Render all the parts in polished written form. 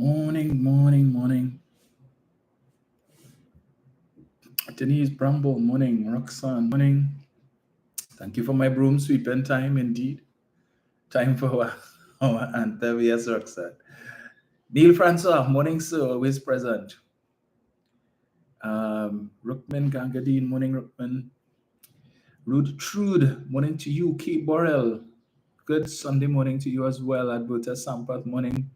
Morning. Denise Bramble, morning. Roxanne, morning. Thank you for my broom sweeping time, indeed. Time for our anthem, yes, Roxanne. Neil Francois, morning, sir, always present. Rookman Gangadine, morning, Rookman. Rude Trude, morning to you. Kate Borrell, good Sunday morning to you as well. Alberta Sampath, morning.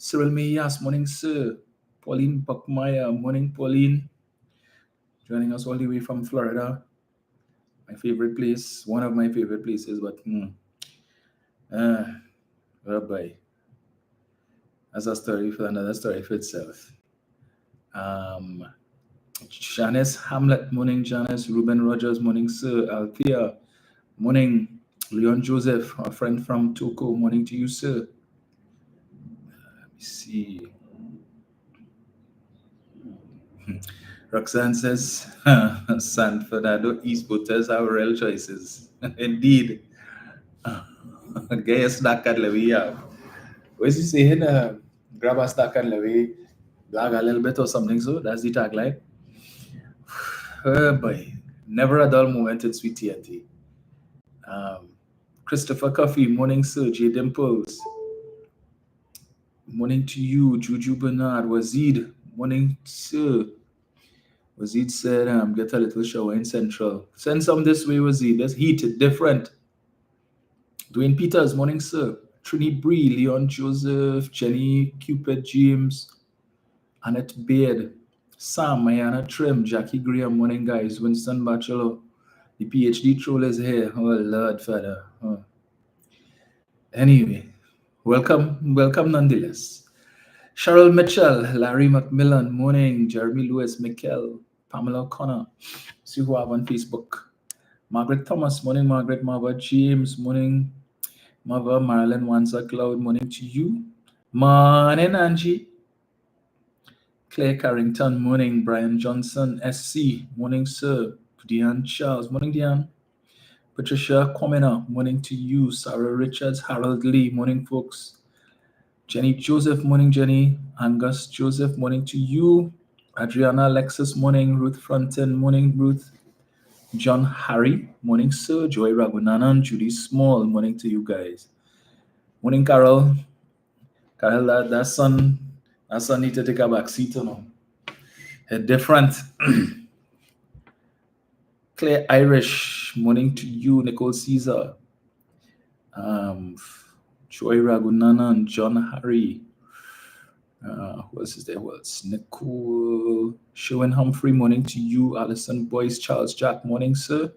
Cyril Mayas, morning, sir. Pauline Buckmeyer, morning, Pauline. Joining us all the way from Florida. My favorite place, one of my favorite places, but oh boy. That's a story for another story for itself. Janice Hamlet, morning, Janice. Ruben Rogers, morning, sir. Althea, morning. Leon Joseph, a friend from Toko, morning to you, sir. Let me see. Roxanne says, Sanford, I don't e-sporters have real choices. Indeed. Get a snack at Levy. What's he saying? Grab a snack at Levy, blag a little bit or something, so that's the tagline. Oh boy, never a dull moment in Sweet TNT. Christopher Coffey, morning, sir. J Dimples, morning to you. Juju Bernard, Wazid, morning, sir. Wazid said, get a little shower in Central. Send some this way, Wazid. Let's heat it different. Dwayne Peters, morning, sir. Trini Bree, Leon Joseph, Jenny Cupid James, Annette Beard, Sam, Mayana Trim, Jackie Graham, morning, guys. Winston Bachelor, the PhD troll is here. Oh, Lord, Father. Oh. Anyway, welcome nonetheless. Cheryl Mitchell, Larry McMillan, morning. Jeremy Lewis, Mikkel, Pamela Connor. See who I have on Facebook. Margaret Thomas, morning. Margaret Marva James, morning. Mother Marilyn Wanza Cloud, morning to you. Morning, Angie. Claire Carrington, morning. Brian Johnson, SC, morning, sir. Deanne Charles, morning, Deanne. Patricia Comina, morning to you. Sarah Richards, Harold Lee, morning, folks. Jenny Joseph, morning, Jenny. Angus Joseph, morning to you. Adriana Alexis, morning. Ruth Fronten, morning, Ruth. John Harry, morning, sir. Joy Ragunanan, Judy Small, morning to you guys. Morning, Carol. Carol, that son need to take a back seat, you know. Different. Claire Irish, morning to you. Nicole Caesar. Joy Ragunanan, John Harry. Who else is there? Who else? Nicole Sherwin Humphrey, morning to you. Alison Boyce, Charles Jack, morning, sir.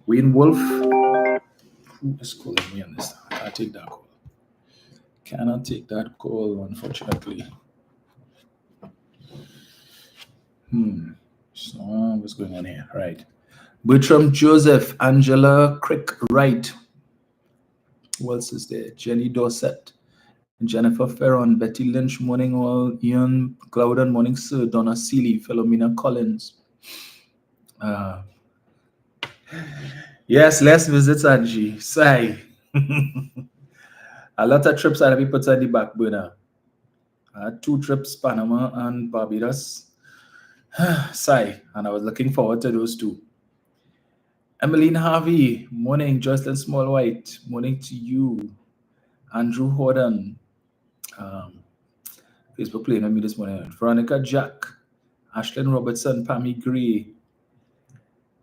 Wayne Wolf. Who is calling me on this? I can't take that call. Cannot take that call, unfortunately. So what's going on here? Right. Bertram Joseph, Angela Crick Wright. Who else is there? Jenny Dorset, Jennifer Ferron, Betty Lynch, morning all. Ian Clouden, morning, sir. Donna Seeley, Philomena Collins. Yes, less visits, Angie. Sigh. A lot of trips had to be put on the back burner. I had 2 trips, Panama and Barbados. Sigh. And I was looking forward to those 2. Emmeline Harvey, morning. Jocelyn Smallwhite, morning to you. Andrew Horton, Facebook playing with me this morning. Veronica Jack, Ashlyn Robertson, Pammy Gray.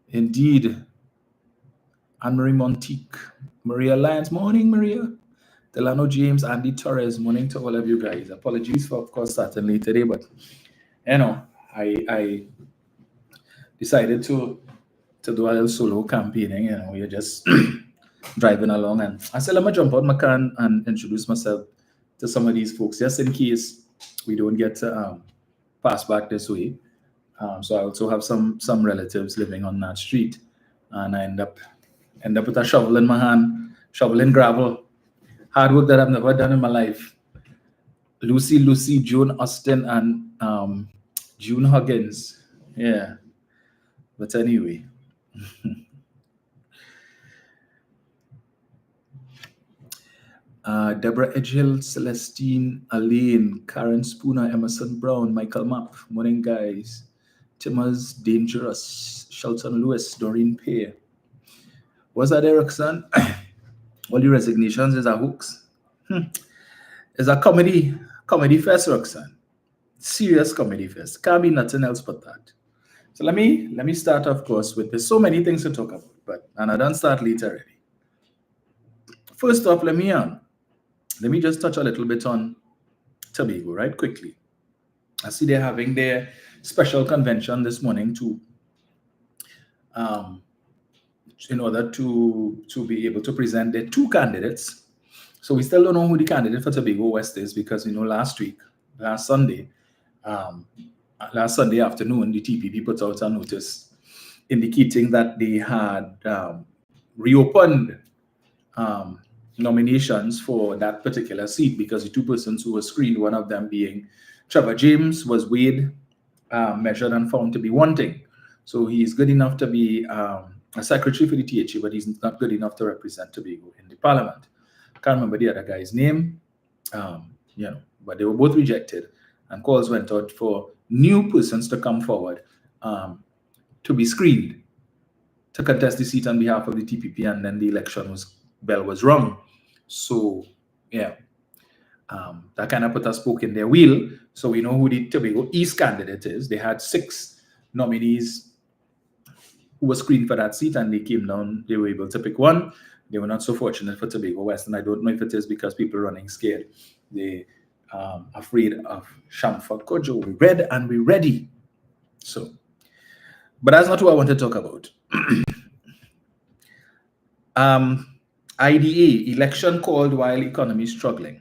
Indeed. Anne-Marie Montique, Maria Lyons, morning, Maria. Delano James, Andy Torres, morning to all of you guys. Apologies for, of course, starting late today, but, you know, I decided to do a little solo campaigning. You know, you're just driving along, and I said, let me jump out my car and introduce myself to some of these folks, just in case we don't get to pass back this way. So I also have some relatives living on that street, and I end up with a shovel in my hand, shoveling gravel. Hard work that I've never done in my life. Lucy, June Austin, and June Huggins. Yeah. But anyway. Deborah Edgehill, Celestine, Alain, Karen Spooner, Emerson Brown, Michael Mapp, morning guys. Timmers, Dangerous, Shelton Lewis, Doreen Pear. Was that Erickson? All the resignations is a hooks. It's a comedy fest, Roxanne. Serious comedy fest. Can't be nothing else but that. So let me start, of course, with there's so many things to talk about, and I don't start late already. First off, let me just touch a little bit on Tobago, right? Quickly. I see they're having their special convention this morning in order to be able to present their two candidates. So we still don't know who the candidate for Tobago West is, because last Sunday afternoon, the TPP put out a notice indicating that they had reopened nominations for that particular seat, because the two persons who were screened, one of them being Trevor James, was weighed, measured, and found to be wanting. So he's good enough to be a secretary for the THA, but he's not good enough to represent Tobago in the parliament. I can't remember the other guy's name, but they were both rejected, and calls went out for new persons to come forward to be screened to contest the seat on behalf of the TPP, and then the bell was rung. So yeah, that kind of put a spoke in their wheel. So we know who the Tobago East candidate is. They had 6 nominees who were screened for that seat, and they came down. They were able to pick one. They were not so fortunate for Tobago West, and I don't know if it is because people running scared. They afraid of Shamford Kojo. We read and we're ready. So, but that's not what I want to talk about. IDA, election called while economy struggling.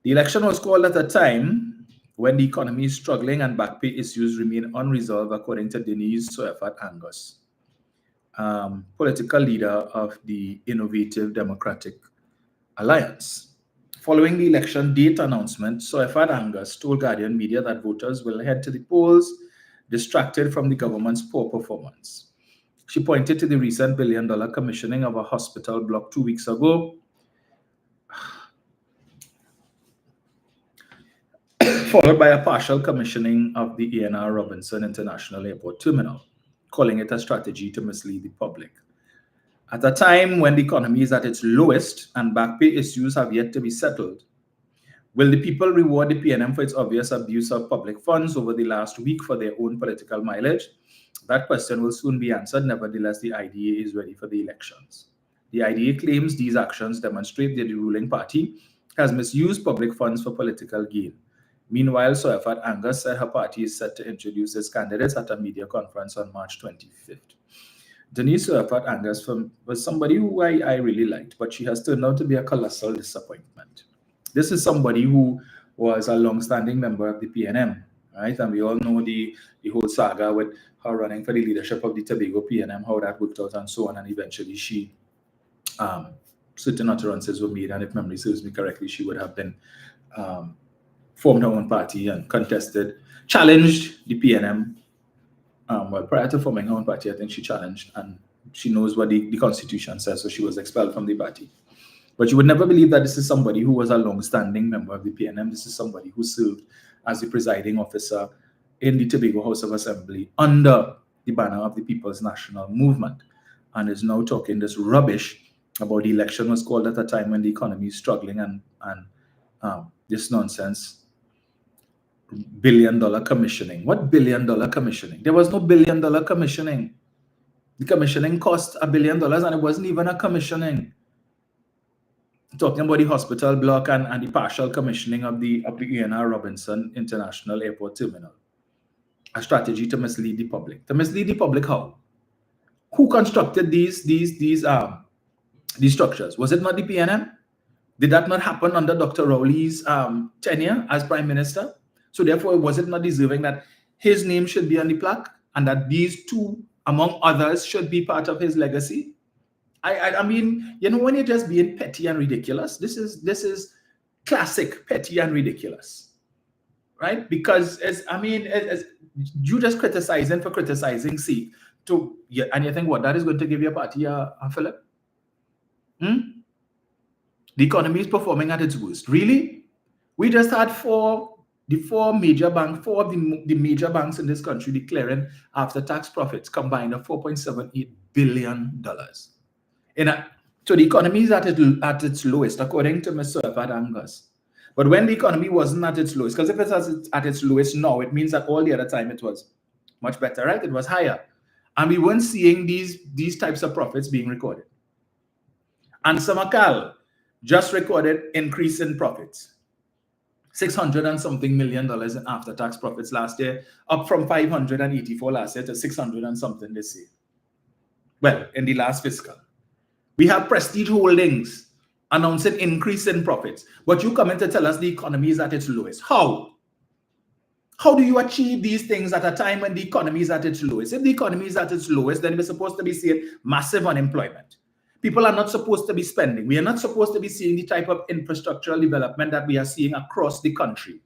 The election was called at a time when the economy is struggling and back pay issues remain unresolved, according to Denise Soyafat Angus, political leader of the Innovative Democratic Alliance. Following the election date announcement, Soyafat Angus told Guardian Media that voters will head to the polls distracted from the government's poor performance. She pointed to the recent $1 billion commissioning of a hospital block 2 weeks ago, followed by a partial commissioning of the A&R Robinson International Airport Terminal, calling it a strategy to mislead the public. At a time when the economy is at its lowest and back pay issues have yet to be settled, will the people reward the PNM for its obvious abuse of public funds over the last week for their own political mileage? That question will soon be answered. Nevertheless, the IDA is ready for the elections. The IDA claims these actions demonstrate that the ruling party has misused public funds for political gain. Meanwhile, Soyafat Angus said her party is set to introduce its candidates at a media conference on March 25th. Denise Soyafat Angus was somebody who I really liked, but she has turned out to be a colossal disappointment. This is somebody who was a long-standing member of the PNM, right? And we all know the whole saga with her running for the leadership of the Tobago PNM, how that worked out and so on. And eventually she, certain utterances were made, and if memory serves me correctly, she would have been formed her own party and challenged the PNM. Well, prior to forming her own party, I think she challenged, and she knows what the Constitution says, so she was expelled from the party. But you would never believe that this is somebody who was a long-standing member of the PNM. This is somebody who served as the presiding officer in the Tobago House of Assembly under the banner of the People's National Movement, and is now talking this rubbish about the election was called at a time when the economy is struggling and this nonsense. $1 billion commissioning. What $1 billion commissioning? There was no $1 billion commissioning. The commissioning cost $1 billion, and it wasn't even a commissioning. Talking about the hospital block and the partial commissioning of the A&R Robinson International Airport Terminal. A strategy to mislead the public. To mislead the public how? Who constructed these structures? Was it not the PNM? Did that not happen under Dr. Rowley's tenure as Prime Minister? So therefore, was it not deserving that his name should be on the plaque, and that these two, among others, should be part of his legacy? I mean, when you're just being petty and ridiculous, this is classic petty and ridiculous, right? Because as you just criticizing for criticizing sake, and you think what that is going to give your party a fillip? The economy is performing at its worst. Really? We just had four of the major banks in this country declaring after-tax profits combined of $4.78 billion. So the economy is at its lowest, according to Mr. Angus. But when the economy wasn't at its lowest, because if it's at its lowest now, it means that all the other time it was much better, right? It was higher. And we weren't seeing these types of profits being recorded. And Samakal just recorded increase in profits. $600 and something million in after-tax profits last year, up from 584 last year to 600 and something this year. Well, in the last fiscal. We have Prestige Holdings announcing increase in profits. But you come in to tell us the economy is at its lowest. How? How do you achieve these things at a time when the economy is at its lowest? If the economy is at its lowest, then we're supposed to be seeing massive unemployment. People are not supposed to be spending. We are not supposed to be seeing the type of infrastructural development that we are seeing across the country.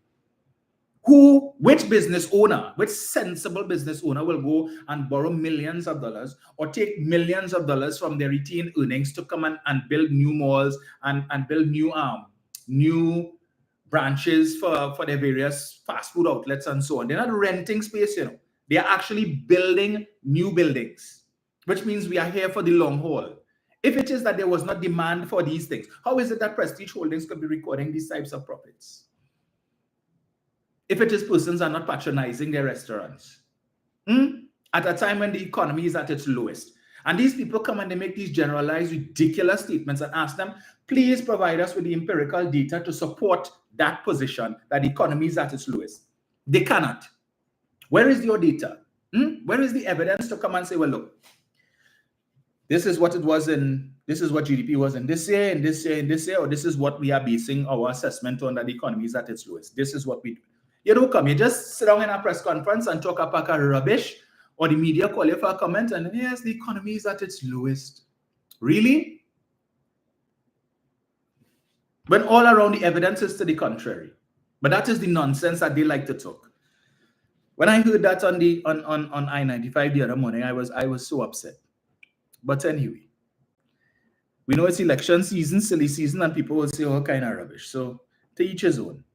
Which business owner, which sensible business owner will go and borrow millions of dollars or take millions of dollars from their retained earnings to come and build new malls and build new branches for their various fast food outlets and so on? They're not renting space, you know. They are actually building new buildings, which means we are here for the long haul. If it is that there was not demand for these things, how is it that Prestige Holdings could be recording these types of profits? If it is persons are not patronizing their restaurants at a time when the economy is at its lowest. And these people come and they make these generalized, ridiculous statements and ask them, please provide us with the empirical data to support that position that the economy is at its lowest. They cannot. Where is your data? Where is the evidence to come and say, well, look, this is what it was this is what GDP was in this year, in this year, in this year, or this is what we are basing our assessment on that the economy is at its lowest. This is what we do. You don't come, you just sit down in a press conference and talk a pack of rubbish, or the media call you for a comment, and yes, the economy is at its lowest. Really? When all around the evidence is to the contrary. But that is the nonsense that they like to talk. When I heard that on I-95 the other morning, I was so upset. But anyway, we know it's election season, silly season, and people will say all kind of rubbish. So to each his own.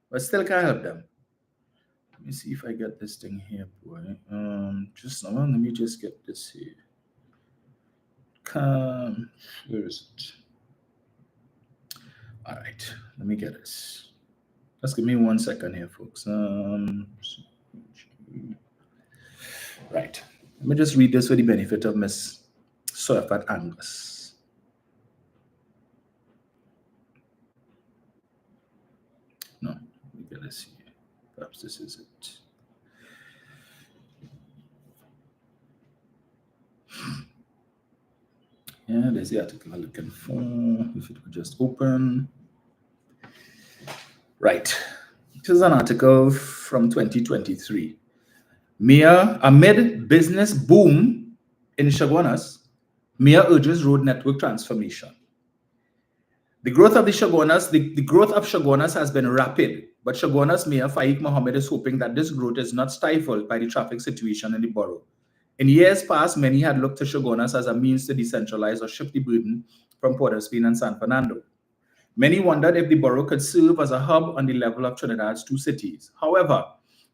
But still can't help them. Let me see if I get this thing here, boy. Just let me just get this here. Where is it? All right, let me get this. Just give me 1 second here, folks. Right. Let me just read this for the benefit of Miss Surfat Angus. No, let me get this here. Perhaps this is it. Yeah, there's the article I'm looking for. If it would just open. Right. This is an article from 2023. Amid business boom in Chaguanas, Mayor urges road network transformation. The growth of Chaguanas has been rapid, but Chaguanas Mayor Faiq Mohammed is hoping that this growth is not stifled by the traffic situation in the borough. In years past, many had looked to Chaguanas as a means to decentralize or shift the burden from Port of Spain and San Fernando. Many wondered if the borough could serve as a hub on the level of Trinidad's two cities. However,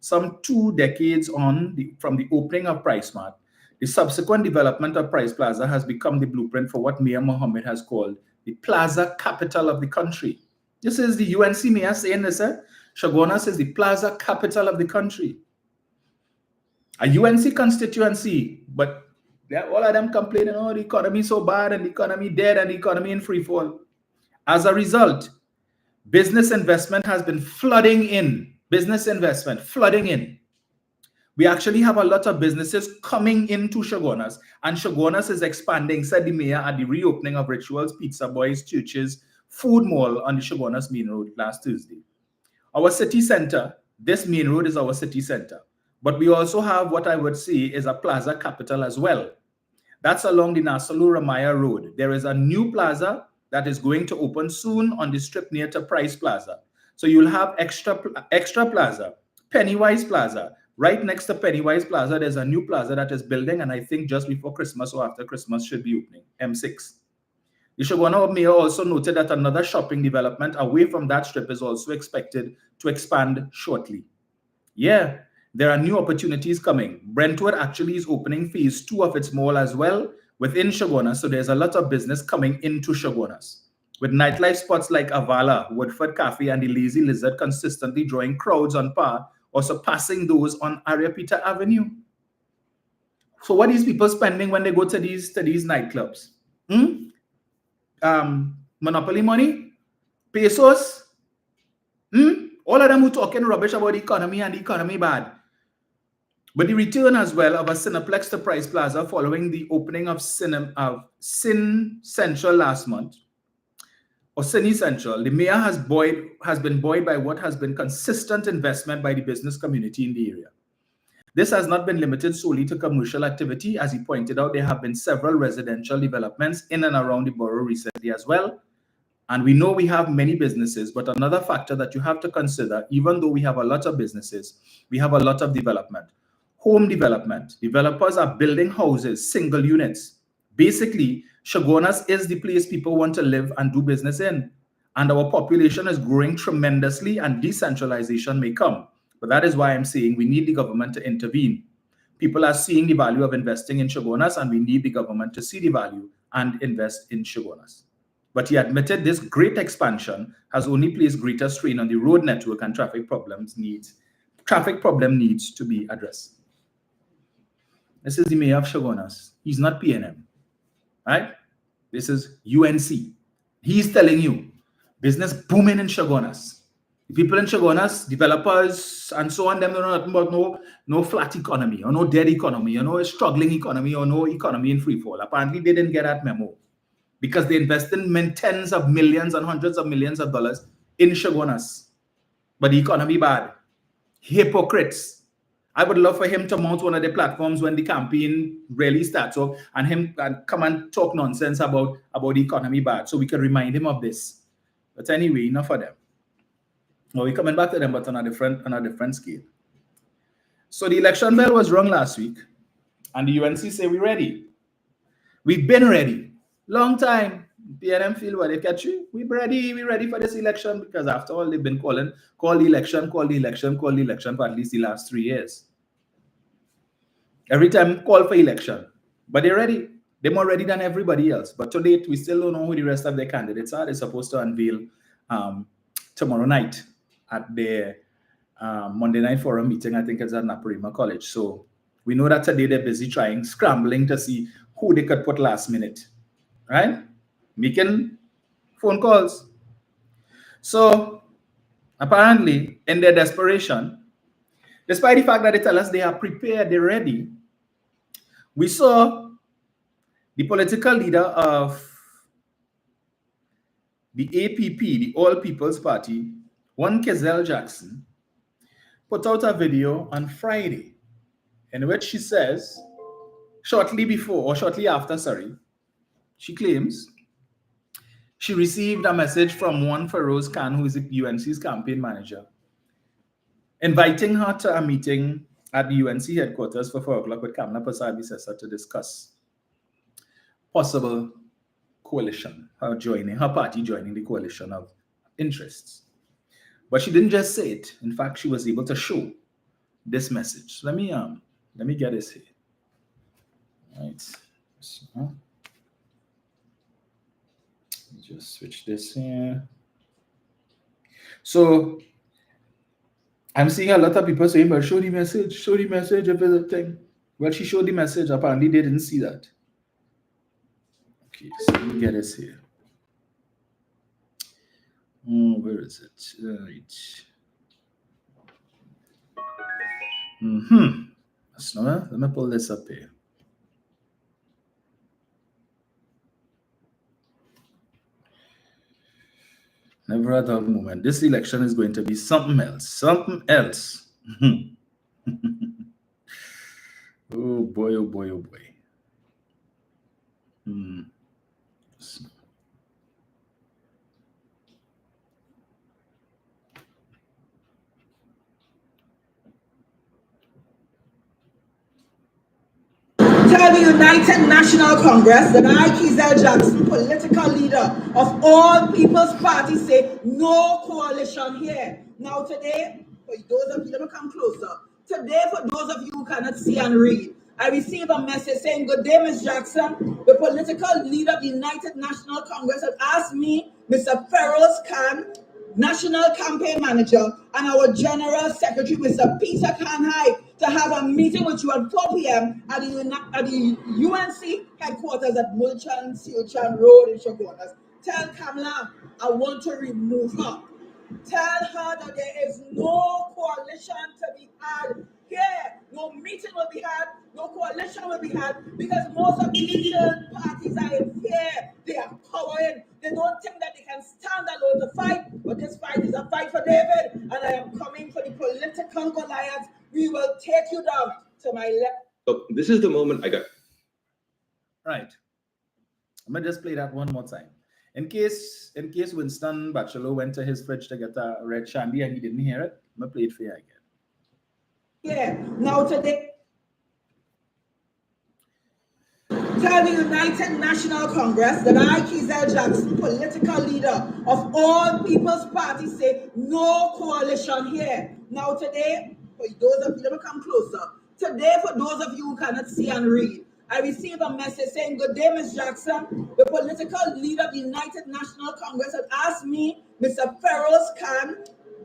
some 2 decades on from the opening of PriceMart, the subsequent development of Price Plaza has become the blueprint for what Mayor Mohammed has called the plaza capital of the country. This is the UNC mayor saying this, Chaguanas is the plaza capital of the country. A UNC constituency, but all of them complaining, oh, the economy is so bad and the economy dead and the economy in free fall. As a result, business investment has been flooding in. We actually have a lot of businesses coming into Chaguanas, and Chaguanas is expanding, said the mayor at the reopening of Rituals, Pizza Boys, Churches, Food Mall on the Chaguanas Main Road last Tuesday. Our city center, this main road is our city center, but we also have what I would say is a plaza capital as well. That's along the Nasalu Ramaya Road. There is a new plaza that is going to open soon on the strip near to Price Plaza. So you'll have extra plaza, Pennywise Plaza. Right next to Pennywise Plaza, there's a new plaza that is building, and I think just before Christmas or after Christmas should be opening, M6. The Chaguanas mayor also noted that another shopping development away from that strip is also expected to expand shortly. Yeah, there are new opportunities coming. Brentwood actually is opening phase 2 of its mall as well within Chaguanas, so there's a lot of business coming into Chaguanas. With nightlife spots like Avala, Woodford Cafe, and the Lazy Lizard consistently drawing crowds on par or surpassing those on Ariapita Avenue. So what are these people spending when they go to these nightclubs? Monopoly money? Pesos? All of them who talking rubbish about the economy and the economy bad. But the return as well of a Cineplex to Price Plaza following the opening of Sin Central last month, or Cine Central, the mayor has been buoyed by what has been consistent investment by the business community in the area. This has not been limited solely to commercial activity. As he pointed out, there have been several residential developments in and around the borough recently as well. And we know we have many businesses, but another factor that you have to consider, even though we have a lot of businesses, we have a lot of development. Home development. Developers are building houses, single units. Basically, Chaguanas is the place people want to live and do business in. And our population is growing tremendously and decentralization may come. But that is why I'm saying we need the government to intervene. People are seeing the value of investing in Chaguanas, and we need the government to see the value and invest in Chaguanas. But he admitted this great expansion has only placed greater strain on the road network, and traffic problem needs to be addressed. This is the mayor of Chaguanas. He's not PNM, right? This is UNC. He's telling you, business booming in Chaguanas. The people in Chaguanas, developers, and so on, them don't know nothing about no flat economy, or no dead economy, or no struggling economy, or no economy in free fall. Apparently, they didn't get that memo because they invested in tens of millions and hundreds of millions of dollars in Chaguanas. But the economy bad. Hypocrites. I would love for him to mount one of the platforms when the campaign really starts up and come and talk nonsense about the economy bad, so we can remind him of this. But anyway, enough of them. Well, we're coming back to them, but on a different scale. So the election bell was rung last week, and the UNC say we're ready. We've been ready. Long time. PNM feel what they catch you. We're ready for this election, because after all, they've been call the election for at least the last 3 years. Every time call for election. But they're ready. They're more ready than everybody else. But to date, we still don't know who the rest of their candidates are. They're supposed to unveil tomorrow night at their Monday night forum meeting. I think it's at Naparima College. So we know that today they're busy scrambling to see who they could put last minute, right? Making phone calls. So apparently, in their desperation, despite the fact that they tell us they are prepared, they're ready, we saw the political leader of the APP, the All People's Party, one Kezell Jackson, put out a video on Friday in which she says, shortly after, she claims she received a message from one Feroz Khan, who is the UNC's campaign manager, inviting her to a meeting at the UNC headquarters for 4 o'clock with Kamla Persad-Bissessar to discuss possible coalition, her party joining the coalition of interests. But she didn't just say it. In fact, she was able to show this message. Let me get this here. Right. So, let me just switch this here. So I'm seeing a lot of people saying, but show the message if it's a thing. Well, she showed the message. Apparently, they didn't see that. Okay, so let me get this here. Where is it? Right. So, let me pull this up here. Never a dull moment. This election is going to be something else. Something else. Oh boy, oh boy, oh boy. Tell the United National Congress that I, Kizell Jackson, political leader of all People's Party, say no coalition here. Now today, for those of you, let me come closer. Today, for those of you who cannot see and read, I received a message saying, "Good day, Ms. Jackson. The political leader of the United National Congress has asked me, Mr. Feroz Khan, National Campaign Manager, and our General Secretary, Mr. Peter Kanhai, to have a meeting with you at 4 p.m. at the UNC headquarters at Mulchan Siochan Road in Chaguanas. Tell Kamala I want to remove her. Tell her that there is no coalition to be had here. No meeting will be had, no coalition will be had, because most of these parties are in fear. They are cowering. They don't think that they can stand alone to fight, but this fight is a fight for David, and I am coming for the political alliance. We will take you down to my left. So this is the moment I got. Right. I'm gonna just play that one more time. In case Winston Bachelor went to his fridge to get a red shandy and he didn't hear it, I'm gonna play it for you again. Yeah. Now today, tell the United National Congress that I, Kizell Jackson, political leader of all People's Party, say no coalition here. Now today, for those of you, let me come closer. Today, for those of you who cannot see and read, I received a message saying, "Good day, Ms. Jackson. The political leader of the United National Congress has asked me, Mr. Feroz Khan,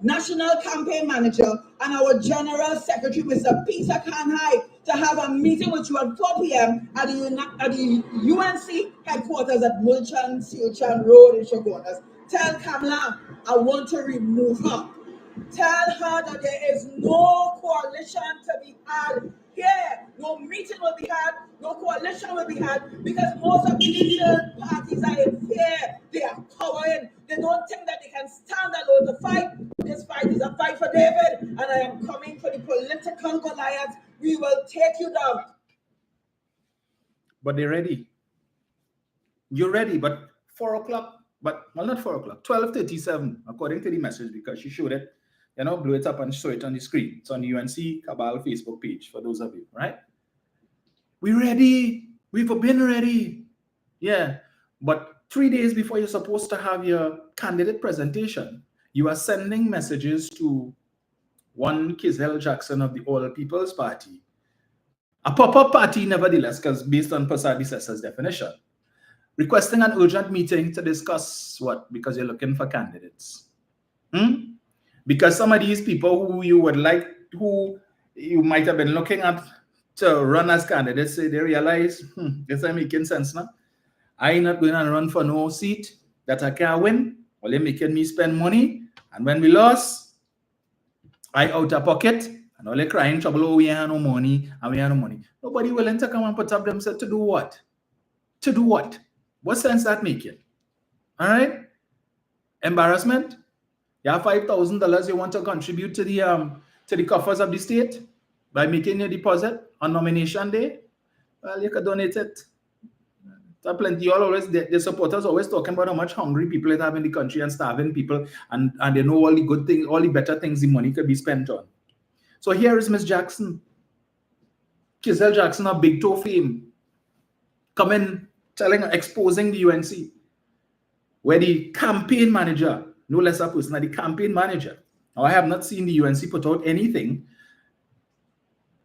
National Campaign Manager, and our General Secretary, Mr. Peter Kanhai, to have a meeting with you at 4 p.m. at the UNC headquarters at Mulchan Siochan Road in Chaguanas. Tell Kamala I want to remove her. Tell her that there is no coalition to be had here. No meeting will be had, no coalition will be had, because most of these parties are in fear. They are cowering. They don't think that they can stand alone to fight. This fight is a fight for David, and I am coming for the political alliance. We will take you down." But they're ready. You're ready, but 4 o'clock, but well, not 4 o'clock, 12:37, according to the message, because she showed it, blew it up and saw it on the screen. It's on the UNC Cabal Facebook page for those of you, right? We're ready. We've been ready. Yeah. But 3 days before you're supposed to have your candidate presentation, you are sending messages to one Kizell Jackson of the All People's Party, a pop-up party nevertheless, because based on Persad Sessa's definition, requesting an urgent meeting to discuss what? Because you're looking for candidates. Because some of these people who you might have been looking at to run as candidates, say they realize, this ain't making sense now. I ain't not going to run for no seat that I can't win. Well, they're making me spend money. And when we lost, I out of pocket. And all they crying trouble, oh, we have no money, and we have no money. Nobody willing to come and put up themselves to do what? To do what? What sense that making? All right? Embarrassment? You have $5,000 you want to contribute to the coffers of the state by making your deposit on nomination day. Well, you can donate it. So plenty. The supporters always talking about how much hungry people they have in the country and starving people, and they know all the good things, all the better things the money could be spent on. So here is Miss Jackson, Kizell Jackson of Big Toe fame, coming, exposing the UNC, where the campaign manager, no less a person, the campaign manager. Now, I have not seen the UNC put out anything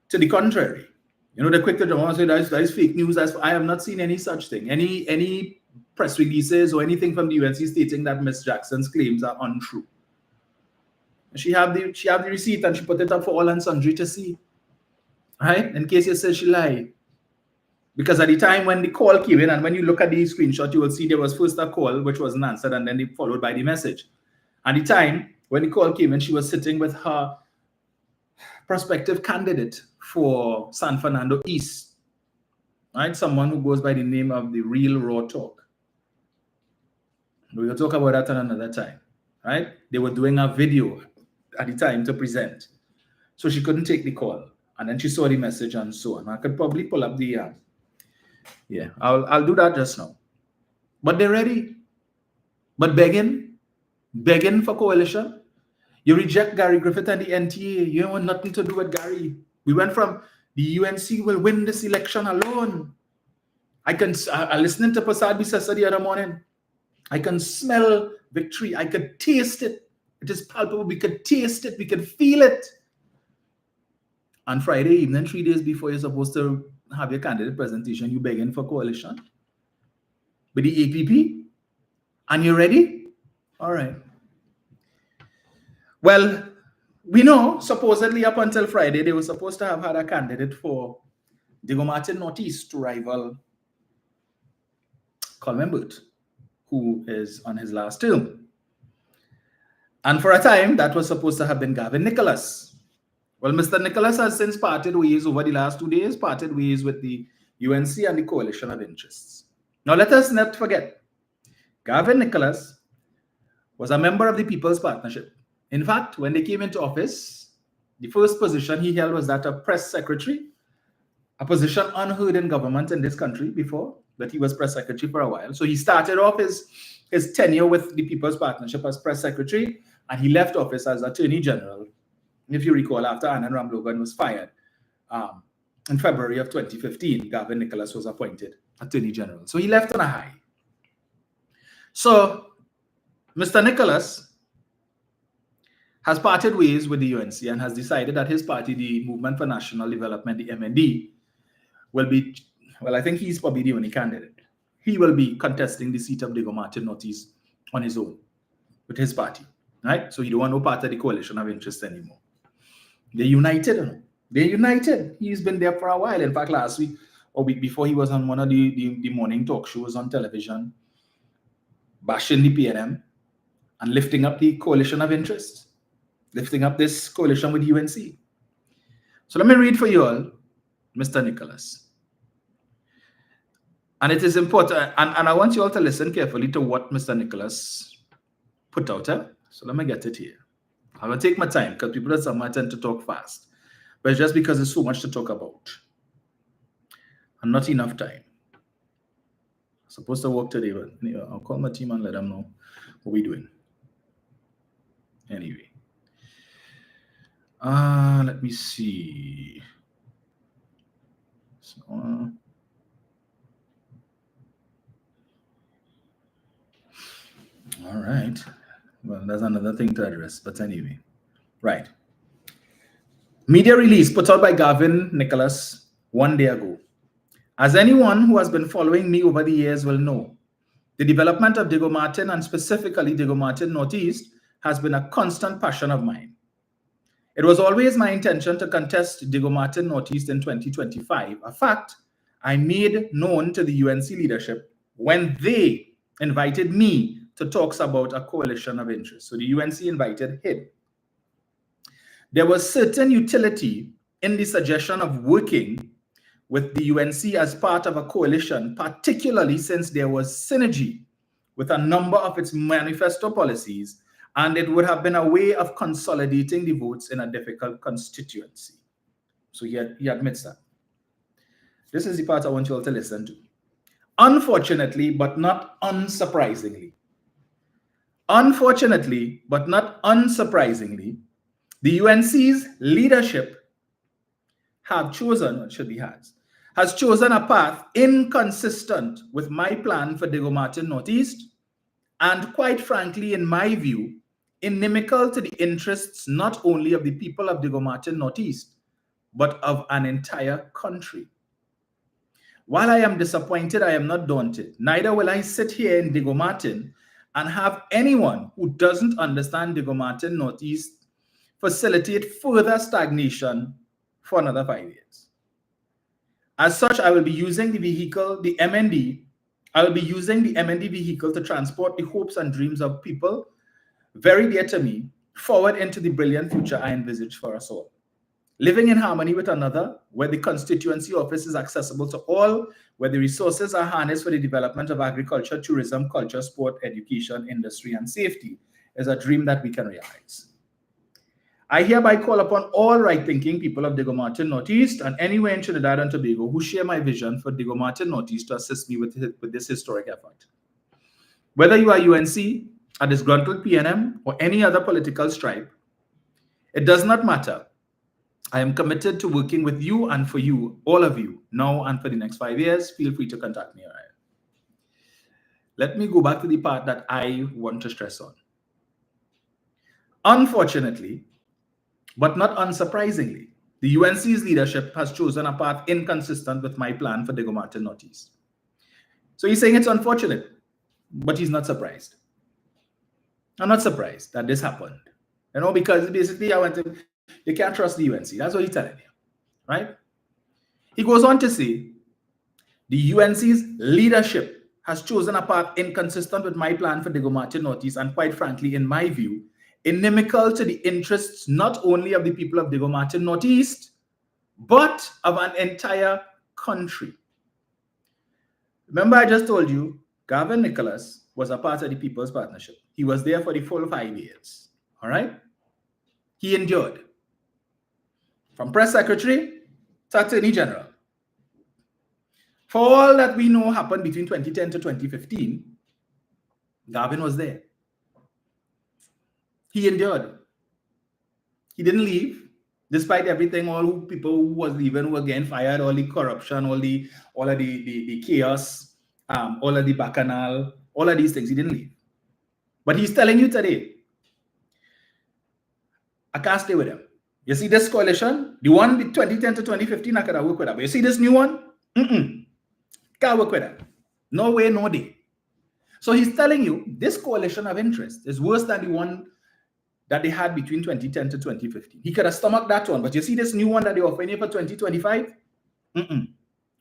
to the contrary. The quick to jump on say that is fake news. I have not seen any such thing, any press releases or anything from the UNC stating that Miss Jackson's claims are untrue. She have the receipt and she put it up for all and sundry to see, right? In case you say she lied. Because at the time when the call came in, and when you look at the screenshot, you will see there was first a call which wasn't answered, and then followed by the message. At the time when the call came in, she was sitting with her prospective candidate for San Fernando East, right? Someone who goes by the name of the Real Raw Talk. We'll talk about that another time, right? They were doing a video at the time to present, so she couldn't take the call, and then she saw the message and so on. I could probably pull up the yeah, I'll do that just now. But they're ready, but begging for coalition. You reject Gary Griffith and the NTA. You don't want nothing to do with Gary. We went from the UNC will win this election alone. I listening to Prasad Bisasa the other morning. I can smell victory. I could taste it. It is palpable. We could taste it. We could feel it. On Friday evening, 3 days before you're supposed to have your candidate presentation, you begging for coalition with the APP, and you're ready? All right. Well, we know supposedly up until Friday, they were supposed to have had a candidate for Diego Martin Northeast to rival Coleman Burt, who is on his last term. And for a time, that was supposed to have been Gavin Nicholas. Well, Mr. Nicholas has since parted ways over the last 2 days, parted ways with the UNC and the coalition of interests. Now, let us not forget, Gavin Nicholas was a member of the People's Partnership. In fact, when they came into office, the first position he held was that of press secretary, a position unheard in government in this country before, but he was press secretary for a while. So he started off his tenure with the People's Partnership as press secretary, and he left office as Attorney General, if you recall, after Anand Ramlogan was fired in February of 2015, Gavin Nicholas was appointed Attorney General. So he left on a high. So Mr. Nicholas has parted ways with the UNC and has decided that his party, the Movement for National Development, the MND, will be, well, I think he's probably the only candidate. He will be contesting the seat of Diego Martin Northeast on his own with his party, right? So he don't want no part of the coalition of interest anymore. They're united. They're united. He's been there for a while. In fact, last week or week before, he was on one of the morning talk shows on television, bashing the PNM and lifting up the coalition of interest, lifting up this coalition with UNC. So let me read for you all, Mr. Nicholas. And it is important, and I want you all to listen carefully to what Mr. Nicholas put out. So let me get it here. I'm going to take my time because people at some tend to talk fast. But it's just because there's so much to talk about. And not enough time. I'm supposed to work today, but anyway, I'll call my team and let them know what we're doing. Anyway. Let me see. So, all right. Well, that's another thing to address, but anyway. Right. Media release put out by Gavin Nicholas 1 day ago. As anyone who has been following me over the years will know, the development of Diego Martin and specifically Diego Martin Northeast has been a constant passion of mine. It was always my intention to contest Diego Martin Northeast in 2025, a fact I made known to the UNC leadership when they invited me to talks about a coalition of interest. So the UNC invited him. There was certain utility in the suggestion of working with the UNC as part of a coalition, particularly since there was synergy with a number of its manifesto policies, and it would have been a way of consolidating the votes in a difficult constituency. So he admits that. This is the part I want you all to listen to. Unfortunately, but not unsurprisingly, the UNC's leadership has chosen a path inconsistent with my plan for Diego Martin Northeast, and quite frankly, in my view, inimical to the interests not only of the people of Diego Martin Northeast, but of an entire country. While I am disappointed, I am not daunted. Neither will I sit here in Diego Martin and have anyone who doesn't understand Diego Martin Northeast facilitate further stagnation for another 5 years. As such, I will be using the vehicle, the MND. I will be using the MND vehicle to transport the hopes and dreams of people very dear to me forward into the brilliant future I envisage for us all. Living in harmony with another, where the constituency office is accessible to all, where the resources are harnessed for the development of agriculture, tourism, culture, sport, education, industry, and safety, is a dream that we can realize. I hereby call upon all right-thinking people of Diego Martin Northeast and anywhere in Trinidad and Tobago who share my vision for Diego Martin Northeast to assist me with this historic effort. Whether you are UNC, a disgruntled PNM, or any other political stripe, it does not matter. I am committed to working with you and for you, all of you, now and for the next 5 years. Feel free to contact me. All right. Let me go back to the part that I want to stress on. Unfortunately, but not unsurprisingly, the UNC's leadership has chosen a path inconsistent with my plan for Diego Martin Northeast. So he's saying it's unfortunate, but he's not surprised. I'm not surprised that this happened. Because basically you can't trust the UNC. That's what he's telling you, right? He goes on to say, the UNC's leadership has chosen a path inconsistent with my plan for Diego Martin Northeast, and quite frankly, in my view, inimical to the interests not only of the people of Diego Martin Northeast, but of an entire country. Remember, I just told you, Gavin Nicholas was a part of the People's Partnership. He was there for the full 5 years. All right? He endured. From press secretary to attorney general. For all that we know happened between 2010 to 2015, Gavin was there. He endured. He didn't leave, despite everything. All people who was leaving were getting fired. All the corruption, all of the chaos, all of the bacchanal, all of these things. He didn't leave. But he's telling you today, I can't stay with him. You see this coalition, the one with 2010 to 2015, I could have worked with that. But you see this new one? Can't work with that. No way, no day. So he's telling you this coalition of interest is worse than the one that they had between 2010 to 2015. He could have stomached that one, but you see this new one that they're offering you for 2025?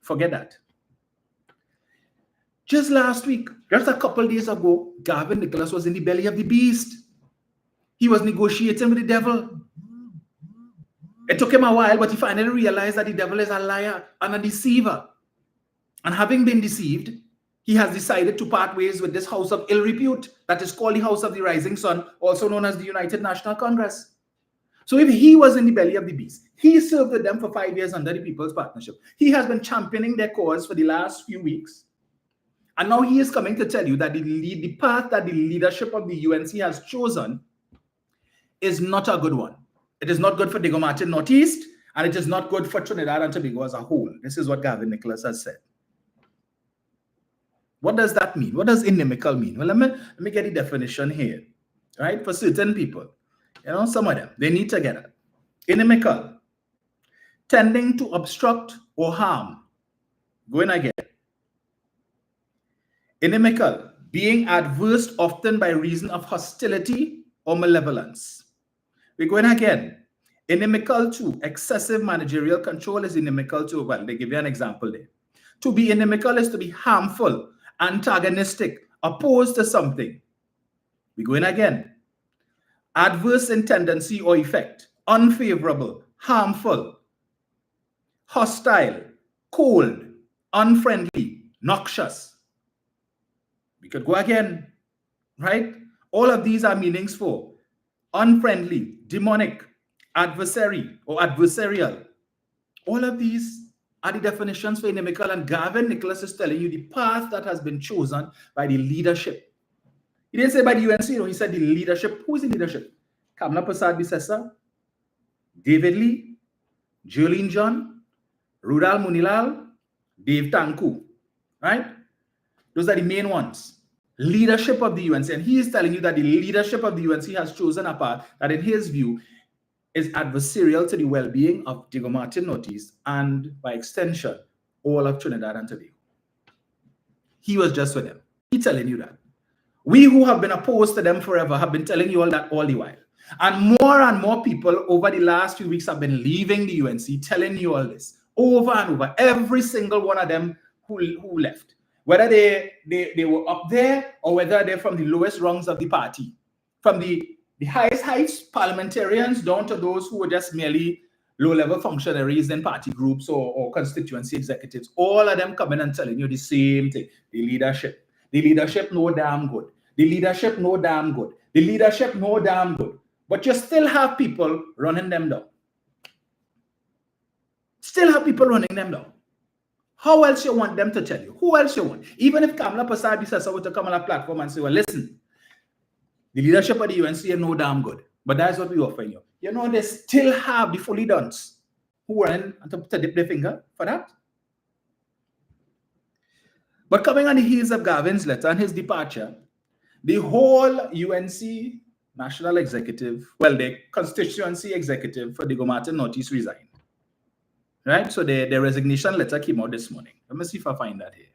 Forget that. Just last week, just a couple days ago, Gavin Nicholas was in the belly of the beast. He was negotiating with the devil. It took him a while, but he finally realized that the devil is a liar and a deceiver. And having been deceived, he has decided to part ways with this house of ill repute that is called the House of the Rising Sun, also known as the United National Congress. So if he was in the belly of the beast, he served with them for 5 years under the People's Partnership. He has been championing their cause for the last few weeks. And now he is coming to tell you that the path that the leadership of the UNC has chosen is not a good one. It is not good for Diego Martin Northeast, and it is not good for Trinidad and Tobago as a whole. This is what Gavin Nicholas has said. What does that mean? What does inimical mean? Well, let me get the definition here, right? For certain people, some of them, they need to get it. Inimical, tending to obstruct or harm. Going again. Inimical, being adverse often by reason of hostility or malevolence. We're going again. Inimical to excessive managerial control is inimical to, well, they give you an example there. To be inimical is to be harmful, antagonistic, opposed to something. We're going again. Adverse in tendency or effect, unfavorable, harmful, hostile, cold, unfriendly, noxious. We could go again, right? All of these are meanings for unfriendly, demonic, adversary or adversarial. All of these are the definitions for inimical, and Gavin Nicholas is telling you the path that has been chosen by the leadership. He didn't say by the UNC, he said the leadership. Who is the leadership? Kamla Prasad Bisesa, David Lee, Jolene John, Rudal Munilal, Dave Tanku, right? Those are the main ones. Leadership of the UNC, and he is telling you that the leadership of the UNC has chosen a path that in his view is adversarial to the well-being of Diego Martin Northeast and by extension, all of Trinidad and Tobago. He was just with them. He's telling you that. We who have been opposed to them forever have been telling you all that all the while. And more people over the last few weeks have been leaving the UNC, telling you all this over and over. Every single one of them who left. Whether they were up there or whether they're from the lowest rungs of the party. From the highest parliamentarians down to those who were just merely low-level functionaries in party groups or constituency executives. All of them coming and telling you the same thing. The leadership. The leadership no damn good. The leadership no damn good. The leadership no damn good. But you still have people running them down. Still have people running them down. How else you want them to tell you? Who else you want? Even if Kamla Prasad Bisesa were to come on a platform and say, well, listen, the leadership of the UNC is no damn good. But that's what we offer you. They still have the fully dones. who were in to dip their finger for that. But coming on the heels of Gavin's letter and his departure, the whole UNC National Executive, well, the Constituency Executive for Diego Martin Northeast resigned. Right? So the resignation letter came out this morning. Let me see if I find that here.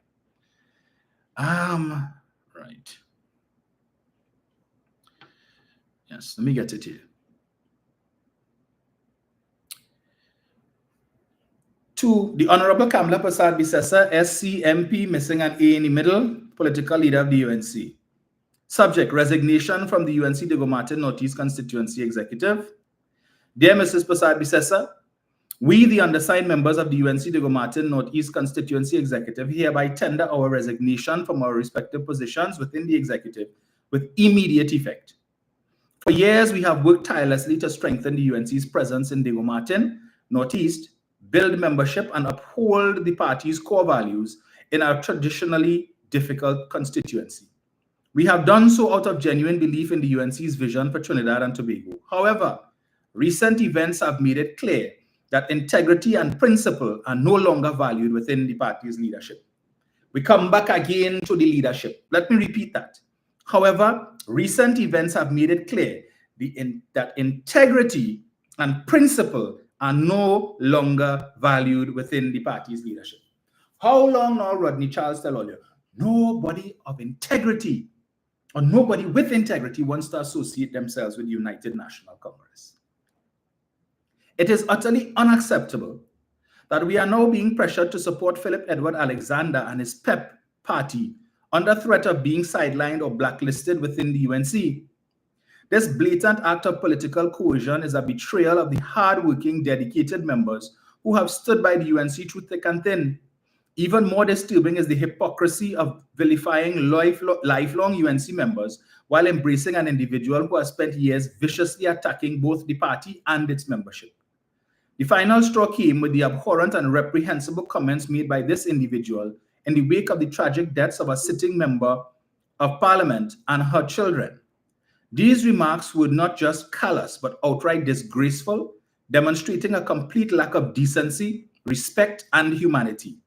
Right. Yes, let me get it here. To the Honorable Kamla Prasad Bisesa, SCMP, missing an A in the middle, political leader of the UNC. Subject, resignation from the UNC Diego Martin Northeast Constituency Executive. Dear Mrs. Prasad Bisesa, we, the undersigned members of the UNC Diego Martin Northeast Constituency Executive, hereby tender our resignation from our respective positions within the executive with immediate effect. For years, we have worked tirelessly to strengthen the UNC's presence in Diego Martin Northeast, build membership, and uphold the party's core values in our traditionally difficult constituency. We have done so out of genuine belief in the UNC's vision for Trinidad and Tobago. However, recent events have made it clear that integrity and principle are no longer valued within the party's leadership. We come back again to the leadership. Let me repeat that. However, recent events have made it clear that integrity and principle are no longer valued within the party's leadership. How long now, Rodney Charles tell all you? Nobody of integrity or nobody with integrity wants to associate themselves with the United National Congress. It is utterly unacceptable that we are now being pressured to support Philip Edward Alexander and his PEP party under threat of being sidelined or blacklisted within the UNC. This blatant act of political coercion is a betrayal of the hard-working, dedicated members who have stood by the UNC through thick and thin. Even more disturbing is the hypocrisy of vilifying lifelong UNC members while embracing an individual who has spent years viciously attacking both the party and its membership. The final straw came with the abhorrent and reprehensible comments made by this individual in the wake of the tragic deaths of a sitting member of parliament and her children. These remarks were not just callous, but outright disgraceful, demonstrating a complete lack of decency, respect, and humanity.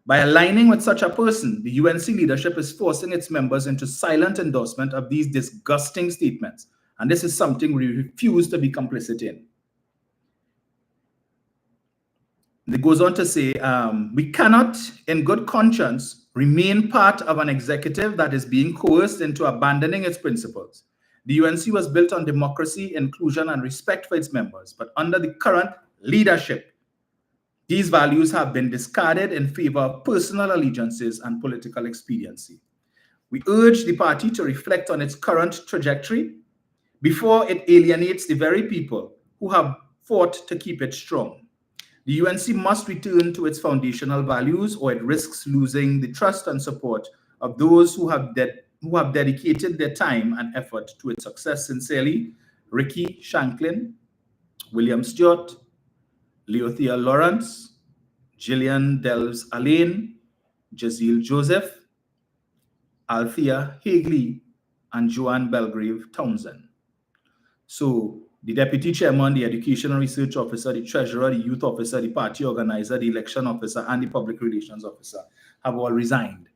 By aligning with such a person, the UNC leadership is forcing its members into silent endorsement of these disgusting statements, and this is something we refuse to be complicit in. It goes on to say, we cannot, in good conscience, remain part of an executive that is being coerced into abandoning its principles. The UNC was built on democracy, inclusion, and respect for its members, but under the current leadership, these values have been discarded in favor of personal allegiances and political expediency. We urge the party to reflect on its current trajectory before it alienates the very people who have fought to keep it strong. The UNC must return to its foundational values, or it risks losing the trust and support of those who have dedicated their time and effort to its success. Sincerely, Ricky Shanklin, William Stewart, Leothea Lawrence, Gillian Delves Alain, Jazeel Joseph, Althea Hagley, and Joanne Belgrave Townsend. So the deputy chairman, the education and research officer, the treasurer, the youth officer, the party organizer, the election officer, and the public relations officer have all resigned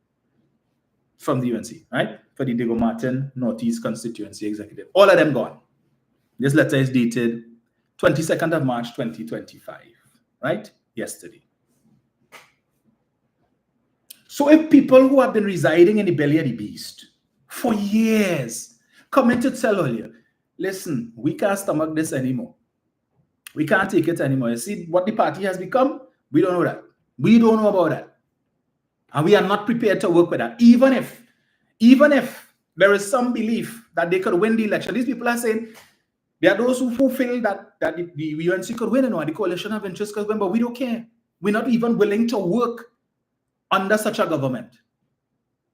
from the UNC, right? For the Diego Martin Northeast Constituency Executive. All of them gone. This letter is dated 22nd of March, 2025, right? Yesterday. So if people who have been residing in the belly of the beast for years come in to tell you, listen, we can't stomach this anymore. We can't take it anymore. You see what the party has become? We don't know that. We don't know about that. And we are not prepared to work with that. Even if there is some belief that they could win the election, these people are saying, there are those who feel that the UNC could win, and the coalition of interest could win, but we don't care. We're not even willing to work under such a government.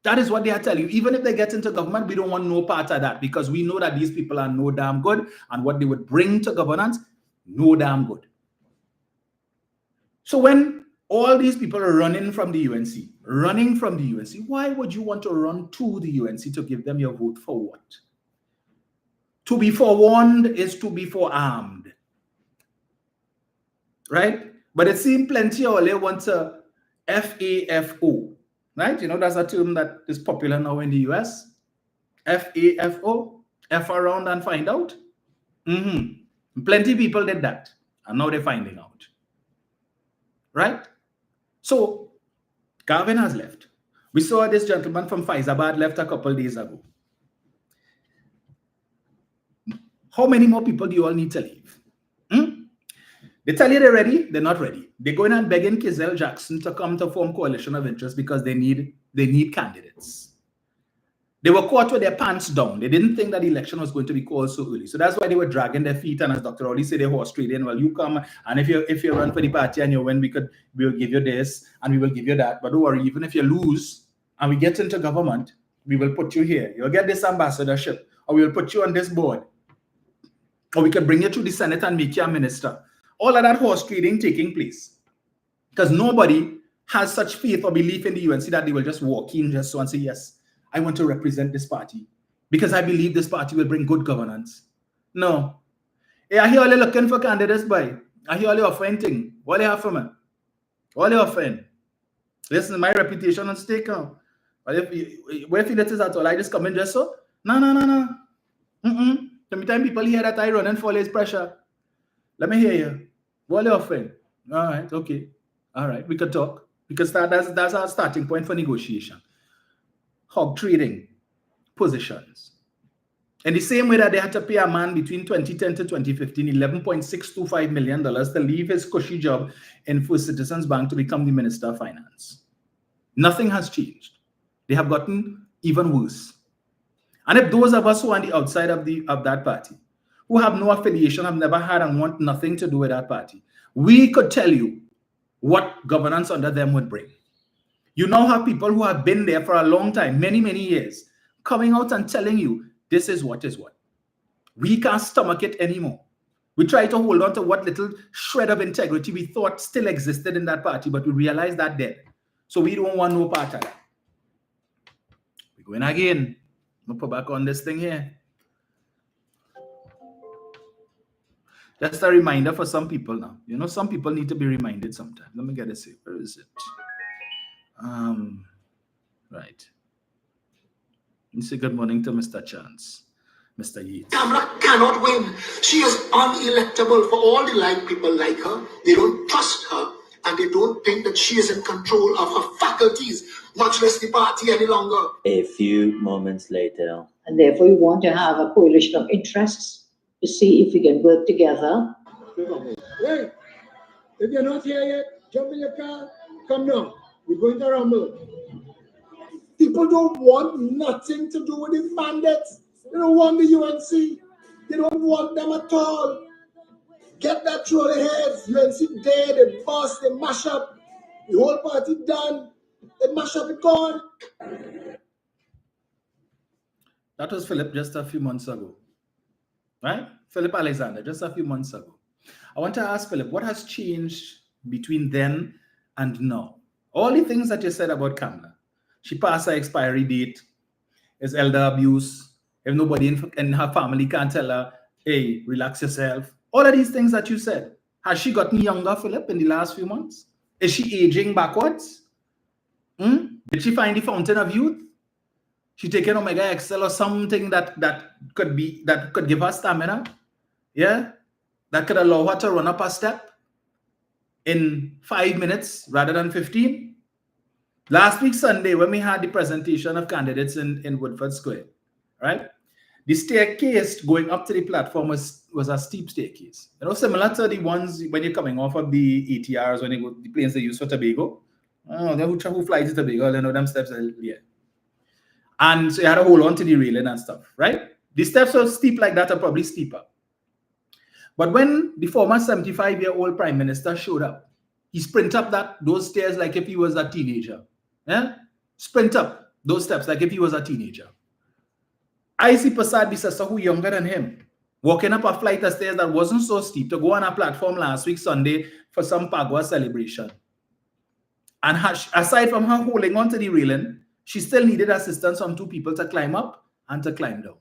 That is what they are telling you. Even if they get into government, we don't want no part of that, because we know that these people are no damn good, and what they would bring to governance, no damn good. So when all these people are running from the UNC, why would you want to run to the UNC to give them your vote for what? To be forewarned is to be forearmed. right? But it seems plenty of they want to FAFO, right? You know, that's a term that is popular now in the US. FAFO, F around and find out. Plenty of people did that, and now they're finding out, right? So Garvin has left. We saw this gentleman from Faizabad left a couple days ago. How many more people do you all need to leave? They tell you they're ready, they're not ready. They're going and begging Kizell Jackson to come to form coalition of interest because they need candidates. They were caught with their pants down. They didn't think that the election was going to be called so early. So that's why they were dragging their feet. And as Dr. Rowley said, they're horse trading. Well, you come, and if you run for the party and you win, we'll give you this and we will give you that. But don't worry, even if you lose and we get into government, we will put you here. You'll get this ambassadorship, or we'll put you on this board. Or we can bring you to the Senate and make you a minister. All of that horse trading taking place. Because nobody has such faith or belief in the UNC that they will just walk in just so and say, yes, I want to represent this party because I believe this party will bring good governance. No. Hey, I hear all you looking for candidates, boy. I hear all you offering thing. What do you have for me? All you offering? Listen, my reputation on stake now. Where if you let us at all, I just come in just so? No. Sometimes people hear that I run and fall is pressure. Let me hear you. What are you offering? All right, okay. All right, we could talk. Because that's our starting point for negotiation. Hog trading positions. In the same way that they had to pay a man between 2010 to 2015 $11.625 million to leave his cushy job in First Citizens Bank to become the Minister of Finance. Nothing has changed. They have gotten even worse. And if those of us who are on the outside of that party, who have no affiliation, have never had and want nothing to do with that party, we could tell you what governance under them would bring. You now have people who have been there for a long time, many, many years, coming out and telling you this is what is what. We can't stomach it anymore. We try to hold on to what little shred of integrity we thought still existed in that party, but we realized that dead. So we don't want no part of that. We're going again. I'm going to put back on this thing here. Just a reminder for some people now. You know, some people need to be reminded sometimes. Let me get this here. Where is it? Right. You say good morning to Mr. Chance, Mr. Yates. Tamra cannot win. She is unelectable for all the people like her. They don't trust her, and they don't think that she is in control of her faculties, much less the party any longer. A few moments later. And therefore, we want to have a coalition of interests to see if we can work together. Hey, if you're not here yet, jump in your car, come now. We're going to rumble. People don't want nothing to do with the mandates. They don't want the UNC. They don't want them at all. Get that through their heads. UNC dead, they bust, they mash up. The whole party done. They mash up, it gone. That was Philip just a few months ago. Right? Philip Alexander, just a few months ago. I want to ask Philip, what has changed between then and now? All the things that you said about Kamala. She passed her expiry date. It's elder abuse. If nobody in her family can't tell her, hey, relax yourself. All of these things that you said. Has she gotten younger, Philip, in the last few months? Is she aging backwards? Did she find the fountain of youth? She taken Omega XL or something that could give her stamina? Yeah? That could allow her to run up a step in 5 minutes rather than 15? Last week, Sunday, when we had the presentation of candidates in Woodford Square, right? The staircase going up to the platform was a steep staircase. You know, similar to the ones when you're coming off of the ATRs, when you go, the planes they use for Tobago. Oh, who flies to Tobago, they know them steps are, yeah. And so you had to hold on to the railing and stuff, right? The steps are steep like that are probably steeper. But when the former 75-year-old prime minister showed up, he sprint up those stairs like if he was a teenager. Yeah? Sprint up those steps like if he was a teenager. I see Prasad Bisasa, who younger than him, walking up a flight of stairs that wasn't so steep to go on a platform last week, Sunday, for some Pagua celebration. And aside from her holding on to the railing, she still needed assistance from 2 people to climb up and to climb down.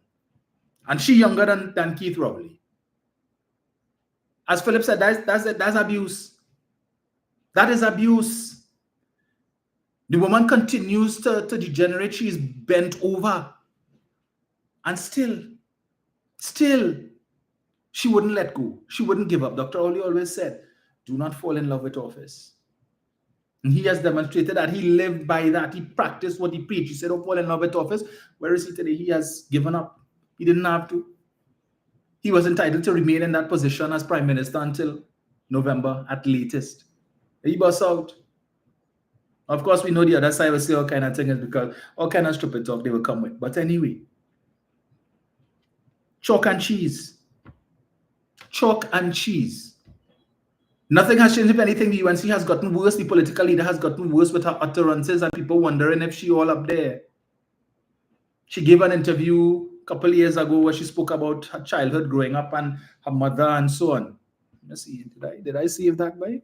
And she younger than Keith Rowley. As Philip said, that's abuse. That is abuse. The woman continues to degenerate. She is bent over. And still, she wouldn't let go. She wouldn't give up. Dr. Oli always said, do not fall in love with office. And he has demonstrated that he lived by that. He practiced what he preached. He said, don't fall in love with office. Where is he today? He has given up. He didn't have to. He was entitled to remain in that position as prime minister until November at latest. He bust out. Of course, we know the other side will say all kind of things because all kind of stupid talk they will come with. But anyway, chalk and cheese. Chalk and cheese. Nothing has changed. If anything, the UNC has gotten worse. The political leader has gotten worse with her utterances and people wondering if she all up there. She gave an interview a couple of years ago where she spoke about her childhood growing up and her mother and so on. Let's see, did I save that by?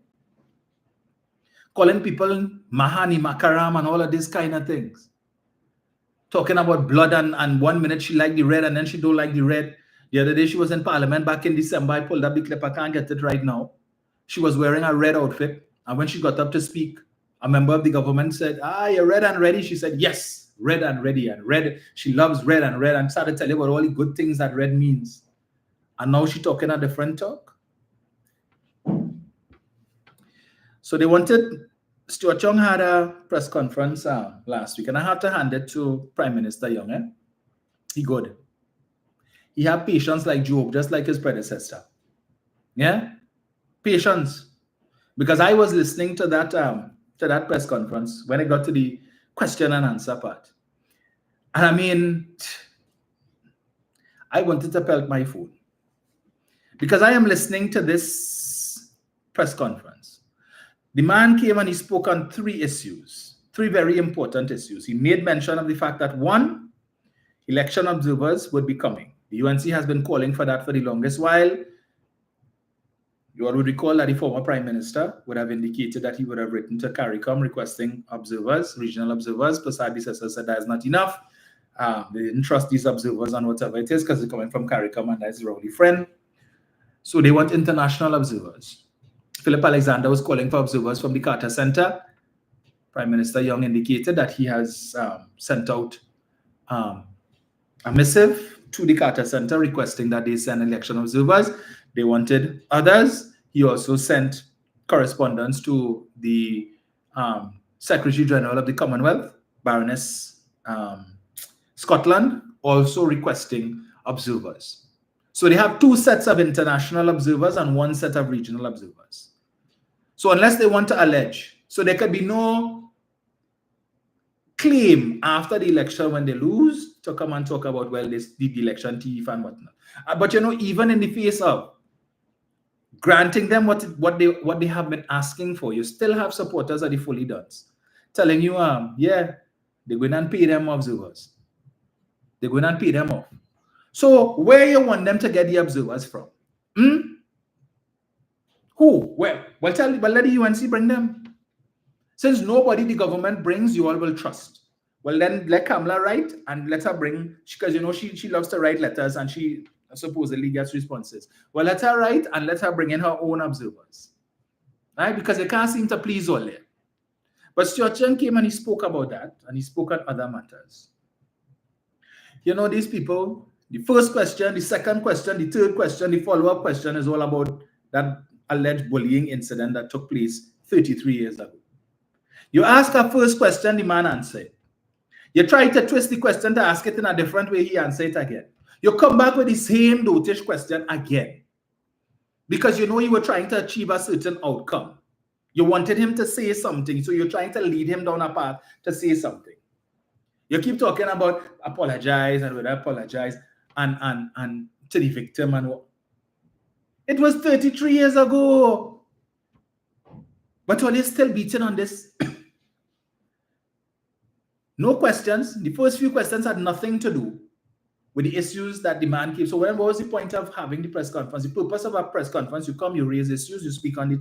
Calling people Mahani, Makaram and all of these kind of things. Talking about blood and 1 minute she liked the red and then she don't like the red. The other day she was in Parliament back in December. I pulled up the clip. I can't get it right now. She was wearing a red outfit. And when she got up to speak, a member of the government said, you're red and ready. She said, yes, red and ready. And red, she loves red and started telling about all the good things that red means. And now she's talking a different talk. So they wanted, Stuart Young had a press conference last week, and I have to hand it to Prime Minister Young. He good. He had patience like Job, just like his predecessor. Yeah? Patience. Because I was listening to that press conference when it got to the question and answer part. And I mean, I wanted to pelt my phone. Because I am listening to this press conference. The man came and he spoke on three issues, three very important issues. He made mention of the fact that one, election observers would be coming. The UNC has been calling for that for the longest while. You all would recall that the former prime minister would have indicated that he would have written to CARICOM requesting observers, regional observers. But sadly, said that is not enough. They didn't trust these observers on whatever it is because they're coming from CARICOM and that's Rowley friend. So they want international observers. Philip Alexander was calling for observers from the Carter Center. Prime Minister Young indicated that he has sent out a missive to the Carter Center requesting that they send election observers. They wanted others. He also sent correspondence to the Secretary General of the Commonwealth, Baroness Scotland, also requesting observers. So they have two sets of international observers and one set of regional observers. So unless they want to allege, so there could be no claim after the election when they lose to come and talk about, well, this did the election thief and whatnot. But you know, even in the face of granting them what they have been asking for, you still have supporters of the fully dones telling you, yeah, they're going and pay them observers. They're going and pay them off. So where you want them to get the observers from? Who? Well, let the UNC bring them. Since nobody the government brings, you all will trust. Well, then let Kamala write and let her bring, because you know she loves to write letters and she supposedly gets responses. Well, let her write and let her bring in her own observers. Right? Because they can't seem to please all there. But Stuart Young came and he spoke about that and he spoke on other matters. You know, these people, the first question, the second question, the third question, the follow-up question is all about that alleged bullying incident that took place 33 years ago. You ask a first question, the man answered. You try to twist the question to ask it in a different way, he answered it again. You come back with the same dotish question again. Because you know you were trying to achieve a certain outcome. You wanted him to say something, so you're trying to lead him down a path to say something. You keep talking about apologize and would apologize and to the victim and what. It was 33 years ago. But are they still beating on this? No questions. The first few questions had nothing to do with the issues that the man keeps. So what was the point of having the press conference? The purpose of a press conference, you come, you raise issues, you speak on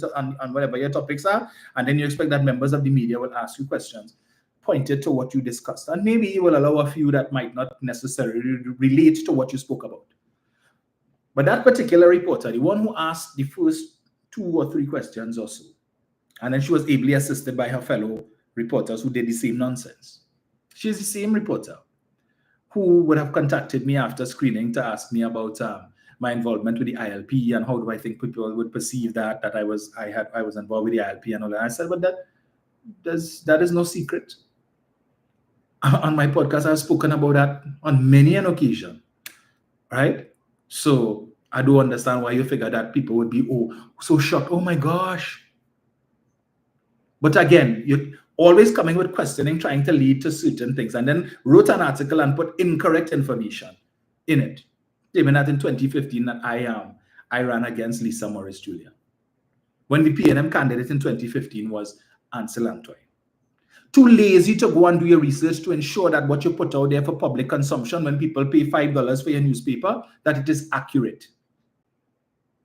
whatever your topics are, and then you expect that members of the media will ask you questions pointed to what you discussed. And maybe you will allow a few that might not necessarily relate to what you spoke about. But that particular reporter, the one who asked the first 2 or 3 questions or so, And then she was ably assisted by her fellow reporters who did the same nonsense. She's the same reporter who would have contacted me after screening to ask me about my involvement with the ILP and how do I think people would perceive that I was involved with the ILP and all that. I said, but that is no secret. On my podcast, I've spoken about that on many an occasion, right? So I do understand why you figure that people would be so shocked. Oh my gosh. But again, you're always coming with questioning, trying to lead to certain things, and then wrote an article and put incorrect information in it. Claiming that in 2015 that I ran against Lisa Morris Julia, when the PNM candidate in 2015 was Ansel Antoine. Too lazy to go and do your research to ensure that what you put out there for public consumption when people pay $5 for your newspaper, that it is accurate.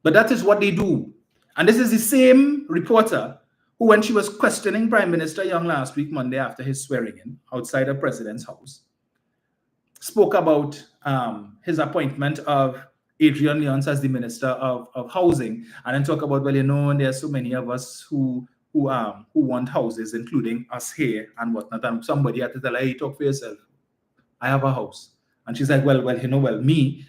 But that is what they do. And this is the same reporter who, when she was questioning Prime Minister Young last week, Monday, after his swearing in outside the president's house, spoke about his appointment of Adrian Leonce as the Minister of Housing, and then talk about, well, you know, there are so many of us who want houses, including us here and whatnot. And somebody had to tell her, hey, talk for yourself. I have a house. And she's like, well, me.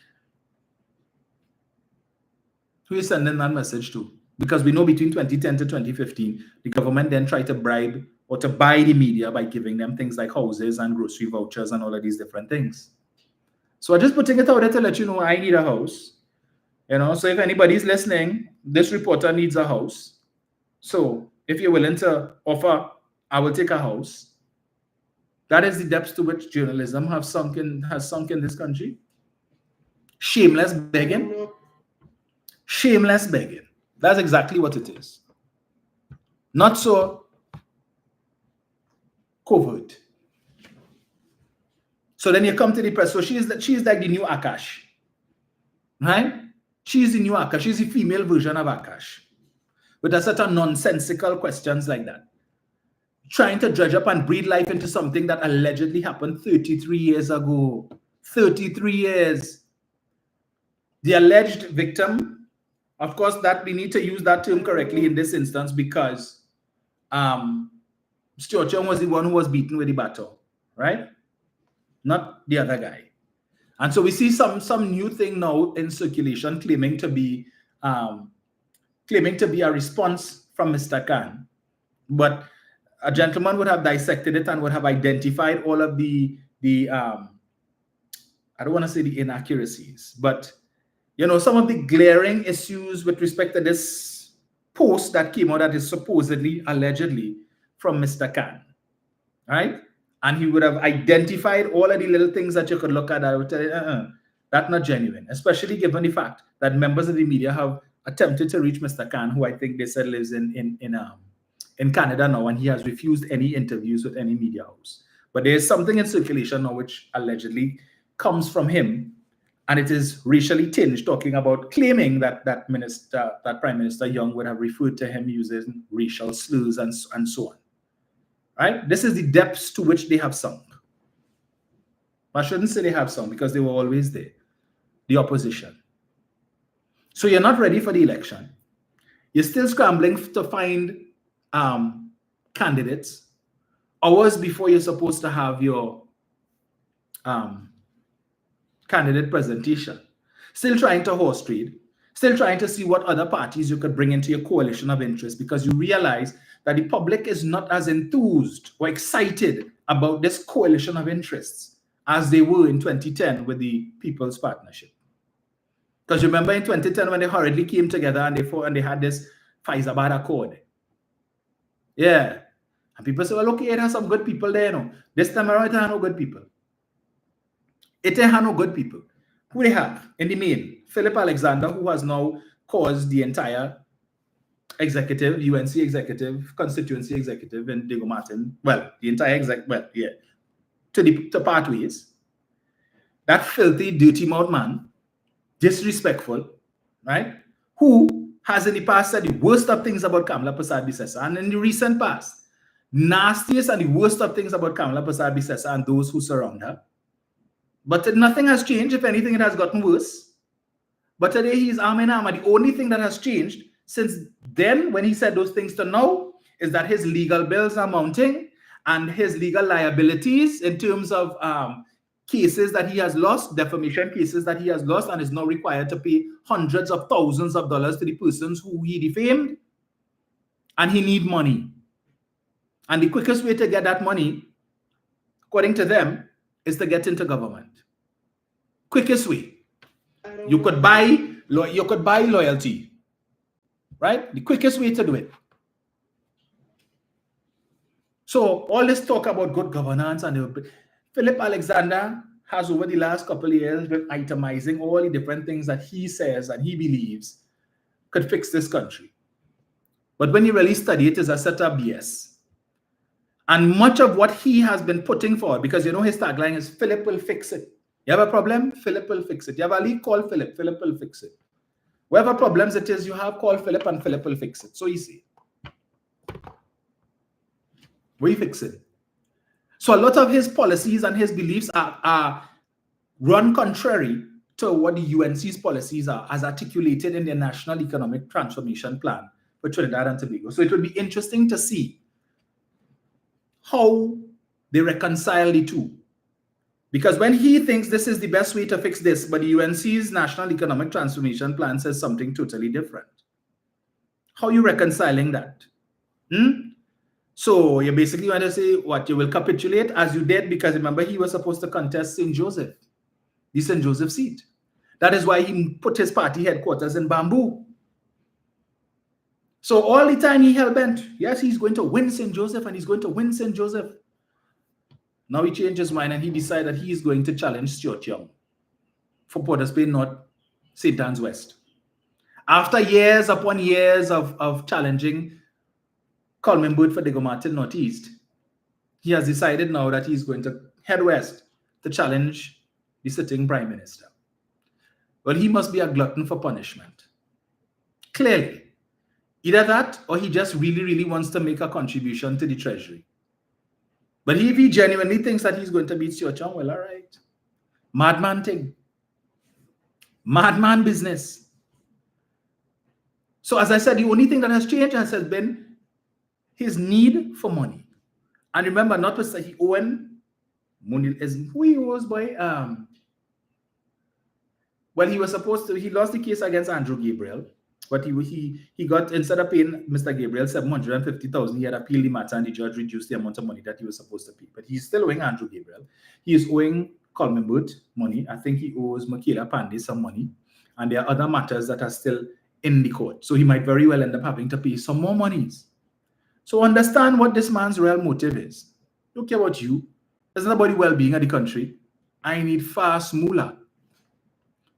Who are you sending that message to? Because we know between 2010 to 2015, the government then tried to bribe or to buy the media by giving them things like houses and grocery vouchers and all of these different things. So I'm just putting it out there to let you know I need a house. You know, so if anybody's listening, this reporter needs a house. So if you're willing to offer, I will take a house. That is the depths to which journalism has sunk in this country. Shameless begging. Shameless begging. That's exactly what it is. Not so covert. So then you come to the press. So she's like the new Akash. Right? She's the new Akash. She's the female version of Akash. With a set of nonsensical questions like that. Trying to dredge up and breathe life into something that allegedly happened 33 years ago. 33 years. The alleged victim, of course, that we need to use that term correctly in this instance because Stuart Young was the one who was beaten with the baton, right? Not the other guy. And so we see some new thing now in circulation claiming to be a response from Mr. Khan. But a gentleman would have dissected it and would have identified all of the I don't want to say the inaccuracies, but you know, some of the glaring issues with respect to this post that came out that is supposedly, allegedly from Mr. Khan, right? And he would have identified all of the little things that you could look at. I would tell you, that's not genuine, especially given the fact that members of the media have attempted to reach Mr. Khan, who I think they said lives in Canada now, and he has refused any interviews with any media house. But there's something in circulation now which allegedly comes from him, and it is racially tinged, talking about claiming that Prime Minister Young would have referred to him using racial slurs and so on. Right? This is the depths to which they have sunk. I shouldn't say they have sunk because they were always there, the opposition. So you're not ready for the election. You're still scrambling to find candidates hours before you're supposed to have your candidate presentation. Still trying to horse trade. Still trying to see what other parties you could bring into your coalition of interest, because you realize that the public is not as enthused or excited about this coalition of interests as they were in 2010 with the People's Partnership. Because remember in 2010 when they hurriedly came together and they had this Faizabad Accord. Yeah. And people say, well, okay, it has some good people there, you know. This time around, it has no good people. It has no good people. Who they have in the main? Philip Alexander, who has now caused the entire executive, UNC executive, constituency executive, and Diego Martin, well, the entire to part ways. That filthy, dirty mouth man, disrespectful, right? Who has in the past said the worst of things about Kamala Persad-Bissessar, and in the recent past, nastiest and the worst of things about Kamala Persad-Bissessar and those who surround her. But nothing has changed. If anything, it has gotten worse. But today he's arm in arm. And the only thing that has changed since then, when he said those things to now, is that his legal bills are mounting and his legal liabilities in terms of cases that he has lost, defamation cases that he has lost, and is now required to pay hundreds of thousands of dollars to the persons who he defamed, and he need money. And the quickest way to get that money, according to them, is to get into government. Quickest way. You could buy loyalty, right? The quickest way to do it. So all this talk about good governance, and Philip Alexander has over the last couple of years been itemizing all the different things that he says and he believes could fix this country. But when you really study it, it's a set of BS. And much of what he has been putting forward, because you know his tagline is Philip will fix it. You have a problem? Philip will fix it. You have a leak? Call Philip. Philip will fix it. Whatever problems it is you have, call Philip and Philip will fix it. So easy. We fix it. So a lot of his policies and his beliefs are run contrary to what the UNC's policies are as articulated in their National Economic Transformation Plan for Trinidad and Tobago. So it would be interesting to see how they reconcile the two. Because when he thinks this is the best way to fix this, but the UNC's National Economic Transformation Plan says something totally different. How are you reconciling that? So you basically want to say what? You will capitulate as you did, because remember he was supposed to contest St. Joseph, the St. Joseph seat. That is why he put his party headquarters in Bamboo. So all the time he held bent. Yes, he's going to win St. Joseph and he's going to win St. Joseph. Now he changed his mind and he decided he is going to challenge Stuart Young for Port of Spain North, St. Anne's West. After years upon years of challenging Coleman Bird for Diego Martin Northeast, he has decided now that he's going to head west to challenge the sitting Prime Minister. Well, he must be a glutton for punishment. Clearly. Either that or he just really, really wants to make a contribution to the Treasury. But if he genuinely thinks that he's going to beat Stuart Young, well, all right. Madman thing. Madman business. So as I said, the only thing that has changed has been his need for money. And remember, not to say he Owen Munil is who he was by well, he was supposed to, he lost the case against Andrew Gabriel, but he got, instead of paying Mr. Gabriel $750,000, he had appealed the matter and the judge reduced the amount of money that he was supposed to pay. But he's still owing Andrew Gabriel. He is owing Coleman Bird money. I think he owes Michaela Pandey some money. And there are other matters that are still in the court. So he might very well end up having to pay some more monies. So understand what this man's real motive is. Don't care about you. It's not about the well-being of the country. I need fast moolah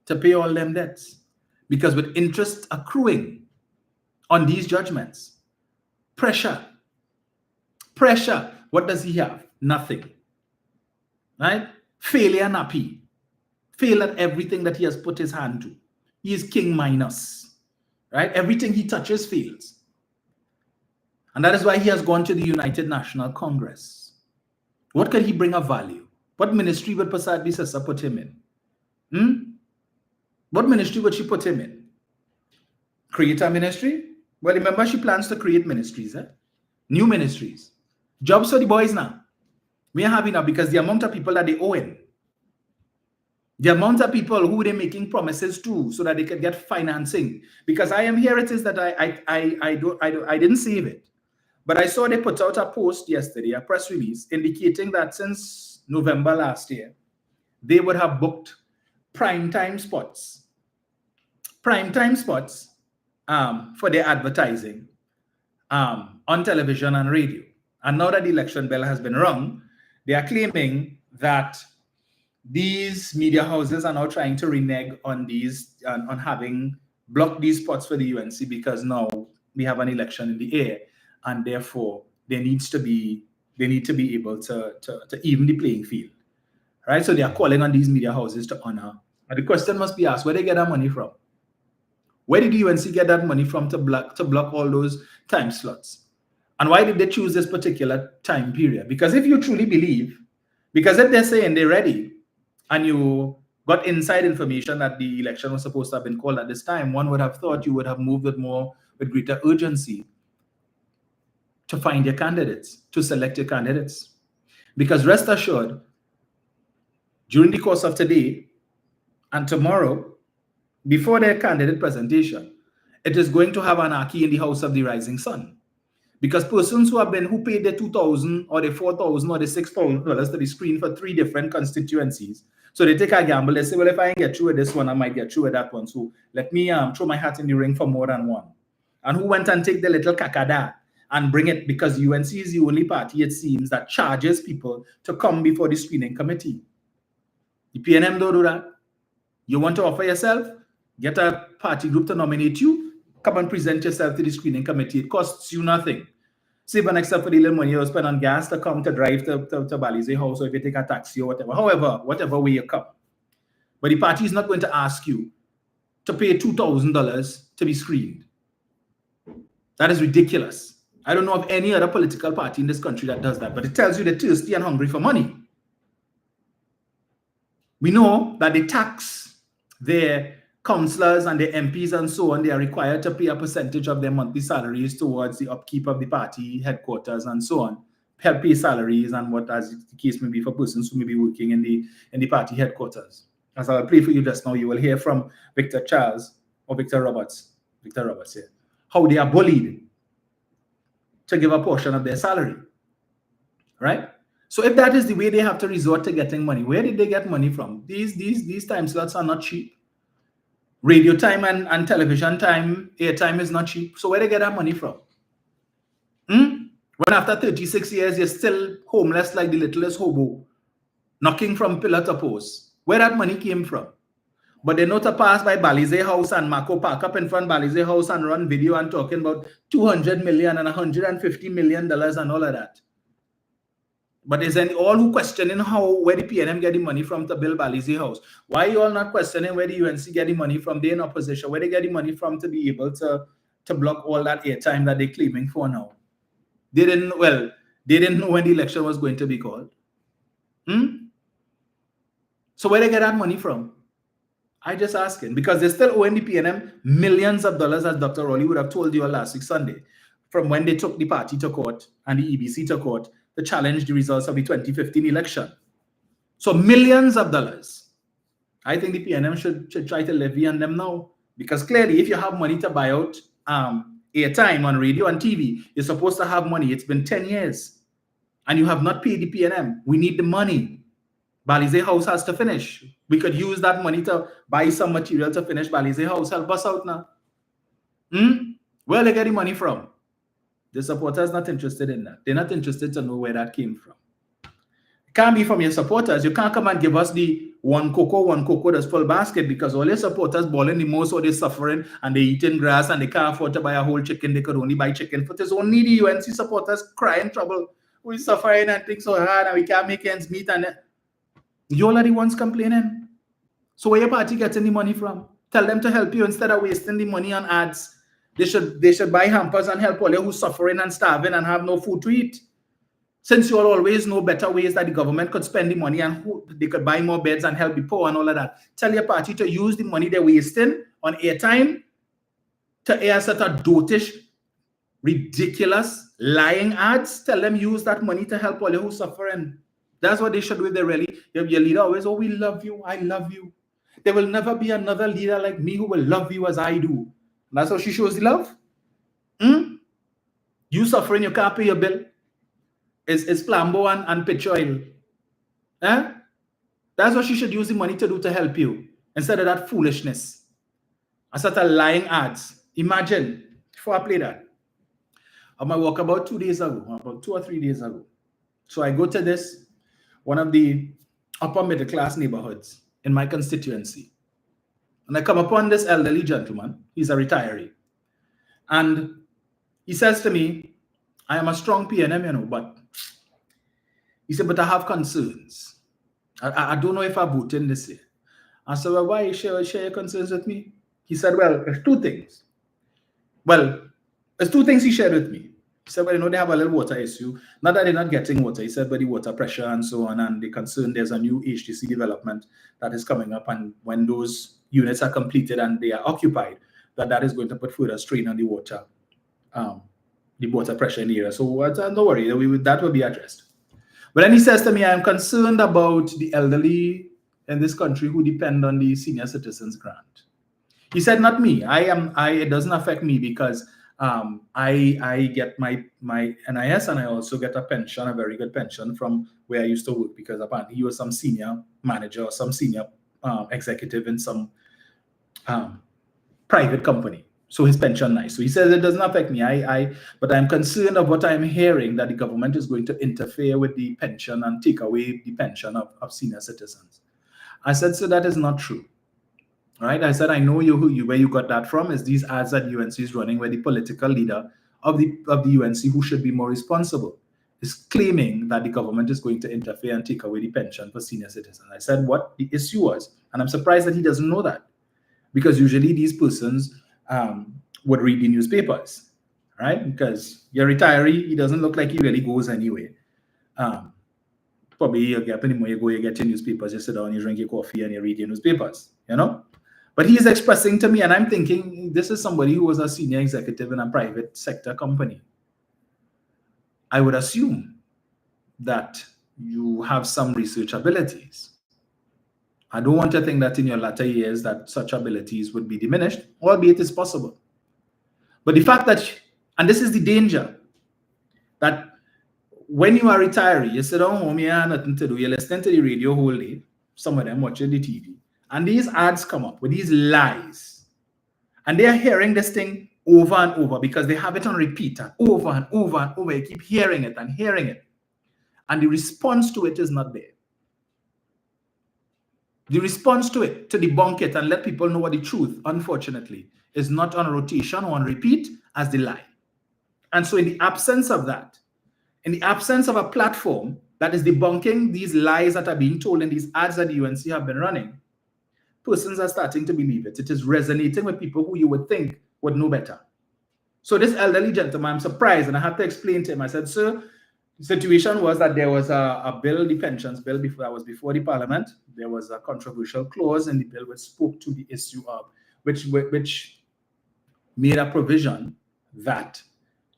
to pay all them debts. Because with interest accruing on these judgments, pressure, what does he have? Nothing, right? Failure nappy, fail at everything that he has put his hand to. He is king minus, right? Everything he touches fails. And that is why he has gone to the United National Congress. What could he bring of value? What ministry would Pasadbi Sessa put him in? What ministry would she put him in? Create a ministry? Well, remember, she plans to create ministries, new ministries. Jobs for the boys now. We are having now, because the amount of people that they owe in, the amount of people who they're making promises to so that they can get financing. Because I am here, it is that I didn't save it. But I saw they put out a post yesterday, a press release, indicating that since November last year, they would have booked primetime spots for their advertising on television and radio. And now that the election bell has been rung, they are claiming that these media houses are now trying to renege on these, on having blocked these spots for the UNC, because now we have an election in the air, and therefore they need to be able to even the playing field, right? So they are calling on these media houses to honor. And the question must be asked: where they get that money from? Where did the UNC get that money from to block all those time slots? And why did they choose this particular time period? Because if you truly believe, because if they're saying they're ready, and you got inside information that the election was supposed to have been called at this time, one would have thought you would have moved with greater urgency to find your candidates, to select your candidates. Because rest assured, during the course of today and tomorrow, before their candidate presentation, it is going to have anarchy in the house of the rising sun. Because persons who paid the $2,000 or the $4,000 or the $6,000 to be screened for 3 different constituencies, so they take a gamble. They say, well, if I get through with this one, I might get through with that one. So let me throw my hat in the ring for more than one. And who went and take the little kakada and bring it, because UNC is the only party, it seems, that charges people to come before the screening committee. The PNM don't do that. You want to offer yourself? Get a party group to nominate you. Come and present yourself to the screening committee. It costs you nothing. Save an except for the little money you spend on gas to come to drive to Balize House, or if you take a taxi or whatever. However, whatever way you come. But the party is not going to ask you to pay $2,000 to be screened. That is ridiculous. I don't know of any other political party in this country that does that, but it tells you they're thirsty and hungry for money. We know that they tax their councillors and their MPs and so on. They are required to pay a percentage of their monthly salaries towards the upkeep of the party headquarters and so on. Help pay salaries and what, as the case may be, for persons who may be working in the party headquarters. As I'll play for you just now, you will hear from Victor Charles or Victor Roberts here, how they are bullied to give a portion of their salary, right? So if that is the way they have to resort to getting money, where did they get money from? These time slots are not cheap. Radio time and television time, airtime is not cheap. So where they get that money from? When after 36 years, you're still homeless like the littlest hobo, knocking from pillar to post. Where that money came from? But they know to pass by Balize House and Mako park up in front of Balize House and run video and talking about $200 million and $150 million and all of that. But is any all who questioning where the PNM get the money from to build Balize House? Why are you all not questioning where the UNC get the money from? They're in opposition. Where they get the money from to be able to block all that airtime that they're claiming for now? They didn't know when the election was going to be called. So where they get that money from? I just asking, because they're still owing the PNM millions of dollars, as Dr. Rowley would have told you last week Sunday, from when they took the party to court and the EBC to court to challenge the results of the 2015 election. So millions of dollars. I think the PNM should try to levy on them now, because clearly if you have money to buy out airtime on radio and TV, you're supposed to have money. It's been 10 years and you have not paid the PNM. We need the money. Balize House has to finish. We could use that money to buy some material to finish Balize House. Help us out now. Where they get the money from? The supporters not interested in that. They're not interested to know where that came from. It can't be from your supporters. You can't come and give us the one cocoa that's full basket, because all your supporters balling the most, or they're suffering and they're eating grass and they can't afford to buy a whole chicken. They could only buy chicken foot. It's only the UNC supporters crying trouble. We're suffering and things so hard and we can't make ends meet, and you all are the ones complaining. So where your party getting the money from? Tell them to help you instead of wasting the money on ads. They should buy hampers and help all you who's suffering and starving and have no food to eat. Since you all always know better ways that the government could spend the money and they could buy more beds and help the poor and all of that, tell your party to use the money they're wasting on airtime to air such a dotish, ridiculous, lying ads. Tell them use that money to help all you who's suffering. That's what they should do if they really. Your leader always, oh, we love you, I love you. There will never be another leader like me who will love you as I do. That's how she shows the love. You suffering, you can't pay your bill. It's flambeau and petrol oil. That's what she should use the money to do to help you, instead of that foolishness. And such a lying ads. Imagine, before I play that, on my walk about 2 days ago, about 2 or 3 days ago. So I go to this, one of the upper middle class neighborhoods in my constituency. And I come upon this elderly gentleman. He's a retiree. And he says to me, I am a strong PNM, but he said, but I have concerns. I don't know if I vote in this year. I said, well, why you share your concerns with me? He said, well, there's 2 things. Well, there's 2 things he shared with me. He said, well, they have a little water issue. Not that they're not getting water. He said, but the water pressure and so on, and the concern there's a new HTC development that is coming up, and when those units are completed and they are occupied, that is going to put further strain on the water, the water pressure in the area. So don't worry, that will be addressed. But then he says to me, I am concerned about the elderly in this country who depend on the senior citizens grant. He said, not me. It doesn't affect me because I get my NIS, and I also get a pension, a very good pension from where I used to work, because apparently he was some senior manager or some senior executive in some private company. So his pension nice. So he says it doesn't affect me. But I'm concerned of what I'm hearing, that the government is going to interfere with the pension and take away the pension of senior citizens. I said, so that is not true. Right? I said, I know where you got that from is these ads that UNC is running, where the political leader of the UNC, who should be more responsible, is claiming that the government is going to interfere and take away the pension for senior citizens. I said what the issue was, and I'm surprised that he doesn't know that, because usually these persons would read the newspapers, right? Because your retiree, he doesn't look like he really goes anywhere. Probably you get anymore, you go, you get your newspapers, you sit down, you drink your coffee, and you read your newspapers, you know? But he is expressing to me, and I'm thinking, this is somebody who was a senior executive in a private sector company. I would assume that you have some research abilities. I don't want to think that in your latter years that such abilities would be diminished, albeit it's possible. But the fact that, and this is the danger, that when you are a retiree, you sit down home, you have nothing to do, you're listening to the radio whole day, some of them watching the TV, and these ads come up with these lies. And they are hearing this thing over and over because they have it on repeat, and over and over and over. You keep hearing it and hearing it. And the response to it is not there. The response to it, to debunk it and let people know what the truth, unfortunately, is not on rotation or on repeat as the lie. And so in the absence of that, in the absence of a platform that is debunking these lies that are being told in these ads that the UNC have been running, persons are starting to believe it. It is resonating with people who you would think would know better. So this elderly gentleman, I'm surprised, and I had to explain to him. I said, sir, the situation was that there was a bill, the pensions bill, that was before the parliament. There was a controversial clause in the bill which spoke to the issue of, which made a provision that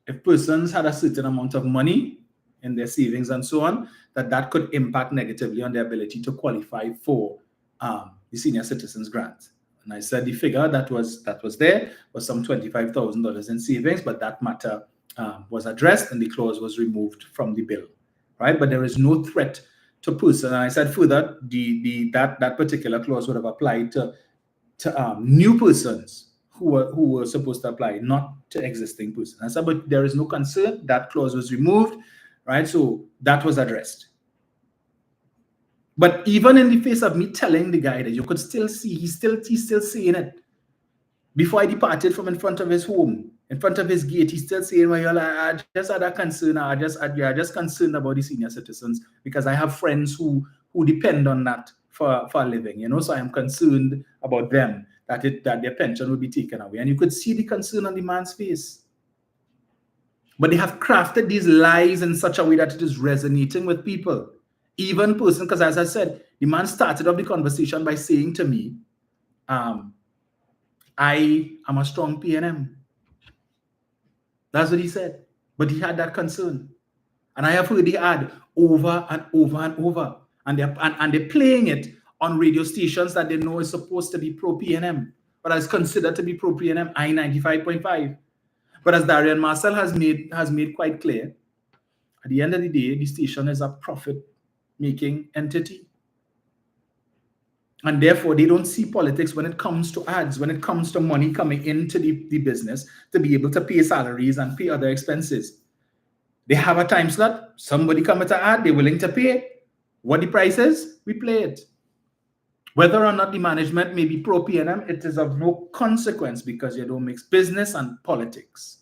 if persons had a certain amount of money in their savings and so on, that could impact negatively on their ability to qualify for the senior citizens grant. And I said the figure that was there was some $25,000 in savings, but that matter was addressed and the clause was removed from the bill, right? But there is no threat to person. And I said further, that particular clause would have applied to new persons who were supposed to apply, not to existing persons. I said, but there is no concern. That clause was removed, right? So that was addressed. But even in the face of me telling the guy that, you could still see, he's still saying it. Before I departed from in front of his home, in front of his gate, he's still saying, well, I just had a concern. I just concerned about the senior citizens because I have friends who depend on that for a living, you know, so I am concerned about them, that their pension will be taken away. And you could see the concern on the man's face. But they have crafted these lies in such a way that it is resonating with people. Even person, because as I said, the man started off the conversation by saying to me, I am a strong PNM. That's what he said. But he had that concern. And I have heard the ad over and over and over. And they're playing it on radio stations that they know is supposed to be pro-PNM, but is considered to be pro-PNM, I-95.5. But as Darian Marcel has made quite clear, at the end of the day, the station is a profit-making entity. And therefore, they don't see politics when it comes to ads, when it comes to money coming into the business to be able to pay salaries and pay other expenses. They have a time slot. Somebody come with an ad, they're willing to pay. What the price is, we play it. Whether or not the management may be pro-PNM, it is of no consequence because you don't mix business and politics.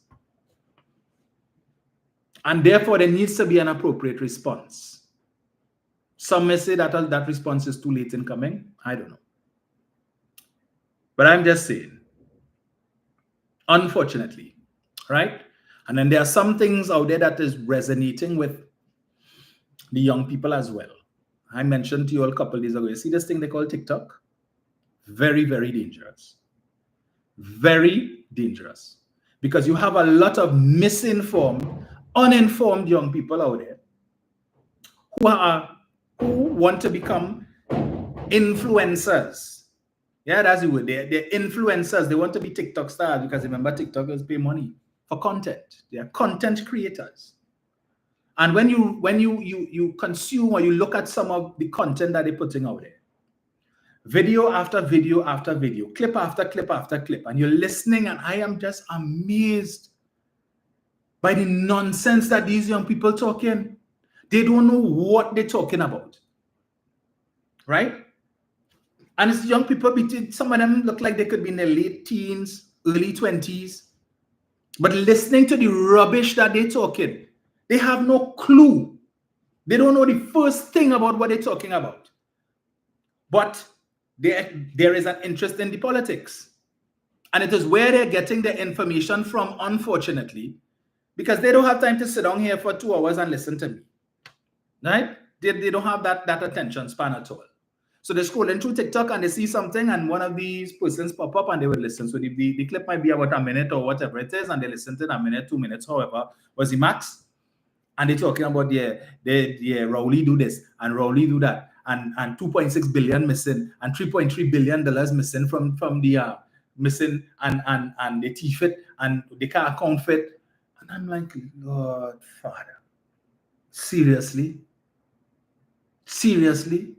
And therefore, there needs to be an appropriate response. Some may say that that response is too late in coming. I don't know. But I'm just saying, unfortunately, right? And then there are some things out there that is resonating with the young people as well. I mentioned to you a couple of days ago, you see this thing they call TikTok? Very, very dangerous. Very dangerous. because you have a lot of misinformed, uninformed young people out there who want to become influencers. Yeah, that's the word. They're influencers. They want to be TikTok stars because remember, TikTokers pay money for content. They are content creators. And when you consume or you look at some of the content that they're putting out there, video after video after video, clip after clip after clip, and you're listening, and I am just amazed by the nonsense that these young people talking. They don't know what they're talking about, right? And it's young people, some of them look like they could be in their late teens, early 20s, but listening to the rubbish that they're talking, they have no clue. They don't know the first thing about what they're talking about. But there is an interest in the politics. And it is where they're getting their information from, unfortunately, because they don't have time to sit down here for 2 hours and listen to me. Right? They don't have that attention span at all. So they're scrolling through TikTok and they see something and one of these persons pop up and they will listen. So the clip might be about a minute or whatever it is, and they listen to it a minute, 2 minutes, however, was the max. And they're talking about, Rowley do this and Rowley do that, and 2.6 billion missing and $3.3 billion missing from the missing, and they thief it and they can't account for it. And I'm like, Lord Father, seriously? Seriously?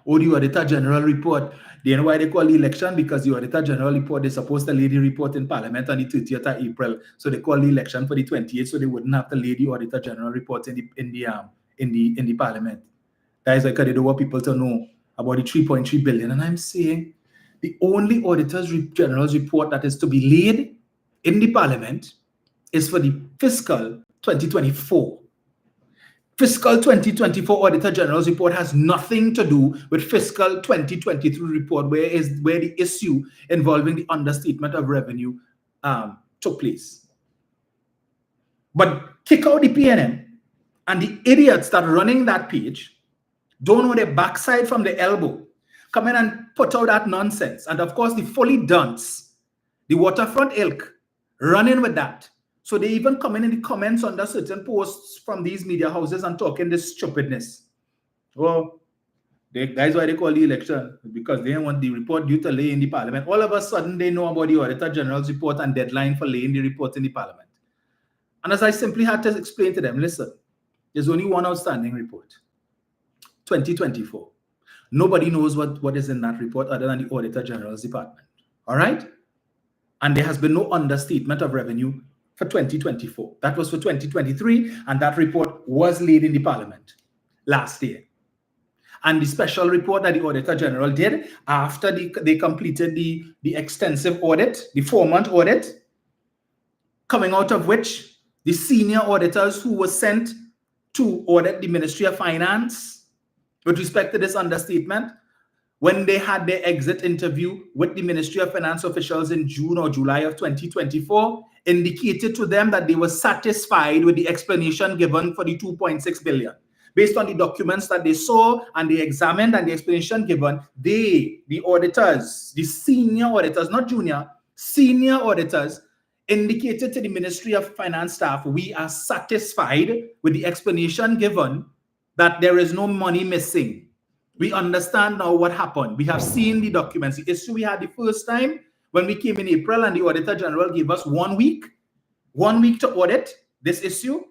Or the Auditor General report, do you know why they call the election? Because the Auditor General report, they're supposed to lay the report in Parliament on the 30th of April. So they call the election for the 28th, so they wouldn't have to lay the Auditor General report in the Parliament. That is like they don't want people to know about the 3.3 billion. And I'm saying the only Auditor General's report that is to be laid in the Parliament is for the fiscal 2024. Fiscal 2024 Auditor General's report has nothing to do with fiscal 2023 report, where the issue involving the understatement of revenue took place. But kick out the PNM, and the idiots that are running that page don't know their backside from the elbow, come in and put out that nonsense. And of course, the fully dunce, the waterfront ilk, running with that. So they even come in the comments under certain posts from these media houses and talking this stupidness. Well, that's why they call the election, because they want the report due to lay in the Parliament. All of a sudden, they know about the Auditor General's report and deadline for laying the report in the Parliament. And as I simply had to explain to them, listen, there's only one outstanding report, 2024. Nobody knows what is in that report other than the Auditor General's department. All right? And there has been no understatement of revenue for 2024. That was for 2023, and that report was laid in the Parliament last year. And the special report that the Auditor General did after they completed the extensive audit, the 4-month audit, coming out of which the senior auditors who were sent to audit the Ministry of Finance with respect to this understatement, when they had their exit interview with the Ministry of Finance officials in June or July of 2024, indicated to them that they were satisfied with the explanation given for the 2.6 billion. Based on the documents that they saw and they examined and the explanation given, the auditors, the senior auditors, not junior, senior auditors, indicated to the Ministry of Finance staff, we are satisfied with the explanation given that there is no money missing. We understand now what happened. We have seen the documents. The issue we had the first time when we came in April, and the Auditor General gave us 1 week to audit this issue.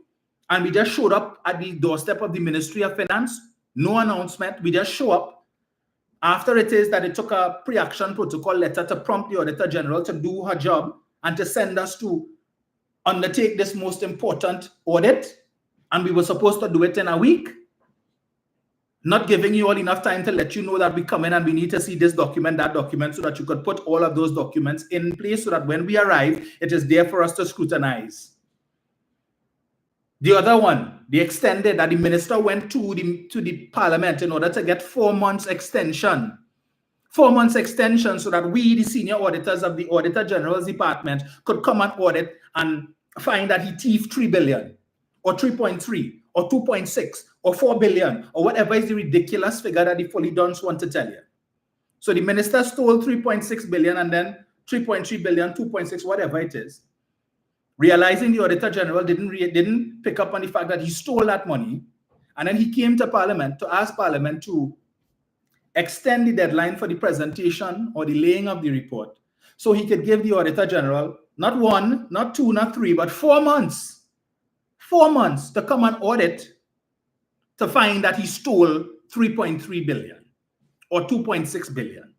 And we just showed up at the doorstep of the Ministry of Finance. No announcement. We just show up. After it is that it took a pre-action protocol letter to prompt the Auditor General to do her job and to send us to undertake this most important audit. And we were supposed to do it in a week. Not giving you all enough time to let you know that we come in and we need to see this document, that document, so that you could put all of those documents in place so that when we arrive, it is there for us to scrutinize. The other one, the extended, that the minister went to the Parliament in order to get 4 months extension. 4 months extension so that we, the senior auditors of the Auditor General's department, could come and audit and find that he thieved 3 billion or 3.3 or 2.6 or 4 billion or whatever is the ridiculous figure that the fully dunce want to tell you. So the minister stole 3.6 billion and then 3.3 billion, 2.6, whatever it is. realizing the Auditor General didn't pick up on the fact that he stole that money, and then he came to Parliament to ask Parliament to extend the deadline for the presentation or the laying of the report so he could give the Auditor General not 1, not 2, not 3, but 4 months. 4 months to come and audit to find that he stole 3.3 billion or 2.6 billion.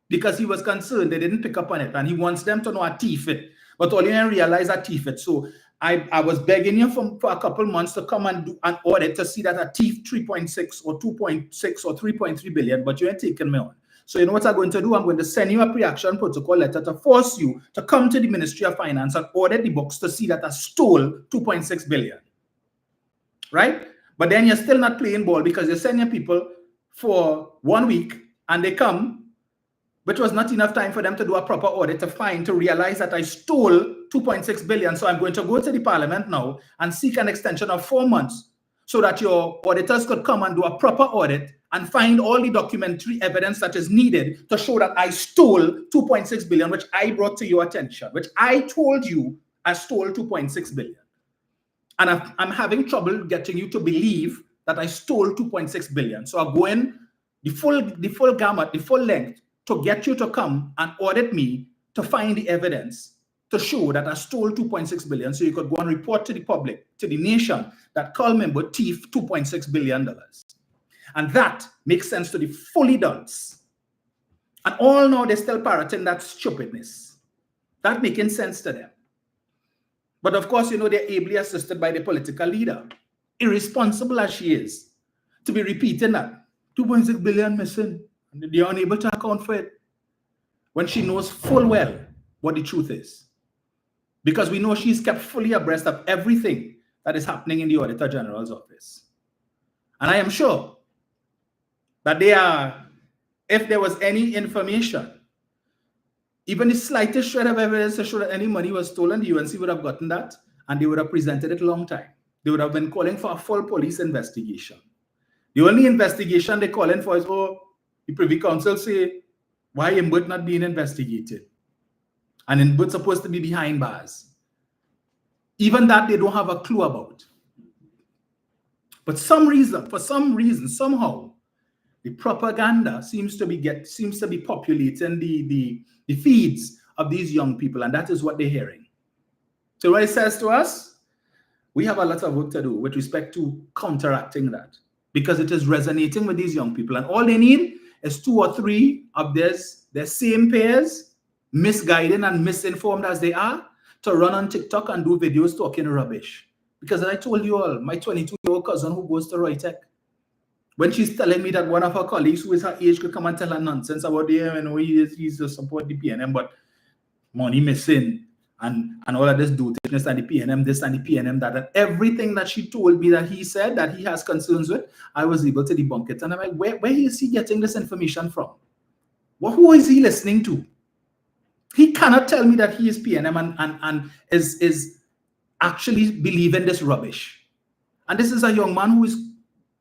Because he was concerned they didn't pick up on it, and he wants them to know a thief it. But all you didn't realize a thief it. So I was begging you for a couple months to come and do an audit to see that a thief 3.6 or 2.6 or 3.3 billion, but you ain't taking me on. So you know what I'm going to do? I'm going to send you a pre-action protocol letter to force you to come to the Ministry of Finance and audit the books to see that I stole 2.6 billion. Right? But then you're still not playing ball because you send your people for 1 week and they come, which was not enough time for them to do a proper audit to realize that I stole 2.6 billion. So I'm going to go to the Parliament now and seek an extension of 4 months so that your auditors could come and do a proper audit and find all the documentary evidence that is needed to show that I stole 2.6 billion, which I brought to your attention, which I told you I stole 2.6 billion. And I'm having trouble getting you to believe that I stole 2.6 billion. So I'll go in the full gamut, the full length, to get you to come and audit me to find the evidence to show that I stole 2.6 billion so you could go and report to the public, to the nation, that Carl Member thief $2.6 billion. And that makes sense to the fully dunce. And all now they're still parroting that stupidness. That making sense to them. But of course, you know, they're ably assisted by the political leader, irresponsible as she is, to be repeating that 2.6 billion missing. They're unable to account for it when she knows full well what the truth is. Because we know she's kept fully abreast of everything that is happening in the Auditor General's office. And I am sure that if there was any information, even the slightest shred of evidence to show that any money was stolen, the UNC would have gotten that and they would have presented it a long time. They would have been calling for a full police investigation. The only investigation they're calling for is, the Privy Council say, why Imbut not being investigated? And Imbut supposed to be behind bars. Even that they don't have a clue about. But for some reason, somehow, the propaganda seems to be populating the feeds of these young people, and that is what they're hearing. So what it says to us, we have a lot of work to do with respect to counteracting that, because it is resonating with these young people, and all they need is 2 or 3 of their same peers, misguided and misinformed as they are, to run on TikTok and do videos talking rubbish. Because as I told you all, my 22-year-old cousin who goes to Roytech, when she's telling me that one of her colleagues who is her age could come and tell her nonsense about he's to support the PNM, but money missing and all of this dotishness and the PNM this and the PNM that, and everything that she told me that he said that he has concerns with, I was able to debunk it. And I'm like, where is he getting this information from? Who is he listening to? He cannot tell me that he is PNM and is actually believing this rubbish. And this is a young man who is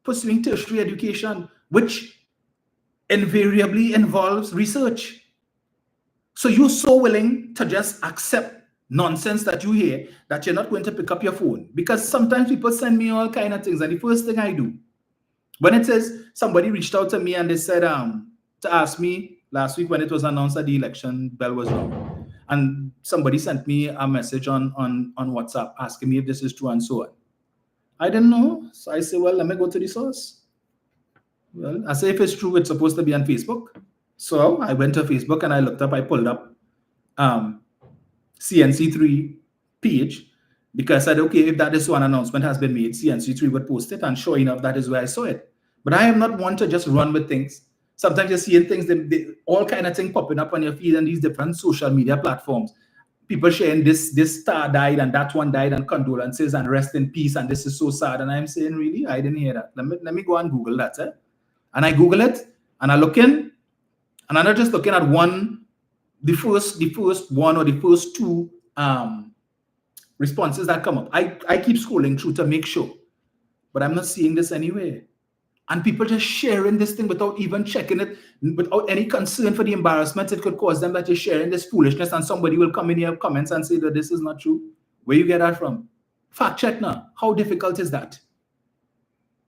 pursuing tertiary education, which invariably involves research. So you're so willing to just accept nonsense that you hear that you're not going to pick up your phone. Because sometimes people send me all kind of things, and the first thing I do, when it says somebody reached out to me and they said to ask me last week when it was announced that the election bell was rung, and somebody sent me a message on WhatsApp asking me if this is true and so on. I didn't know, so I say, well, let me go to the source. Well, I say if it's true, it's supposed to be on Facebook. So I went to Facebook and I pulled up CNC3 page, because I said, okay, if that is so, an announcement has been made, CNC3 would post it, and sure enough, that is where I saw it. But I am not one to just run with things. Sometimes you're seeing things, all kind of things popping up on your feed on these different social media platforms. People sharing this star died and that one died and condolences and rest in peace and this is so sad. And I'm saying, really? I didn't hear that. Let me go and Google that. And I Google it and I look in, and I'm not just looking at the first one or the first 2 responses that come up. I keep scrolling through to make sure, but I'm not seeing this anywhere. And people just sharing this thing without even checking it, without any concern for the embarrassment it could cause them that you're sharing this foolishness, and somebody will come in your comments and say that this is not true. Where you get that from? Fact check now. How difficult is that?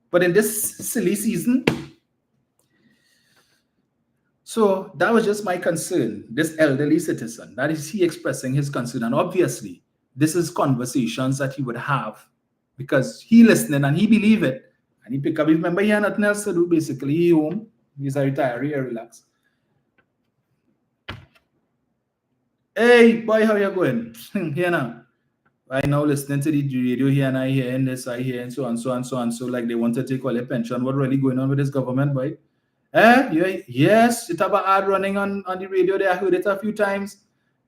But in this silly season, so that was just my concern. This elderly citizen, that is he expressing his concern. And obviously, this is conversations that he would have because he listening and he believe it. And he pick up, remember he had nothing else to do basically. He home, he's a retiree, he relax. Hey, boy, how you going? Here now. I now listening to the radio here and I hear and this, I hear and so on, so on, so on. So like they want to take all their pension. What really going on with this government, boy? Yes, it's about ad running on the radio there. I heard it a few times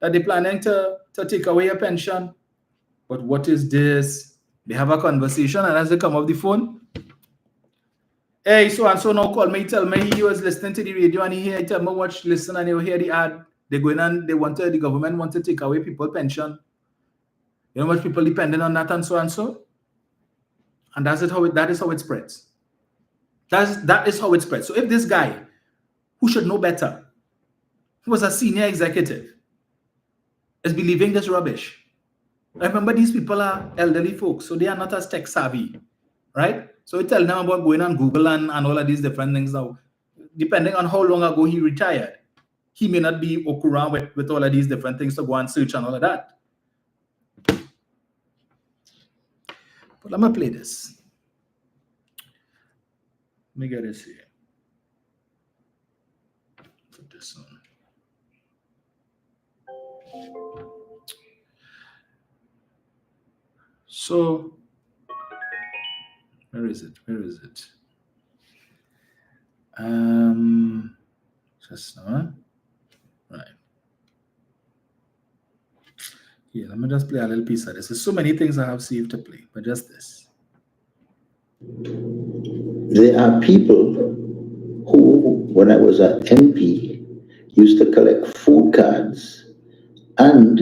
that they're planning to take away your pension. But what is this? They have a conversation and as they come off the phone, hey, so and so now call me, tell me he was listening to the radio and he tell me watch, listen and he'll hear the ad. They're going on, the government want to take away people pension. You know much people depending on that and so and so? And that is how it spreads. That is how it spreads. So if this guy, who should know better, who was a senior executive, is believing this rubbish. Remember, these people are elderly folks, so they are not as tech savvy, right? So we tell them about going on Google and all of these different things now. Depending on how long ago he retired, he may not be around with all of these different things to go and search and all of that. But let me play this. Let me get this here. Put this on. So, where is it? Just now. Right. Here, let me just play a little piece of this. There's so many things I have saved to play, but just this. There are people who, when I was an MP, used to collect food cards and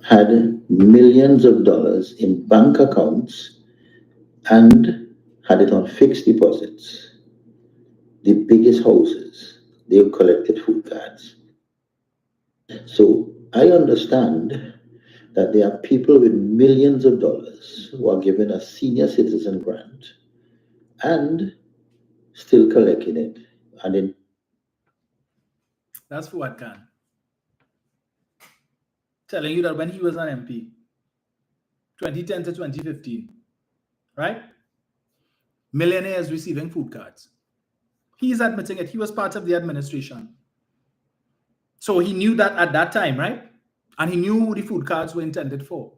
had millions of dollars in bank accounts and had it on fixed deposits. The biggest houses, they collected food cards. So I understand that there are people with millions of dollars who are given a senior citizen grant and still collecting it. And then that's Fuad Khan telling you that when he was an MP, 2010 to 2015, right? Millionaires receiving food cards. He's admitting it. He was part of the administration. So he knew that at that time, right? And he knew who the food cards were intended for.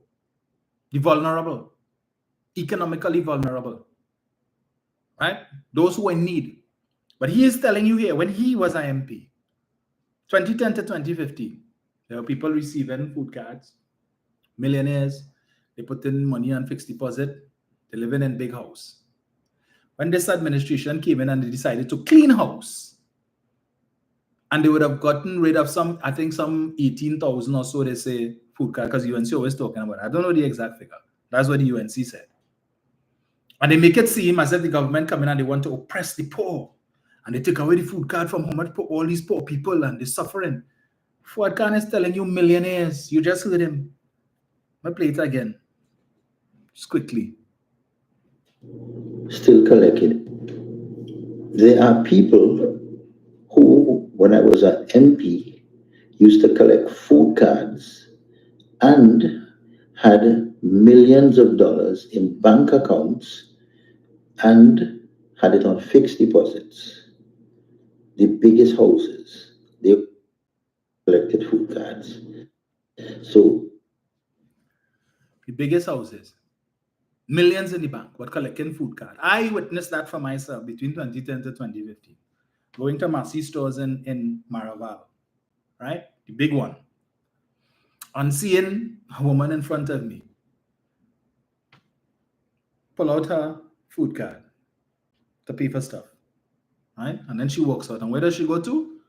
The vulnerable, economically vulnerable, right? Those who are in need. But he is telling you here, when he was an MP, 2010 to 2015, there were people receiving food cards, millionaires, they put in money on fixed deposit, they living in big house. When this administration came in and they decided to clean house, and they would have gotten rid of some 18,000 or so, they say, food card, because UNC always talking about it. I don't know the exact figure. That's what the UNC said. And they make it seem as if the government come in and they want to oppress the poor. And they take away the food card from all these poor people and they're suffering. Fuad Khan is telling you millionaires. You just heard him. Let me play it again. Just quickly. still collected. There are people who, when I was an MP, used to collect food cards and had millions of dollars in bank accounts and had it on fixed deposits. The biggest houses, they collected food cards. So the biggest houses, millions in the bank, but collecting food card. I witnessed that for myself between 2010 to 2015. Going to Massey stores in Maraval, right? The big one. And seeing a woman in front of me pull out her food card to pay for stuff, right? And then she walks out. And where does she go to?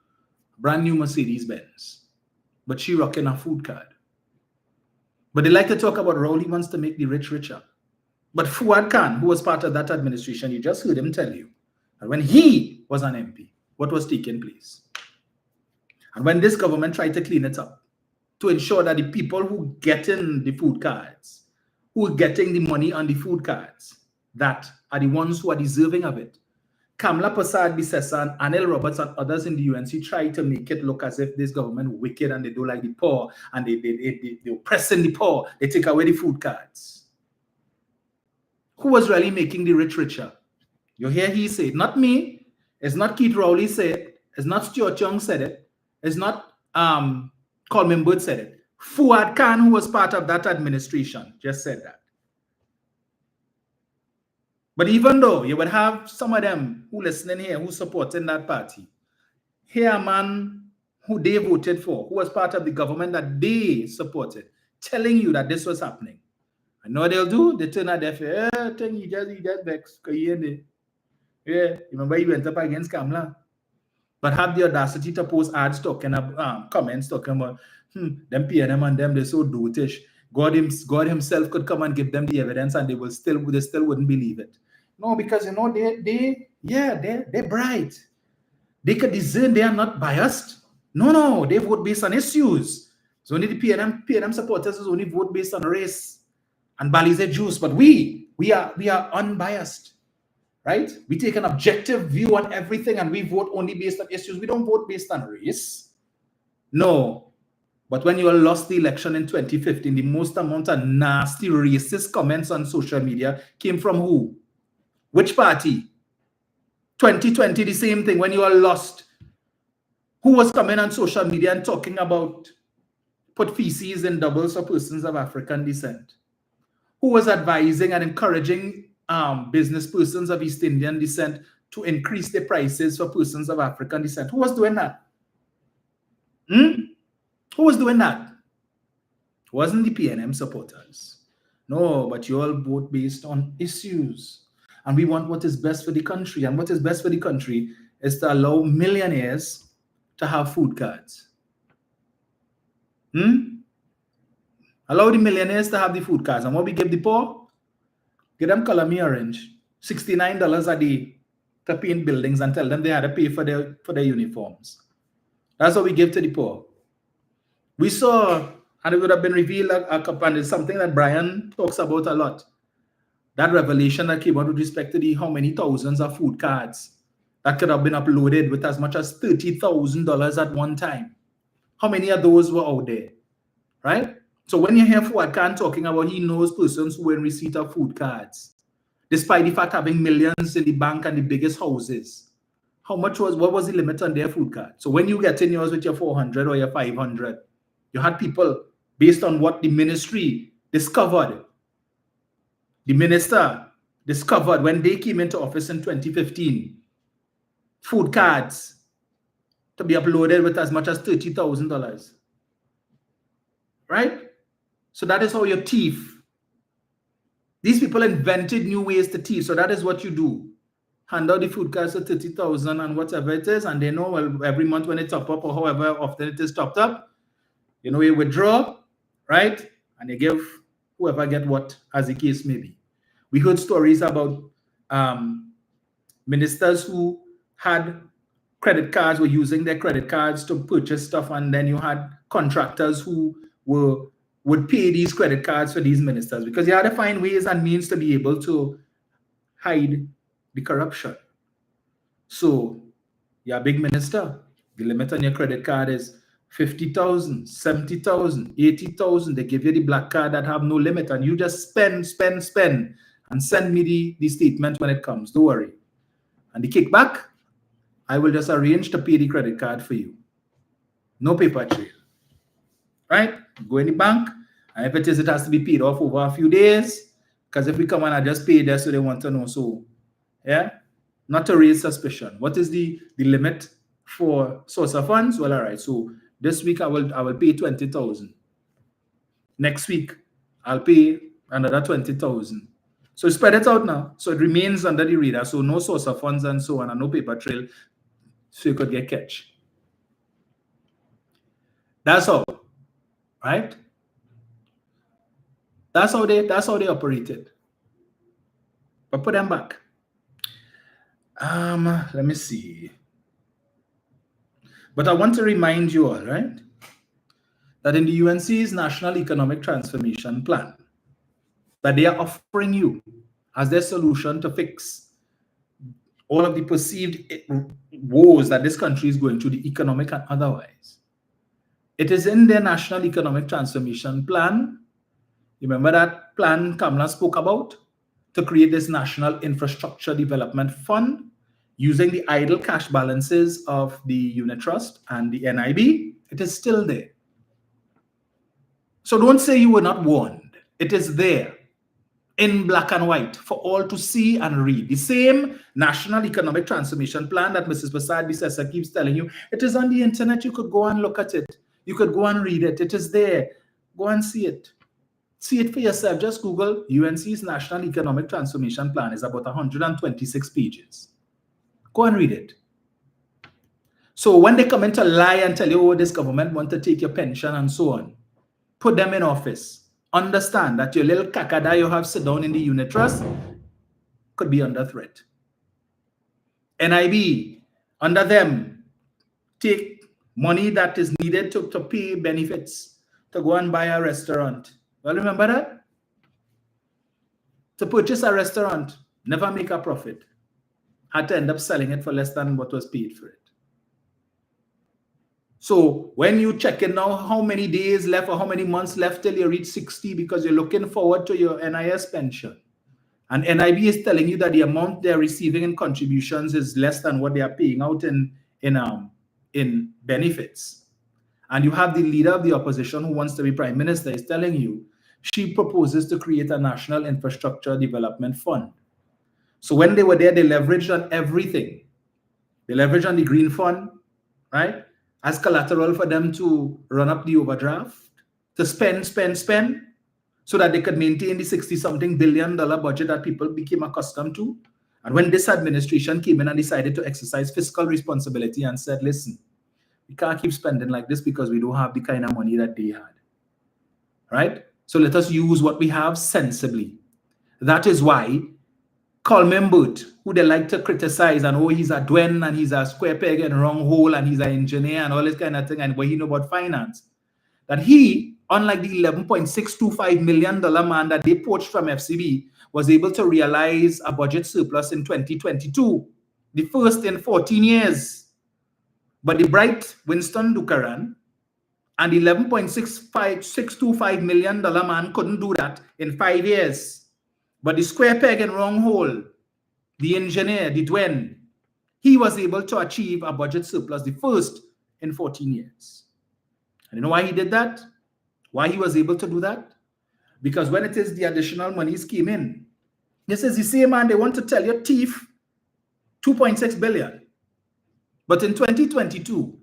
Brand new Mercedes-Benz. But she rocking a food card. But they like to talk about how he wants to make the rich richer. But Fuad Khan, who was part of that administration, you just heard him tell you that when he was an MP, what was taking place? And when this government tried to clean it up, to ensure that the people who get in the food cards who are getting the money on the food cards that are the ones who are deserving of it. Kamla Prasad Bisesa and Anil Roberts and others in the UNC try to make it look as if this government wicked and they don't like the poor and they oppressing the poor. They take away the food cards. Who was really making the rich richer? You hear he said, not me. It's not Keith Rowley said it. It's not Stuart Young said it. It's not Coleman Bird said it. Fuad Khan, who was part of that administration, just said that. But even though you would have some of them who listening here who supporting that party, here a man who they voted for, who was part of the government that they supported, telling you that this was happening. I know they'll do. They turn out their face. You just vex. Yeah, remember you went up against Kamla, but have the audacity to post ads talking about comments talking about them PNM and them they're so dotish. God himself could come and give them the evidence and they still wouldn't believe it. No, because you know they're bright. They could discern they are not biased. No, they vote based on issues. So only the PNM supporters is only vote based on race and Balize juice, but we are unbiased. Right? We take an objective view on everything and we vote only based on issues. We don't vote based on race. No. But when you lost the election in 2015, the most amount of nasty racist comments on social media came from who? Which party? 2020, the same thing. When you are lost, who was coming on social media and talking about put feces in doubles for persons of African descent? Who was advising and encouraging business persons of East Indian descent to increase the prices for persons of African descent? Who was doing that? Who was doing that? It wasn't the PNM supporters. No, but you all vote based on issues. And we want what is best for the country. And what is best for the country is to allow millionaires to have food cards. Allow the millionaires to have the food cards. And what we give the poor? Give them color me orange. $69 a day to paint buildings and tell them they had to pay for their uniforms. That's what we give to the poor. We saw, and it would have been revealed, and it's something that Brian talks about a lot, that revelation that came out with respect to how many thousands of food cards that could have been uploaded with as much as $30,000 at one time. How many of those were out there, right? So when you hear Fuad Khan talking about he knows persons who were in receipt of food cards, despite the fact having millions in the bank and the biggest houses, what was the limit on their food card? So when you get in yours with your 400 or your 500, you had people based on what the ministry discovered. The minister discovered when they came into office in 2015, food cards to be uploaded with as much as $30,000. Right? So that is how you thief. These people invented new ways to thief. So that is what you do. Hand out the food cards to 30,000 and whatever it is, and they know, well, every month when it top up or however often it is topped up, you know, you withdraw, right? And you give whoever get what, as the case may be. We heard stories about ministers who had credit cards, were using their credit cards to purchase stuff, and then you had contractors who would pay these credit cards for these ministers because you had to find ways and means to be able to hide the corruption. So you're a big minister. The limit on your credit card is 50,000, 70,000, 80,000. They give you the black card that have no limit, and you just spend, and send me the statement when it comes. Don't worry. And the kickback, I will just arrange to pay the credit card for you. No paper trail. Right? Go in the bank, and if it is, it has to be paid off over a few days. Because if we come and I just pay there, so they want to know. So, yeah, not to raise suspicion. What is the limit for source of funds? Well, all right. So this week I will pay 20,000. Next week I'll pay another 20,000. So spread it out now. So it remains under the radar. So no source of funds and so on, and no paper trail, so you could get catch. That's all. Right? That's how they operated. But put them back. Let me see. But I want to remind you all, right, that in the UNC's National Economic Transformation Plan, that they are offering you as their solution to fix all of the perceived woes that this country is going through, the economic and otherwise. It is in their National Economic Transformation Plan. Remember that plan Kamala spoke about? To create this National Infrastructure Development Fund using the idle cash balances of the Unit Trust and the NIB. It is still there. So don't say you were not warned. It is there in black and white for all to see and read. The same National Economic Transformation Plan that Mrs. Basad Bisesa keeps telling you, it is on the internet. You could go and look at it. You could go and read it. It is there. Go and see it. See it for yourself. Just Google UNC's National Economic Transformation Plan. It's about 126 pages. Go and read it. So when they come in to lie and tell you, oh, this government wants to take your pension and so on, put them in office. Understand that your little kakada you have sit down in the unit trust could be under threat. NIB, under them, take money that is needed to pay benefits, to go and buy a restaurant. Well, remember that? To purchase a restaurant, never make a profit. Had to end up selling it for less than what was paid for it. So when you check in now how many days left or how many months left till you reach 60 because you're looking forward to your NIS pension, and NIB is telling you that the amount they're receiving in contributions is less than what they are paying out in benefits, and you have the leader of the opposition who wants to be prime minister is telling you she proposes to create a National Infrastructure Development Fund. So when they were there, they leveraged on everything. They leveraged on the Green Fund, right, as collateral for them to run up the overdraft, to spend, so that they could maintain the 60-something billion dollar budget that people became accustomed to. And when this administration came in and decided to exercise fiscal responsibility and said, listen, we can't keep spending like this because we don't have the kind of money that they had, right? So let us use what we have sensibly. That is why Coleman Burt, who they like to criticize and oh, he's a Dwen and he's a square peg and wrong hole and he's an engineer and all this kind of thing and what he know about finance, that he, unlike the $11.625 million man that they poached from FCB, was able to realize a budget surplus in 2022, the first in 14 years. But the bright Winston Dukaran and the $11.625 million man couldn't do that in 5 years. But the square peg and wrong hole, the engineer, the Dwen, he was able to achieve a budget surplus, the first in 14 years. And you know why he did that? Why he was able to do that? Because when it is the additional monies came in, this is the same man they want to tell you thief $2.6 billion. But in 2022,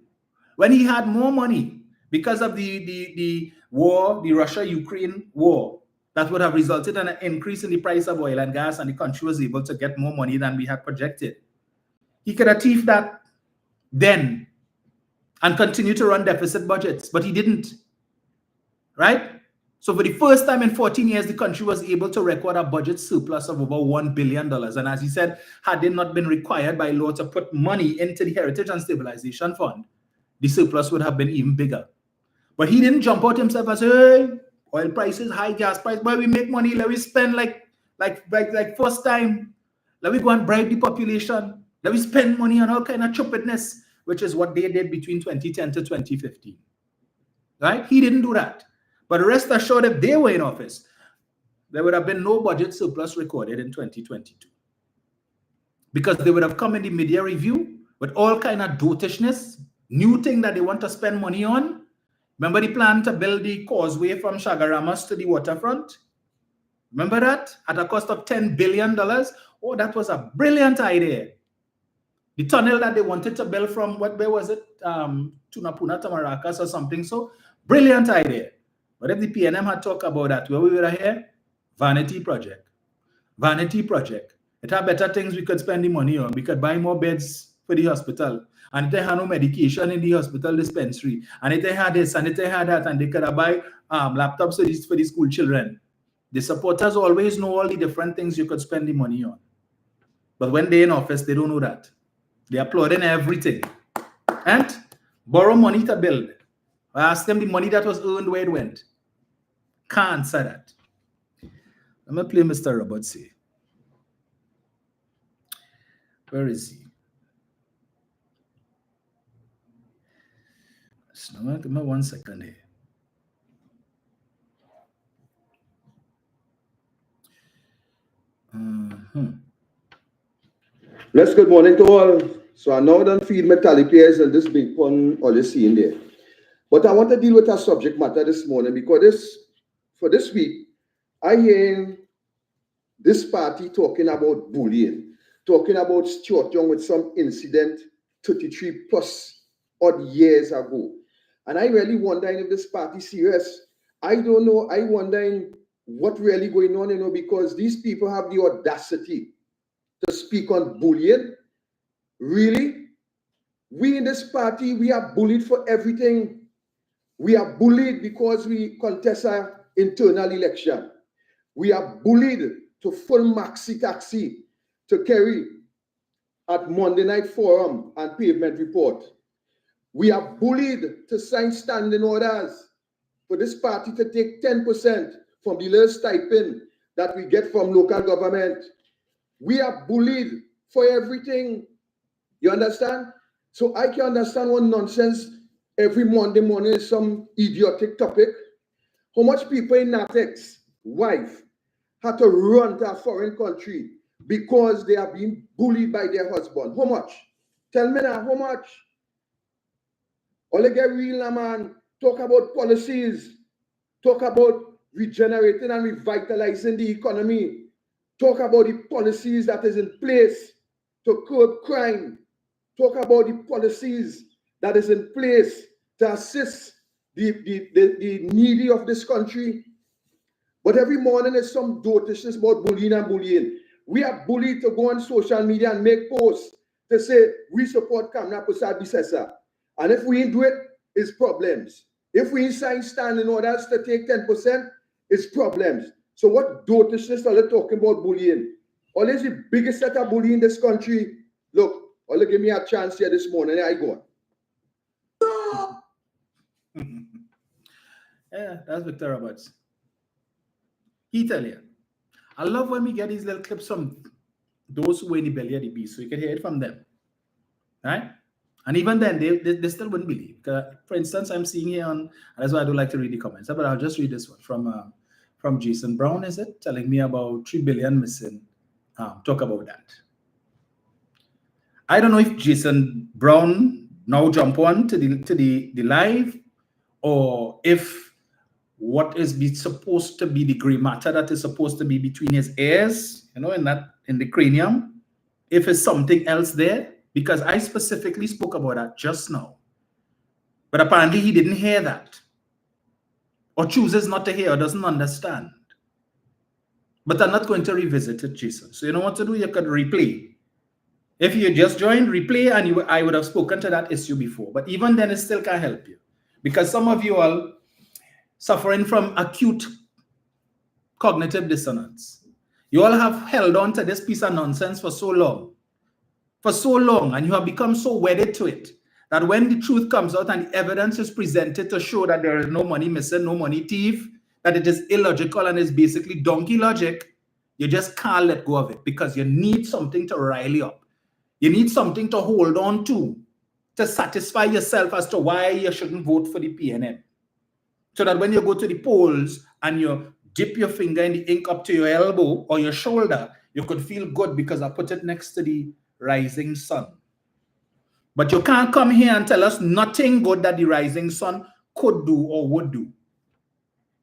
when he had more money because of the war, the Russia-Ukraine war, that would have resulted in an increase in the price of oil and gas, and the country was able to get more money than we had projected. He could achieve that then and continue to run deficit budgets, but he didn't, right? So for the first time in 14 years, the country was able to record a budget surplus of over $1 billion. And as he said, had they not been required by law to put money into the Heritage and Stabilization Fund, the surplus would have been even bigger. But he didn't jump out himself and say, hey, oil prices, high gas price, but we make money, let me spend like first time. Let me go and bribe the population. Let me spend money on all kind of stupidness, which is what they did between 2010 to 2015. Right? He didn't do that. But rest assured, if they were in office, there would have been no budget surplus recorded in 2022. Because they would have come in the media review with all kind of dotishness, new thing that they want to spend money on. Remember the plan to build the causeway from Chaguanas to the waterfront? Remember that? At a cost of $10 billion? Oh, that was a brilliant idea. The tunnel that they wanted to build from, where was it? Tunapuna to Maracas or something. So, brilliant idea. But if the PNM had talked about that, where we were here? Vanity project. Vanity project. It had better things we could spend the money on. We could buy more beds for the hospital. And if they had no medication in the hospital dispensary, and if they had this, and if they had that, and they could buy laptops for the school children. The supporters always know all the different things you could spend the money on. But when they're in office, they don't know that. They applaud in everything. And borrow money to build. I ask them the money that was earned, where it went. Can't answer that. I'm going to play Mr. Roberts here. Where is he? So, give me 1 second here. Bless good morning to all. So I now don't feed my tally pairs and this big pun all you see in there. But I want to deal with a subject matter this morning because for this week, I hear this party talking about bullying, talking about Stuart Young with some incident 33 plus odd years ago. And I really wondering if this party serious. I don't know. I wondering what really going on, because these people have the audacity to speak on bullying. Really? We in this party, we are bullied for everything. We are bullied because we contest an internal election. We are bullied to full maxi taxi to carry at Monday Night Forum and Pavement Report. We are bullied to sign standing orders for this party to take 10% from the last stipend that we get from local government. We are bullied for everything. You understand? So I can understand what nonsense every Monday morning is some idiotic topic. How much people in Natex, wife, had to run to a foreign country because they are being bullied by their husband? How much? Tell me now, how much? All get real, man. Talk about policies. Talk about regenerating and revitalizing the economy. Talk about the policies that is in place to curb crime. Talk about the policies that is in place to assist the needy of this country. But every morning is some dotishness about bullying and bullying. We are bullied to go on social media and make posts to say we support Kamna Prasad Bisesa. And if we do it, it's problems. If we sign standing orders to take 10%, it's problems. So what dotishness are they talking about bullying? Always the biggest set of bullying in this country. Look, all give me a chance here this morning. I go on. Yeah, that's Victor Roberts. He tell you. I love when we get these little clips from those who were in the belly of the beast, so you can hear it from them. Right? And even then, they still wouldn't believe. For instance, I'm seeing here on, that's why I don't like to read the comments, but I'll just read this one from Jason Brown, is it? Telling me about 3 billion missing. Talk about that. I don't know if Jason Brown now jump on to the live, or if what is supposed to be the gray matter that is supposed to be between his ears, in the cranium, if it's something else there. Because I specifically spoke about that just now. But apparently he didn't hear that. Or chooses not to hear or doesn't understand. But I'm not going to revisit it, Jason. So you know what to do? You could replay. If you just joined, replay, and I would have spoken to that issue before. But even then, it still can't help you. Because some of you all suffering from acute cognitive dissonance. You all have held on to this piece of nonsense for so long. And you have become so wedded to it that when the truth comes out and the evidence is presented to show that there is no money missing, no money thief, that it is illogical and is basically donkey logic, you just can't let go of it because you need something to rile you up. You need something to hold on to satisfy yourself as to why you shouldn't vote for the PNM. So that when you go to the polls and you dip your finger in the ink up to your elbow or your shoulder, you could feel good because I put it next to the rising sun. But you can't come here and tell us nothing good that the rising sun could do or would do.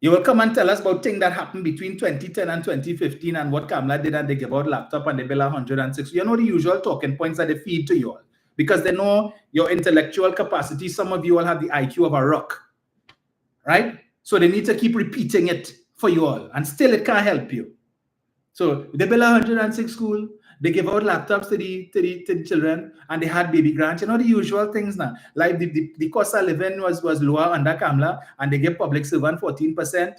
You will come and tell us about things that happened between 2010 and 2015 and what Kamla did, and they give out laptop and they bill 106. You know the usual talking points that they feed to you all because they know your intellectual capacity. Some of you all have the IQ of a rock, right? So they need to keep repeating it for you all, and still it can't help you. So they bill 106 school. They give out laptops to the children, and they had baby grants. You know the usual things now. Like the cost of living was lower under Kamla, and they give public servant 14%.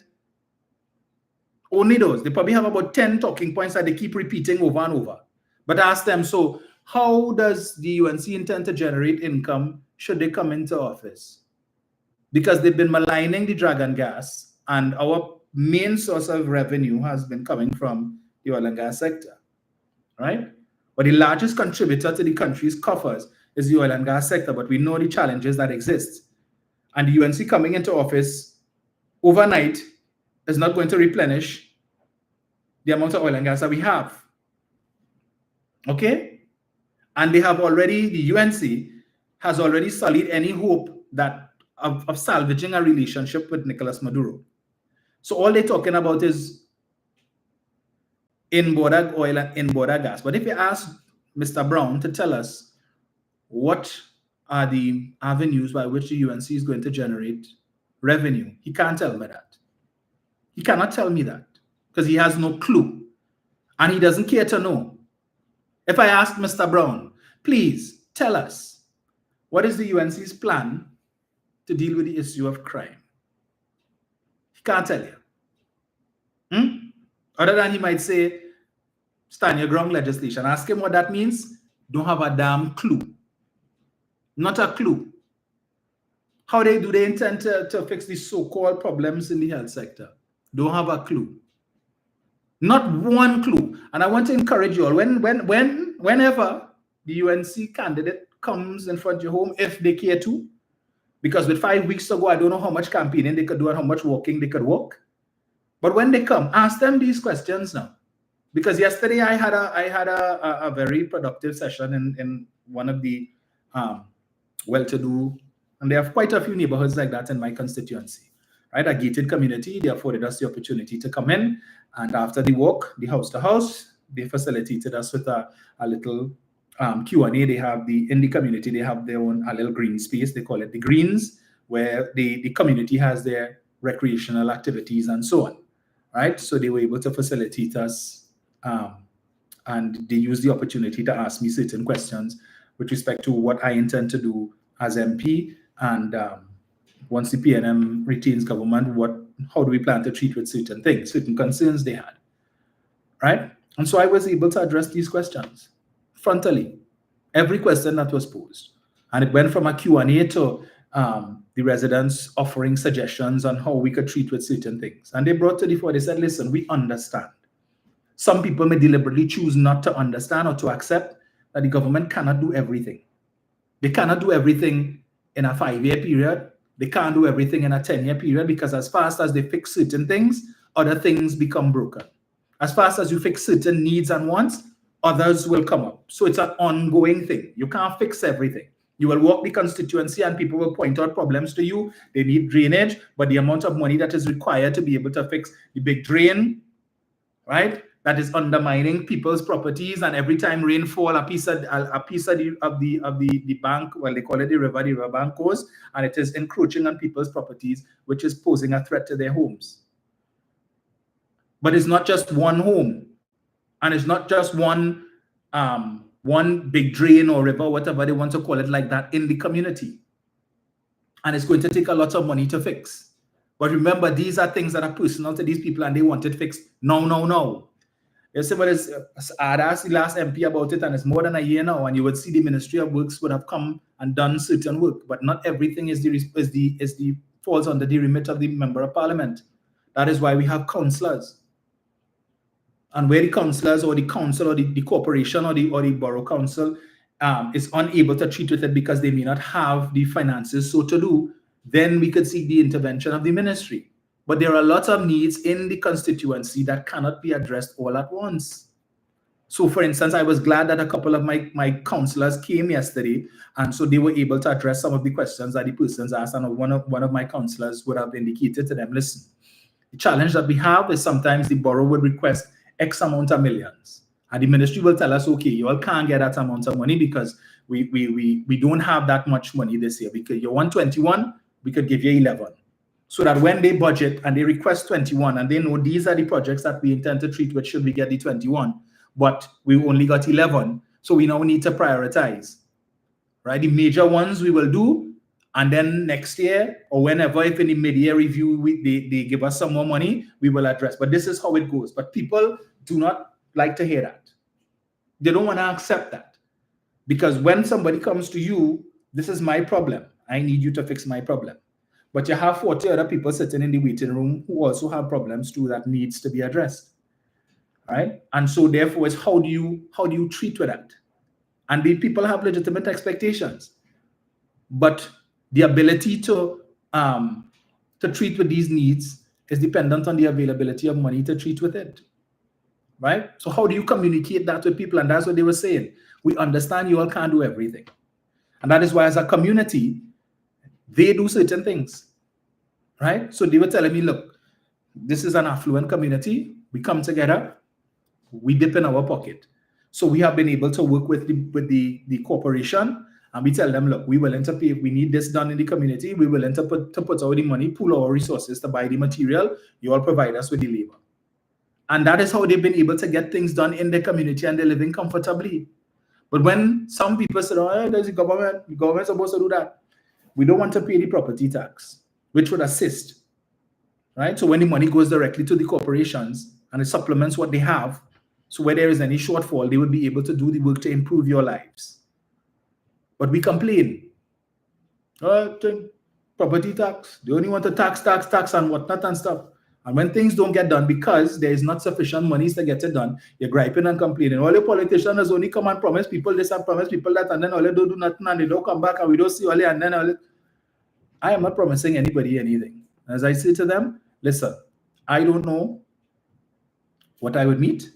Only those. They probably have about 10 talking points that they keep repeating over and over. But ask them, so how does the UNC intend to generate income should they come into office? Because they've been maligning the dragon gas, and our main source of revenue has been coming from the oil and gas sector, right? But the largest contributor to the country's coffers is the oil and gas sector, but we know the challenges that exist. And the UNC coming into office overnight is not going to replenish the amount of oil and gas that we have. Okay? And they have already, the UNC has already sullied any hope that of salvaging a relationship with Nicolas Maduro. So all they're talking about is in-border oil and in-border gas. But if you ask Mr. Brown to tell us what are the avenues by which the UNC is going to generate revenue, he can't tell me that. He cannot tell me that because he has no clue and he doesn't care to know. If I ask Mr. Brown, please tell us, what is the UNC's plan to deal with the issue of crime? He can't tell you. Other than he might say, stand your ground legislation. Ask him what that means. Don't have a damn clue. Not a clue. How do they intend to fix these so-called problems in the health sector? Don't have a clue. Not one clue. And I want to encourage you all, whenever the UNC candidate comes in front of your home, if they care to, because with 5 weeks ago, I don't know how much campaigning they could do and how much walking they could walk. But when they come, ask them these questions now. Because yesterday I had a very productive session in one of the well-to-do, and there are quite a few neighborhoods like that in my constituency, right? A gated community. They afforded us the opportunity to come in, and after the walk, the house to house, they facilitated us with a little Q&A. They have in the community, they have their own a little green space. They call it the greens, where the community has their recreational activities and so on, right? So they were able to facilitate us, and they used the opportunity to ask me certain questions with respect to what I intend to do as MP, and once the PNM retains government, how do we plan to treat with certain things, certain concerns they had, right? And so I was able to address these questions frontally, every question that was posed. And it went from a Q&A to the residents offering suggestions on how we could treat with certain things. And they brought to the fore, they said, listen, we understand. Some people may deliberately choose not to understand or to accept that the government cannot do everything. They cannot do everything in a 5-year period. They can't do everything in a 10-year period, because as fast as they fix certain things, other things become broken. As fast as you fix certain needs and wants, others will come up. So it's an ongoing thing. You can't fix everything. You will walk the constituency and people will point out problems to you. They need drainage, but the amount of money that is required to be able to fix the big drain, right, that is undermining people's properties, and every time rainfall, a piece of the bank, well, they call it the river bank goes, and it is encroaching on people's properties, which is posing a threat to their homes. But it's not just one home, and it's not just one big drain or river, whatever they want to call it like that, in the community. And it's going to take a lot of money to fix. But remember, these are things that are personal to these people, and they want it fixed now. You see, but I'd asked the last MP about it, and it's more than a year now, and you would see the Ministry of Works would have come and done certain work, but not everything falls under the remit of the Member of Parliament. That is why we have councillors. And where the councillors or the council or the corporation or the borough council is unable to treat with it because they may not have the finances so to do, then we could seek the intervention of the ministry. But there are lots of needs in the constituency that cannot be addressed all at once. So, for instance, I was glad that a couple of my councillors came yesterday, and so they were able to address some of the questions that the persons asked, and one of my councillors would have indicated to them, listen, the challenge that we have is sometimes the borough would request X amount of millions, and the ministry will tell us, okay, you all can't get that amount of money because we don't have that much money this year. Because you want 21, we could give you 11. So that when they budget and they request 21, and they know these are the projects that we intend to treat with should we get the 21, but we only got 11, so we now need to prioritize, right? The major ones we will do, and then next year or whenever, if in the mid-year review they give us some more money, we will address. But this is how it goes. But people do not like to hear that. They don't want to accept that, because when somebody comes to you, this is my problem, I need you to fix my problem. but you have 40 other people sitting in the waiting room who also have problems too that needs to be addressed. Right? And so therefore it's how do you treat with that? And the people have legitimate expectations. But the ability to treat with these needs is dependent on the availability of money to treat with it. Right? So how do you communicate that with people? And that's what they were saying. We understand you all can't do everything. And that is why as a community, they do certain things. Right? So they were telling me, look, this is an affluent community. We come together, we dip in our pocket. So we have been able to work with the corporation, and we tell them, look, we're willing to pay. If we need this done in the community, we're willing to put out the money, pool our resources to buy the material. You all provide us with the labor. And that is how they've been able to get things done in the community, and they're living comfortably. But when some people say, oh, there's the government's supposed to do that. We don't want to pay the property tax, which would assist. Right? So when the money goes directly to the corporations and it supplements what they have, so where there is any shortfall, they would be able to do the work to improve your lives. But we complain. Property tax. They only want to tax and whatnot and stuff. And when things don't get done because there is not sufficient money to get it done, you're griping and complaining. All the politicians only come and promise people this and promise people that, and then all they don't do nothing and they don't come back and we don't see all it, and then all it. I am not promising anybody anything. As I say to them, listen, I don't know what I would meet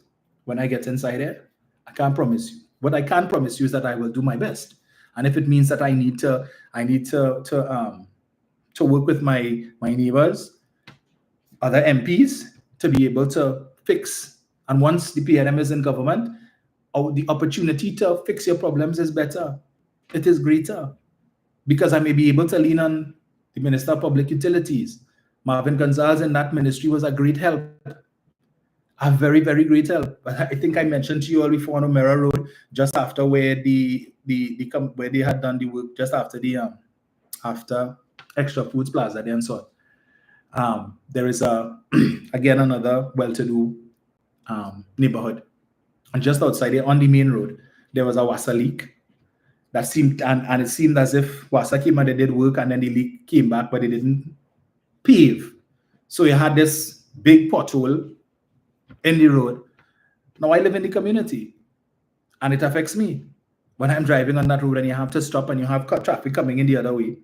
when I get inside there. I can't promise you. What I can promise you is that I will do my best. And if it means that I need to work with my neighbors, other MPs, to be able to fix. And once the PNM is in government, the opportunity to fix your problems is better. It is greater. Because I may be able to lean on the Minister of Public Utilities. Marvin Gonzalez in that ministry was a great help. A very, very great help. But I think I mentioned to you all before on O'Meara Road, just after where where they had done the work, just after the after Extra Foods Plaza there and so on. There is again another well-to-do neighborhood, and just outside there on the main road, there was a WASA leak. That seemed and it seemed as if WASA came and they did work, and then the leak came back, but they didn't pave. So you had this big pothole in the road. Now I live in the community, and it affects me when I'm driving on that road, and you have to stop, and you have traffic coming in the other way,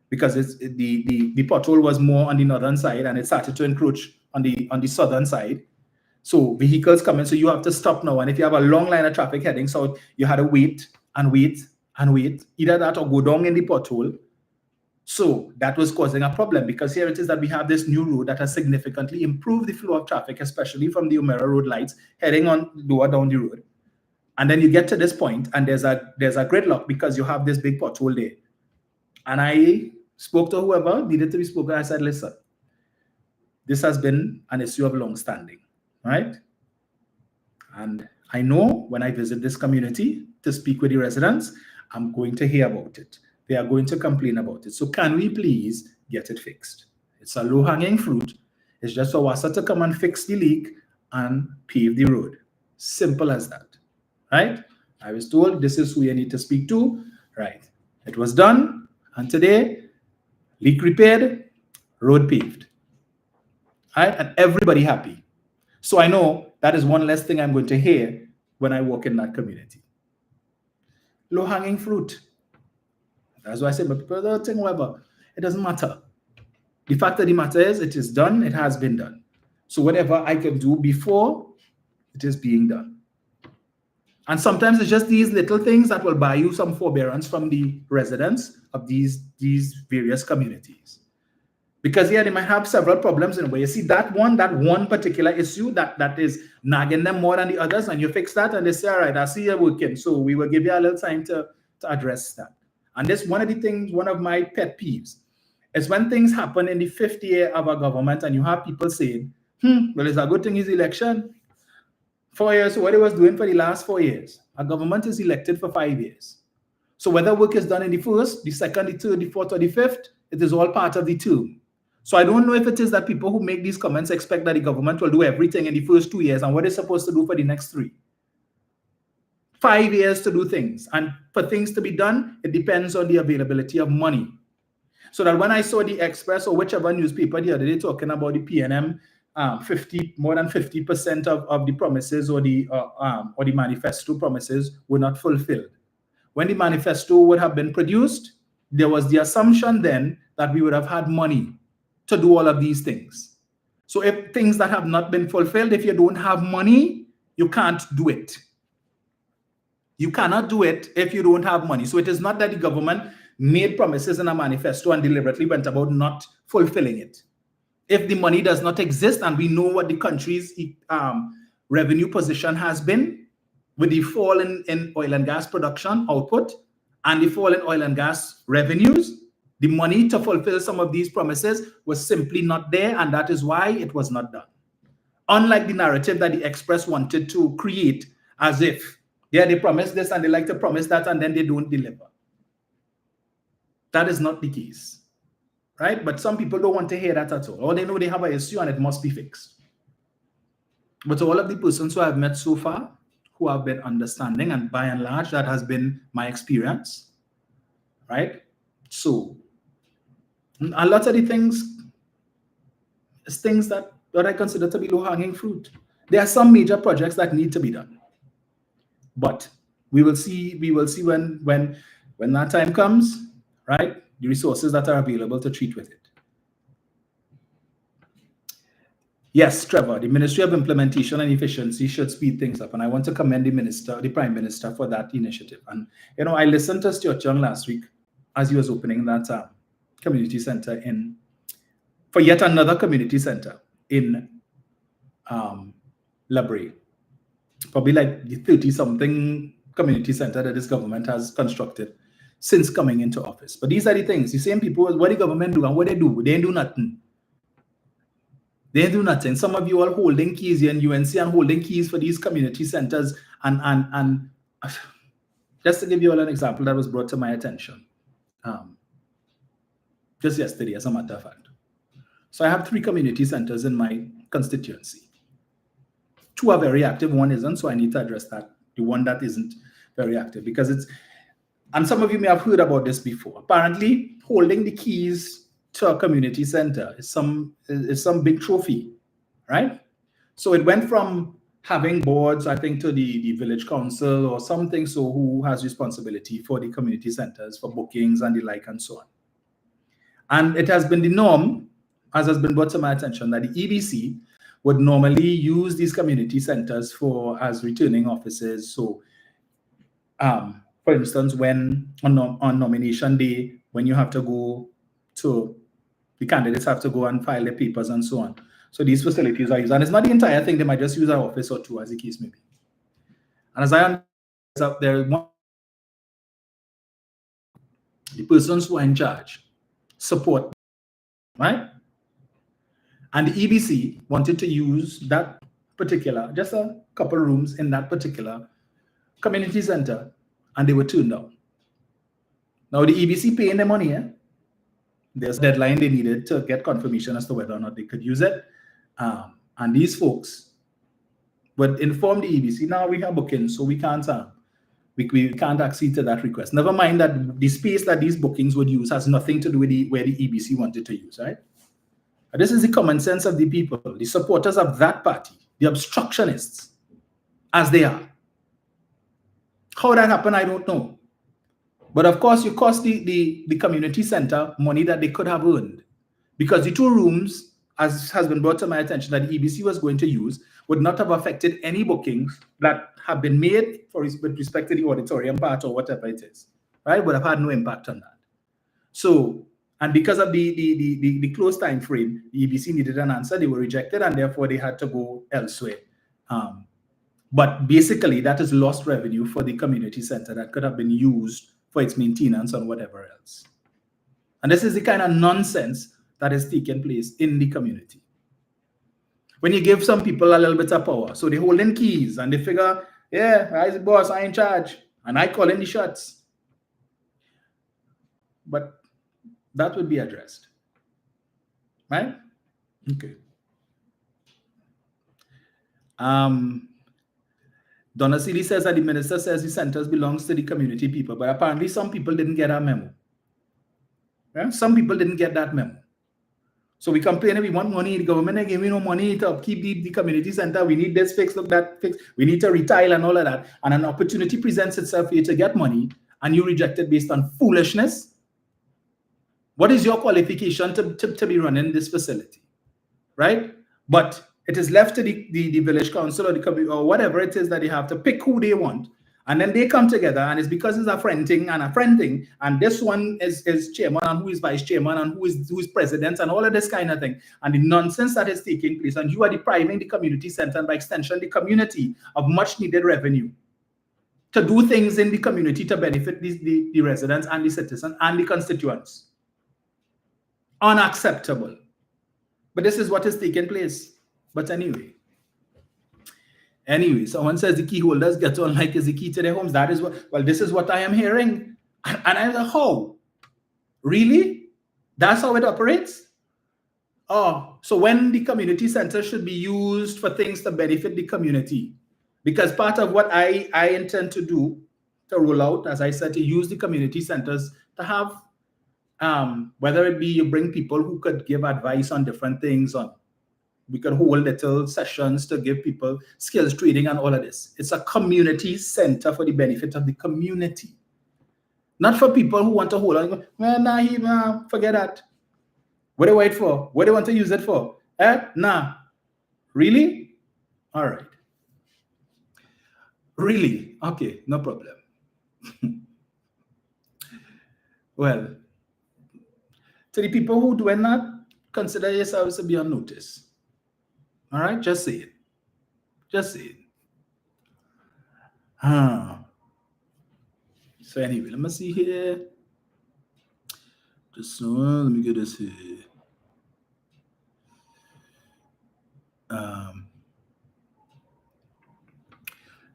because the pothole was more on the northern side, and it started to encroach on the southern side. So vehicles coming, so you have to stop now. And if you have a long line of traffic heading south, you had to wait and wait and wait, either that or go down in the pothole. So that was causing a problem, because here it is that we have this new road that has significantly improved the flow of traffic, especially from the O'Meara Road lights heading on lower down the road. And then you get to this point and there's a gridlock because you have this big pothole there. And I spoke to whoever needed to be spoken. I said, listen, this has been an issue of long standing, right? And I know when I visit this community to speak with the residents, I'm going to hear about it. They are going to complain about it. So can we please get it fixed? It's a low-hanging fruit. It's just for WASA to come and fix the leak and pave the road. Simple as that, right? I was told this is who you need to speak to, right? It was done, and today, leak repaired, road paved, right? And everybody happy. So I know that is one less thing I'm going to hear when I walk in that community. Low-hanging fruit. That's why I say, but people don't think, whatever. It doesn't matter. The fact of the matter is, it is done, it has been done. So whatever I can do before, it is being done. And sometimes it's just these little things that will buy you some forbearance from the residents of these various communities. Because yeah, they might have several problems in a way. You see that one particular issue that is nagging them more than the others, and you fix that, and they say, all right, I see you're working, so we will give you a little time to address that. And this one of my pet peeves is when things happen in the 5th year of a government and you have people saying, well, it's a good thing it's election. 4 years, so what it was doing for the last 4 years. A government is elected for 5 years. So whether work is done in the 1st, the 2nd, the 3rd, the 4th, or the 5th, it is all part of the term. So I don't know if it is that people who make these comments expect that the government will do everything in the first 2 years and what it's supposed to do for the next 3. 5 years to do things. And for things to be done, it depends on the availability of money. So that when I saw the Express or whichever newspaper the other day talking about the PNM, more than 50% of the promises or the manifesto promises were not fulfilled. When the manifesto would have been produced, there was the assumption then that we would have had money to do all of these things. So if things that have not been fulfilled, if you don't have money, you can't do it. You cannot do it if you don't have money. So it is not that the government made promises in a manifesto and deliberately went about not fulfilling it. If the money does not exist, and we know what the country's revenue position has been, with the fall in oil and gas production output and the fall in oil and gas revenues, the money to fulfill some of these promises was simply not there, and that is why it was not done. Unlike the narrative that the Express wanted to create, as if, yeah, they promise this and they like to promise that and then they don't deliver. That is not the case, right? But some people don't want to hear that at all. Or they know they have an issue and it must be fixed. But all of the persons who I've met so far, who have been understanding, and by and large, that has been my experience, right? So a lot of the things is things that I consider to be low-hanging fruit. There are some major projects that need to be done, but we will see when that time comes, right? The resources that are available to treat with it. Yes, Trevor, the Ministry of Implementation and Efficiency should speed things up. And I want to commend the Prime Minister for that initiative. And, I listened to Stuart Young last week as he was opening that community center for yet another community center in La Brea. Probably like the 30-something community center that this government has constructed since coming into office. But these are the things, the same people, what the government do and what they do, they do nothing. They do nothing. Some of you are holding keys here in UNC and holding keys for these community centers. And just to give you all an example that was brought to my attention just yesterday, as a matter of fact. So I have 3 community centers in my constituency. 2 are very active, 1 isn't, so I need to address that. The one that isn't very active, because it's, and some of you may have heard about this before. Apparently, holding the keys to a community center is some big trophy, right? So it went from having boards, I think, to the village council or something, so who has responsibility for the community centers, for bookings and the like and so on. And it has been the norm, as has been brought to my attention, that the EBC would normally use these community centers as returning offices. So, for instance, when on nomination day, when you have to go to, the candidates have to go and file their papers and so on. So these facilities are used. And it's not the entire thing. They might just use an office or 2, as the case may be. And as I understand, there is one, the persons who are in charge support, right? And the EBC wanted to use that particular, just a couple rooms in that particular community center, and they were turned down. Now the EBC paying the money, there's a deadline they needed to get confirmation as to whether or not they could use it. And these folks would inform the EBC, now we have bookings, so we can't accede to that request. Never mind that the space that these bookings would use has nothing to do with where the EBC wanted to use, right? But this is the common sense of the people, the supporters of that party, the obstructionists, as they are. How that happened, I don't know. But of course, you cost the community center money that they could have earned, because the 2 rooms, as has been brought to my attention, that the EBC was going to use would not have affected any bookings that have been made with respect to the auditorium part or whatever it is, right? Would have had no impact on that. So, and because of the close time frame, the EBC needed an answer, they were rejected, and therefore they had to go elsewhere. But basically, that is lost revenue for the community center that could have been used for its maintenance and whatever else. And this is the kind of nonsense that is taking place in the community. When you give some people a little bit of power, so they hold in keys and they figure, yeah, I'm the boss, I'm in charge, and I call in the shots. But that would be addressed, right? Okay. Donna Seeley says that the minister says the centers belongs to the community people, but apparently some people didn't get a memo. Yeah? Some people didn't get that memo. So we complain that we want money, the government ain't giving no money to upkeep the community center. We need this fix, look that fix. We need to retile and all of that. And an opportunity presents itself for you to get money and you reject it based on foolishness. What is your qualification to be running this facility, right? But it is left to the village council or the community or whatever it is that they have to pick who they want. And then they come together, and it's because it's a friend thing, and this one is chairman, and who is vice chairman, and who is president, and all of this kind of thing. And the nonsense that is taking place, and you are depriving the community center, and by extension, the community of much needed revenue to do things in the community to benefit the residents and the citizens and the constituents. Unacceptable. But this is what is taking place. But anyway, someone says the key holders get on like is the key to their homes. That is what, well, this is what I am hearing. And I'm like, how? Really? That's how it operates? Oh, so when the community center should be used for things to benefit the community. Because part of what I intend to do, to roll out, as I said, to use the community centers to have, whether it be you bring people who could give advice on different things, on we could hold little sessions to give people skills training and all of this. It's a community center for the benefit of the community. Not for people who want to hold on and go, well, nah, forget that. What do they wait for? What do they want to use it for? Nah. Really? All right. Really? Okay, no problem. Well, to the people who do not, consider yourselves to be on notice. All right, just say it. Just say it. So anyway, let me see here. Just let me get this here. Let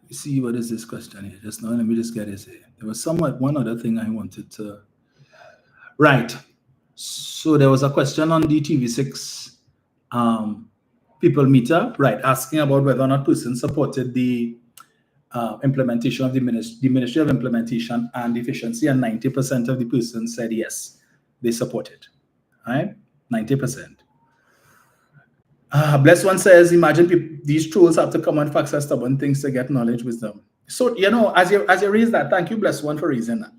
me see, what is this question here? Just now, let me just get this here. There was one other thing I wanted to. Right. So there was a question on the TV6 people meter, right, asking about whether or not persons supported the implementation of the Ministry of Implementation and Efficiency, and 90% of the persons said yes, they support it, right? 90%. Bless one says, imagine these trolls have to come and fax us stubborn things to get knowledge, wisdom. So, you know, as you raise that, thank you, Bless one, for raising that.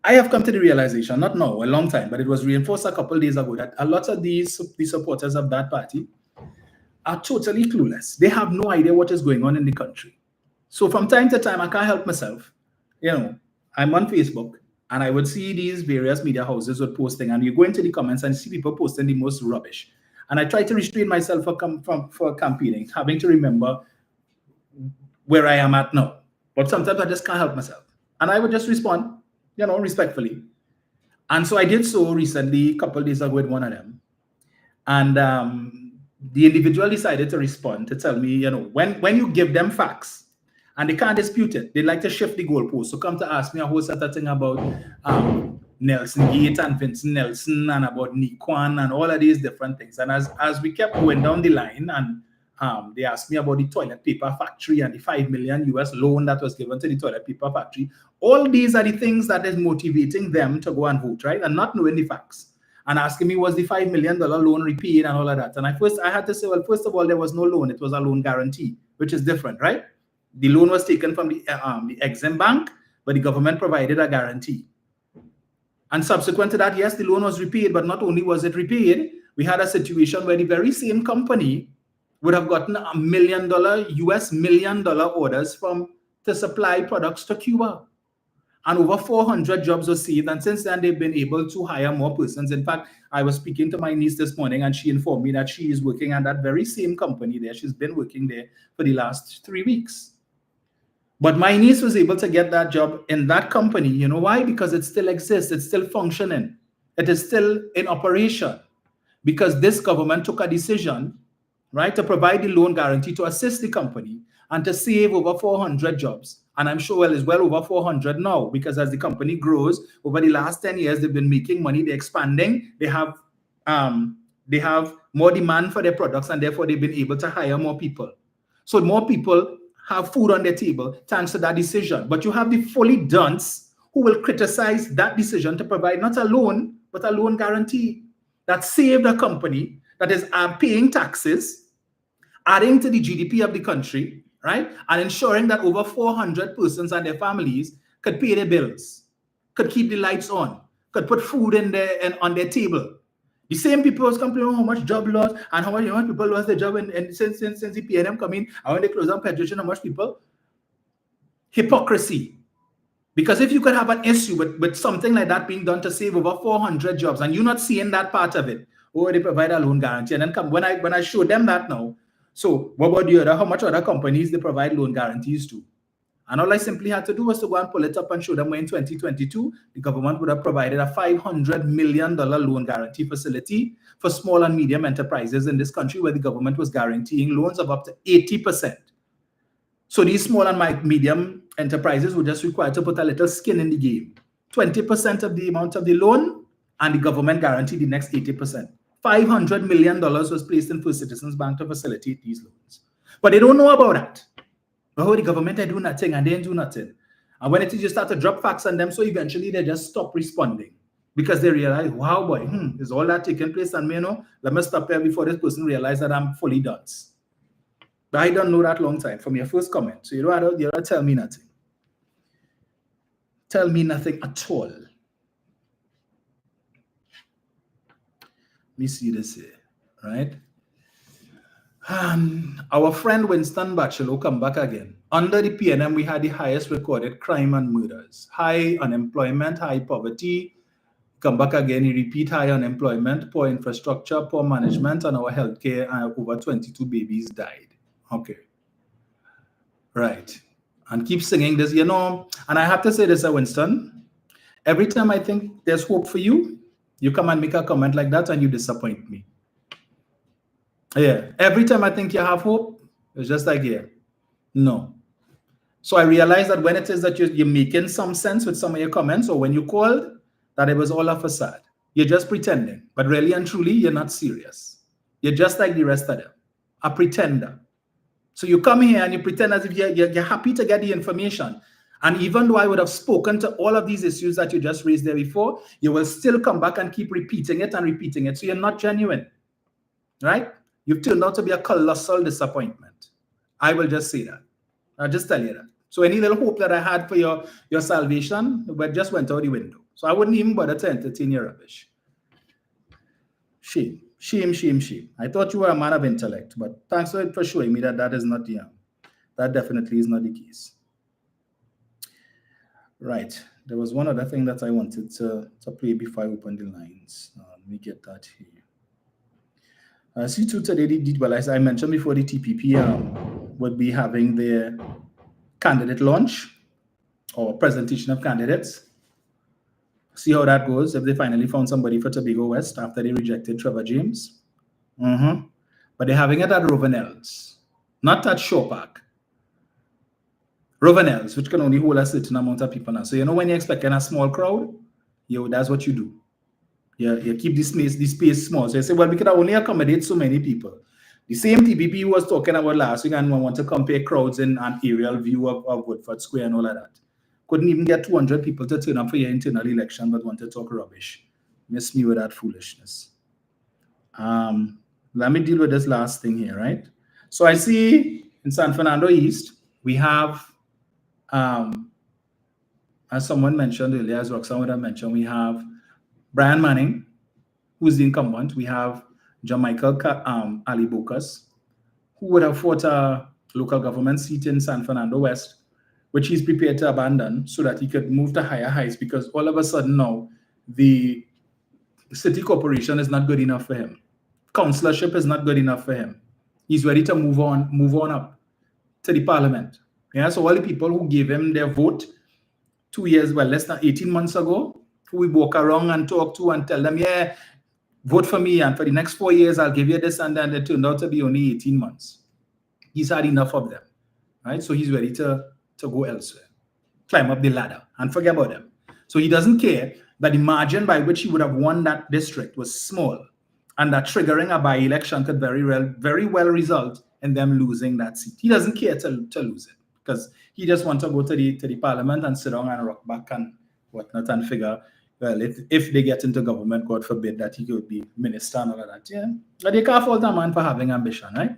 I have come to the realization, not now, a long time, but it was reinforced a couple of days ago, that a lot of the supporters of that party are totally clueless. They have no idea what is going on in the country. So from time to time, I can't help myself. You know, I'm on Facebook, and I would see these various media houses with posting, and you go into the comments and see people posting the most rubbish. And I try to restrain myself for campaigning, having to remember where I am at now. But sometimes I just can't help myself. And I would just respond, you know, respectfully. And so I did so recently, a couple of days ago with one of them. And the individual decided to respond to tell me, you know, when you give them facts and they can't dispute it, they like to shift the goalpost. So come to ask me a whole set of thing about Nelson Gate and Vincent Nelson and about Nikwan and all of these different things. And as we kept going down the line, and they asked me about the toilet paper factory and the $5 million US loan that was given to the toilet paper factory. All these are the things that is motivating them to go and vote, right? And not knowing the facts. And asking me, was the $5 million loan repaid and all of that? And I had to say, well, first of all, there was no loan. It was a loan guarantee, which is different, right? The loan was taken from the Exim Bank, but the government provided a guarantee. And subsequent to that, yes, the loan was repaid, but not only was it repaid, we had a situation where the very same company would have gotten $1 million US $1 million orders to supply products to Cuba. And over 400 jobs were saved. And since then, they've been able to hire more persons. In fact, I was speaking to my niece this morning, and she informed me that she is working at that very same company there. She's been working there for the last 3 weeks. But my niece was able to get that job in that company. You know why? Because it still exists. It's still functioning. It is still in operation. Because this government took a decision, right, to provide the loan guarantee to assist the company and to save over 400 jobs. And I'm sure it's well over 400 now, because as the company grows, over the last 10 years, they've been making money, they're expanding, they have more demand for their products, and therefore they've been able to hire more people. So more people have food on their table thanks to that decision. But you have the fully dunce who will criticize that decision to provide not a loan, but a loan guarantee that saved a company that is paying taxes, adding to the GDP of the country, right? And ensuring that over 400 persons and their families could pay their bills, could keep the lights on, could put food in there and on their table. The same people was complaining how much job loss and how much people lost their job and since the PNM come in, and when they close down Federation, how much people? Hypocrisy. Because if you could have an issue with something like that being done to save over 400 jobs and you're not seeing that part of it, or they provide a loan guarantee, and then come when I show them that now, so what about the other, how much other companies they provide loan guarantees to? And all I simply had to do was to go and pull it up and show them where in 2022, the government would have provided a $500 million loan guarantee facility for small and medium enterprises in this country, where the government was guaranteeing loans of up to 80%. So these small and medium enterprises were just required to put a little skin in the game. 20% of the amount of the loan, and the government guaranteed the next 80%. $500 million was placed in First Citizens Bank to facilitate these loans. But they don't know about that. Oh, the government, they do nothing and they didn't do nothing. And when it is, you start to drop facts on them, so eventually they just stop responding because they realize, wow, boy, is all that taking place? And me, let me stop here before this person realizes that I'm fully done. But I don't know that long time from your first comment. So you don't tell me nothing. Tell me nothing at all. Let me see this here, right? Our friend Winston Bachelor come back again. Under the PNM, we had the highest recorded crime and murders. High unemployment, high poverty. Come back again, he repeat high unemployment, poor infrastructure, poor management, and our healthcare, over 22 babies died. Okay. Right. And keep singing this, and I have to say this, Winston. Every time I think there's hope for you, you come and make a comment like that and you disappoint me. Yeah. Every time I think you have hope, it's just like, yeah, no. So I realized that when it is that you're making some sense with some of your comments, or when you called, that it was all a facade. You're just pretending. But really and truly, you're not serious. You're just like the rest of them, a pretender. So you come here and you pretend as if you're happy to get the information. And even though I would have spoken to all of these issues that you just raised there before, you will still come back and keep repeating it and repeating it. So you're not genuine, right? You've turned out to be a colossal disappointment. I will just say that. I'll just tell you that. So any little hope that I had for your salvation just went out the window. So I wouldn't even bother to entertain your rubbish. Shame. Shame, shame, shame. I thought you were a man of intellect, but thanks for showing me that is not the that definitely is not the case. Right. There was one other thing that I wanted to play before I open the lines. Let me get that here. C2 today did well. As I mentioned before, the TPP would be having their candidate launch or presentation of candidates. See how that goes, if they finally found somebody for Tobago West after they rejected Trevor James. But they're having it at Rovenels, not at Shaw Park. Rovenels, which can only hold a certain amount of people now. So when you're expecting a small crowd, that's what you do. You keep the space small. So you say, well, we can only accommodate so many people. The same TPP who was talking about last week and want to compare crowds in an aerial view of Woodford Square and all of that. Couldn't even get 200 people to turn up for your internal election, but want to talk rubbish. Miss me with that foolishness. Let me deal with this last thing here, right? So I see in San Fernando East, we have, as someone mentioned earlier, as Roxanne would have mentioned, we have Brian Manning, who's the incumbent. We have John Michael Ali Bocas, who would have fought a local government seat in San Fernando West, which he's prepared to abandon so that he could move to higher heights, because all of a sudden now, the city corporation is not good enough for him. Councillorship is not good enough for him. He's ready to move on up to the parliament. Yeah, so all the people who gave him their vote 2 years, well, less than 18 months ago, who we walk around and talk to and tell them, yeah, vote for me, and for the next 4 years, I'll give you this, and then it turned out to be only 18 months. He's had enough of them, right? So he's ready to go elsewhere, climb up the ladder, and forget about them. So he doesn't care that the margin by which he would have won that district was small, and that triggering a by-election could very well result in them losing that seat. He doesn't care to lose it, because he just wants to go to the parliament and sit down and rock back and whatnot and figure well, if they get into government, God forbid that he could be minister and all of that. Yeah. But they can't fault a man for having ambition, right?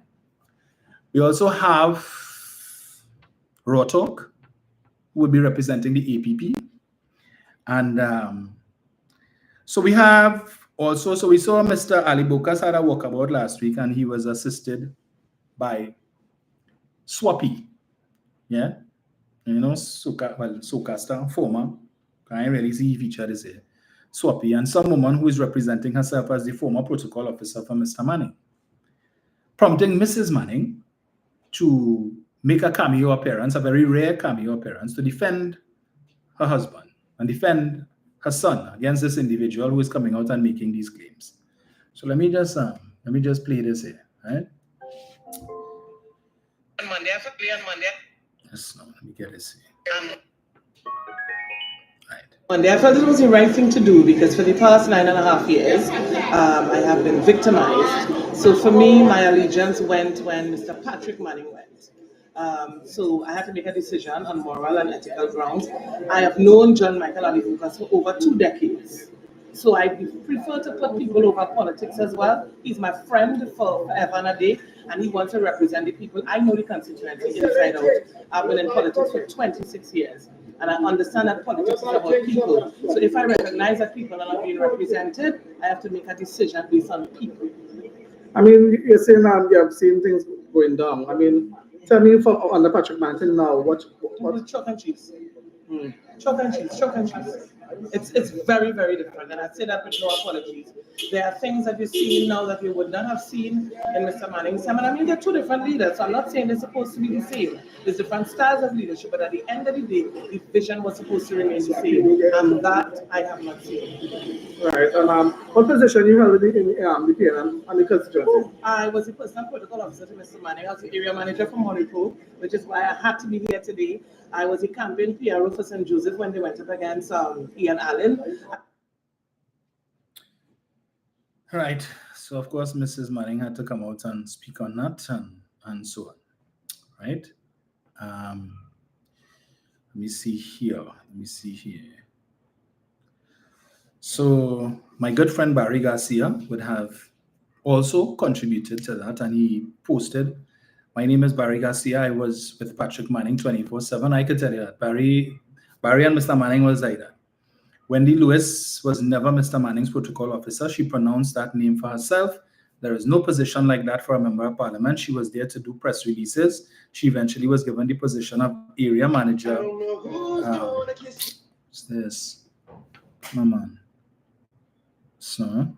We also have Rotok, who will be representing the APP. And so we have also, so we saw Mr. Ali Bokas had a walkabout last week, and he was assisted by Swappy. Yeah. You know, Sokasta, former. Can't really see he featured is here. Swappy, and some woman who is representing herself as the former protocol officer for Mr. Manning, prompting Mrs. Manning to make a cameo appearance, a very rare cameo appearance, to defend her husband and defend her son against this individual who is coming out and making these claims. So let me just play this here, right? Yes, no, let me get this here. Monday, I felt it was the right thing to do because for the past 9.5 years, I have been victimized. So for me, my allegiance went when Mr. Patrick Manning went. So I had to make a decision on moral and ethical grounds. I have known John Michael Alivukas for over 2 decades. So I prefer to put people over politics as well. He's my friend for forever and a day, and he wants to represent the people. I know the constituency inside out. I've been in politics for 26 years. And I understand that politics is about people. So if I recognize that people are not being represented, I have to make a decision based on people. I mean, you're saying that you have seen things going down. I mean, tell me on the Patrick Manning now, what? Chalk and cheese. Chalk and cheese. It's very, very different. And I say that with no apologies. There are things that you see now that you would not have seen in Mr. Manning's time. And I mean, they're 2 different leaders. So I'm not saying they're supposed to be the same. There's different styles of leadership, but at the end of the day, the vision was supposed to remain the same. And that I have not seen. Right. And what position you held in the PNM and the constituency? I was the personal protocol officer to Mr. Manning. I was the area manager for Monico, which is why I had to be here today. I was the campaign PRO for St. Joseph when they went up against Ian Allen. Right. So of course, Mrs. Manning had to come out and speak on that and so on. Right. Let me see here. So my good friend Barry Garcia would have also contributed to that, and he posted, "My name is Barry Garcia. I was with Patrick Manning 24/7. I could tell you that Barry and Mr. Manning was like that. Wendy Lewis was never Mr. Manning's protocol officer. She pronounced that name for herself. There is no position like that for a member of parliament. She was there to do press releases. She eventually was given the position of area manager." I don't know who's what's this? Come on. So,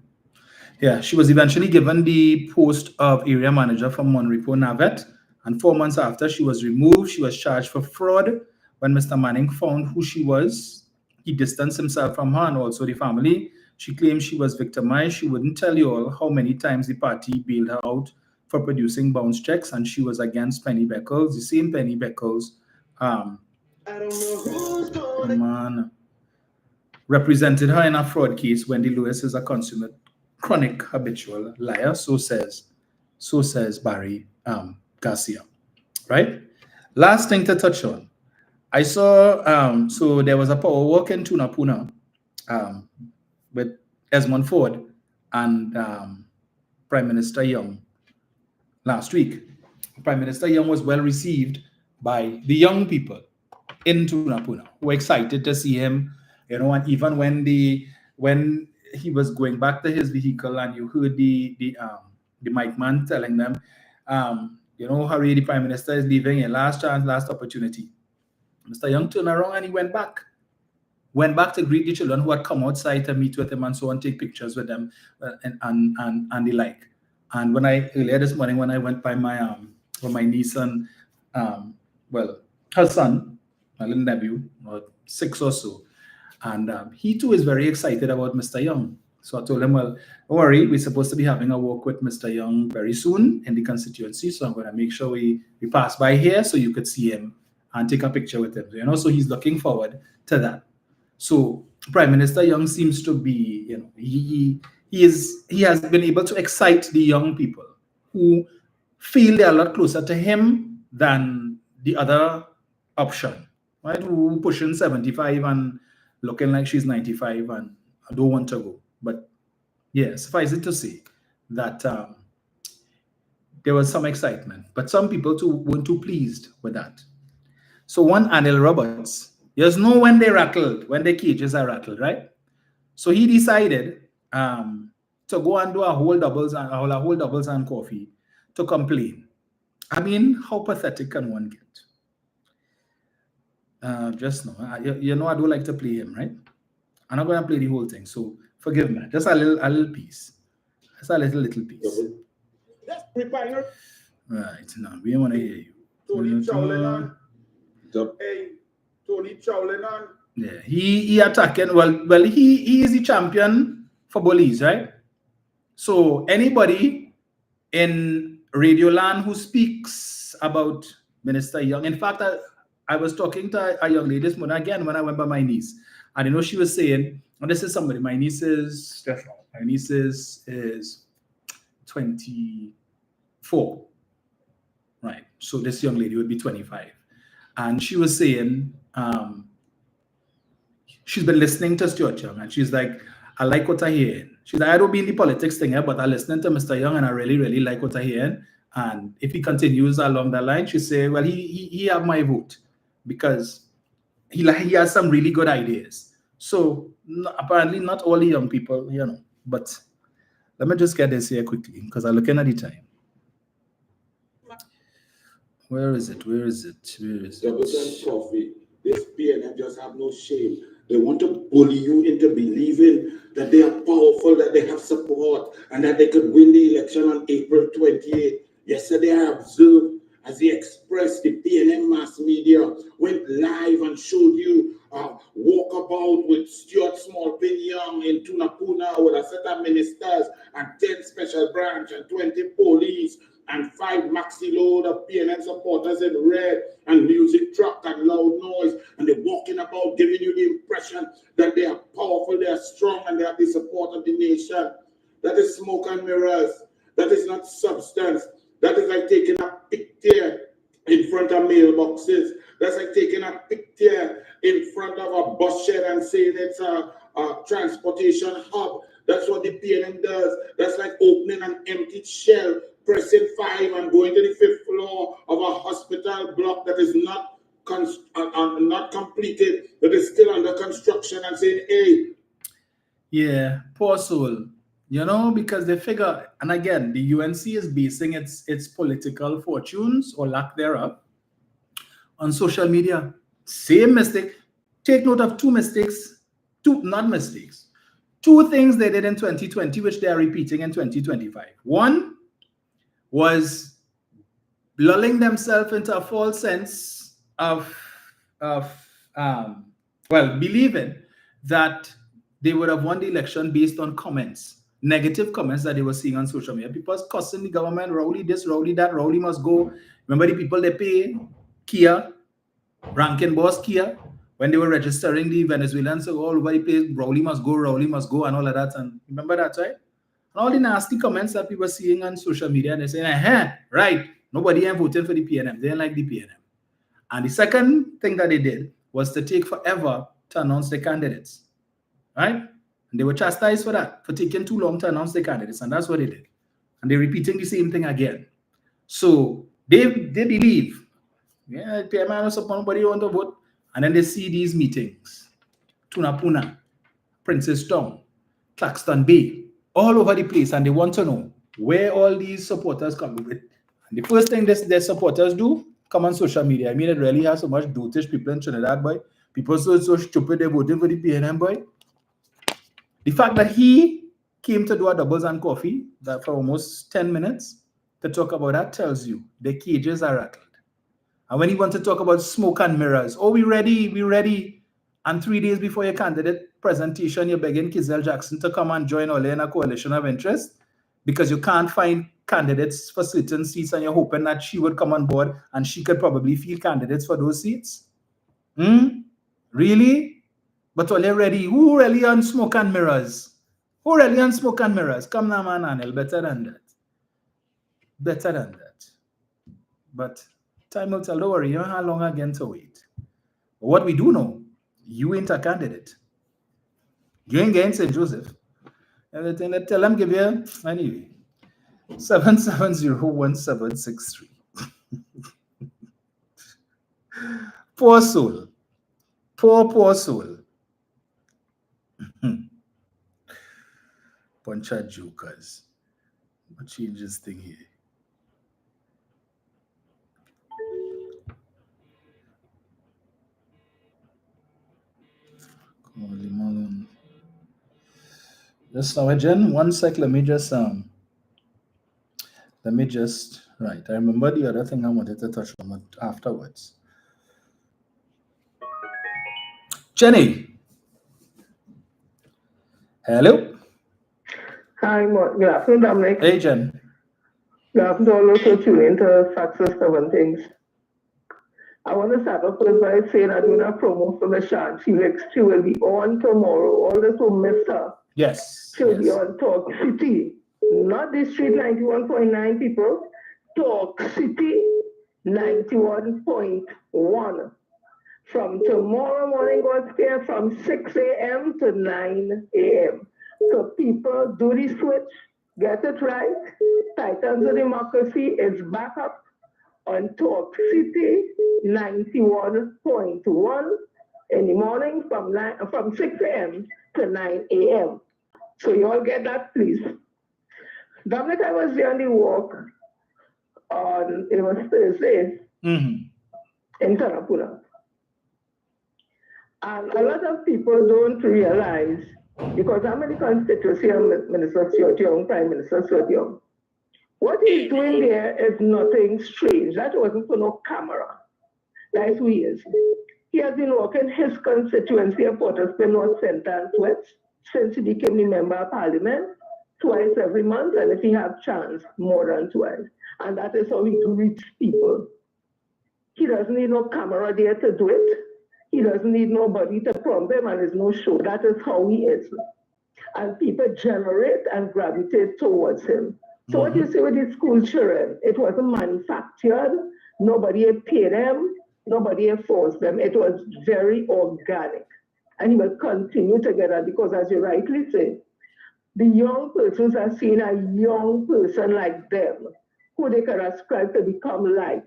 yeah, she was eventually given the post of area manager for Monrepo Navet, and 4 months after she was removed, she was charged for fraud. When Mr. Manning found who she was, he distanced himself from her and also the family. She claimed she was victimized. She wouldn't tell you all how many times the party bailed her out for producing bounce checks, and she was against Penny Beckles, the same Penny Beckles. I don't know who's going man represented her in a fraud case. Wendy Lewis is a consummate, chronic, habitual liar. So says Barry Garcia. Right. Last thing to touch on. I saw so there was a power walk in Tunapuna with Esmond Ford and Prime Minister Young last week. Prime Minister Young was well received by the young people in Tunapuna who were excited to see him. You know, and even when he was going back to his vehicle, and you heard the mic man telling them, you know, hurry, the Prime Minister is leaving, a last chance, last opportunity. Mr. Young turned around and he went back to greet the children who had come outside to meet with him and so on, take pictures with them and the like. And earlier this morning when I went by my niece and her son, my little nephew, or 6 or so, and he too is very excited about Mr. Young. So I told him, well, don't worry, we're supposed to be having a walk with Mr. Young very soon in the constituency. So I'm going to make sure we pass by here so you could see him and take a picture with him. You know, so he's looking forward to that. So Prime Minister Young seems to be, you know, he has been able to excite the young people who feel they're a lot closer to him than the other option, right? Who pushing 75 and looking like she's 95 and I don't want to go. But yeah, suffice it to say that there was some excitement, but some people too weren't too pleased with that. So one Anil Roberts, you just know when they rattled, when the cages are rattled, right? So he decided to go and do a whole doubles and coffee to complain. I mean, how pathetic can one get? Just know, you know, I don't like to play him, right? I'm not going to play the whole thing, so forgive me. Just a little piece. Just a little piece. Let's prepare. Right now, we want to hear you. Tony Chowlin on. Hey, Tony Chowlin on. Yeah, he attacking. Well, he is the champion for bullies, right? So anybody in Radioland who speaks about Minister Young, in fact, I was talking to a young lady this morning again when I went by my niece, and you know she was saying, and this is somebody. My niece is 24, right? So this young lady would be 25, and she was saying she's been listening to Stuart Young, and she's like, I like what I hear. She's like, I don't be in the politics thing here, but I'm listening to Mr. Young, and I really, really like what I hear. And if he continues along that line, she say, well, he have my vote because he has some really good ideas. So apparently not all the young people, you know, but let me just get this here quickly because I'm looking at the time. Where is it? Doubles and coffee. This PNM just have no shame. They want to bully you into believing that they are powerful, that they have support, and that they could win the election on April 28th. Yesterday, I observed as the Express, the PNM mass media, went live and showed you walkabout with Stuart Smallpin Young in Tunapuna with a set of ministers and 10 special branch and 20 police and 5 maxi load of PNM supporters in red and music truck and loud noise, and they're walking about giving you the impression that they are powerful, they are strong, and they have the support of the nation. That is smoke and mirrors. That is not substance. That is like taking a picture in front of mailboxes. That's like taking a picture in front of a bus shed and saying it's a transportation hub. That's what the PNM does. That's like opening an empty shell, pressing 5 and going to the 5th floor of a hospital block that is not completed, that is still under construction, and saying, hey. Yeah, poor soul. You know, because they figure, and again, the UNC is basing its political fortunes or lack thereof on social media. Same mistake. Take note of two mistakes, not mistakes. 2 things they did in 2020, which they are repeating in 2025. One was lulling themselves into a false sense of believing that they would have won the election based on comments, negative comments that they were seeing on social media. People cussing the government, Rowley this, Rowley that, Rowley must go. Remember the people they pay, Kia, ranking boss Kia, when they were registering the Venezuelans all over the place, Rowley must go, and all of that. And remember that, right? And all the nasty comments that people were seeing on social media, and they're saying, right, nobody ain't voting for the PNM. They didn't like the PNM. And the second thing that they did was to take forever to announce the candidates, right? And they were chastised for that, for taking too long to announce the candidates, and that's what they did. And they're repeating the same thing again. So they believe, yeah, PMI don't support nobody want to vote. And then they see these meetings, Tunapuna, Princess Town, Claxton Bay, all over the place, and they want to know where all these supporters come with. And the first thing their supporters do, come on social media. I mean, it really has so much dotish people in Trinidad, boy. People so stupid, they're voting for the PNM, boy. The fact that he came to do a doubles and coffee that for almost 10 minutes to talk about that tells you the cages are rattled. And when he wants to talk about smoke and mirrors, oh, we ready. And 3 days before your candidate presentation, you're begging Kizelle Jackson to come and join Ole in a coalition of interest because you can't find candidates for certain seats and you're hoping that she would come on board and she could probably field candidates for those seats. Really? But Ole ready? Who really on smoke and mirrors? Who really on smoke and mirrors? Come now, man, Anil. Better than that. But time will tell. Don't worry, you don't have long again to wait. But what we do know, you ain't a candidate. You ain't getting St. Joseph. Everything they tell them give you anyway. 7701763. Poor soul. Poor soul. Bunch of jokers. What changes thing here? Just now, Jen, 1 sec. Let me just right. I remember the other thing I wanted to touch on afterwards. Jenny. Hello. Hi, good afternoon, Dominic. Hey, Jen. Good afternoon, all those who tune into Facts 7 Things. I want to start off first by saying that doing a promo for the Shan Felix. She will be on tomorrow. All those who missed her. Yes. She'll be on Talk City. Not the Street 91.9 people. Talk City 91.1. From tomorrow morning, God's care, from 6 a.m. to 9 a.m. So people do the switch, get it right. Titans of Democracy is back up on Talk City 91.1 in the morning from 6 a.m. to 9 a.m. So you all get that, please. Dominic, I was there on the walk it was Thursday in Tanapuna. And a lot of people don't realize, because I'm in the constituency of Minister Siot Prime Minister Siot, what he's doing there is nothing strange. That wasn't for no camera. That's who he is. He has been working his constituency of Port of Spain North Centre and West since he became the Member of Parliament, twice every month, and if he have chance, more than twice. And that is how he greets people. He doesn't need no camera there to do it. He doesn't need nobody to prompt him, and there's no show. That is how he is. And people generate and gravitate towards him. So what you see with the school children, it wasn't manufactured. Nobody had paid them. Nobody had forced them. It was very organic. And he will continue to get that because, as you rightly say, the young persons are seeing a young person like them, who they can ascribe to become like.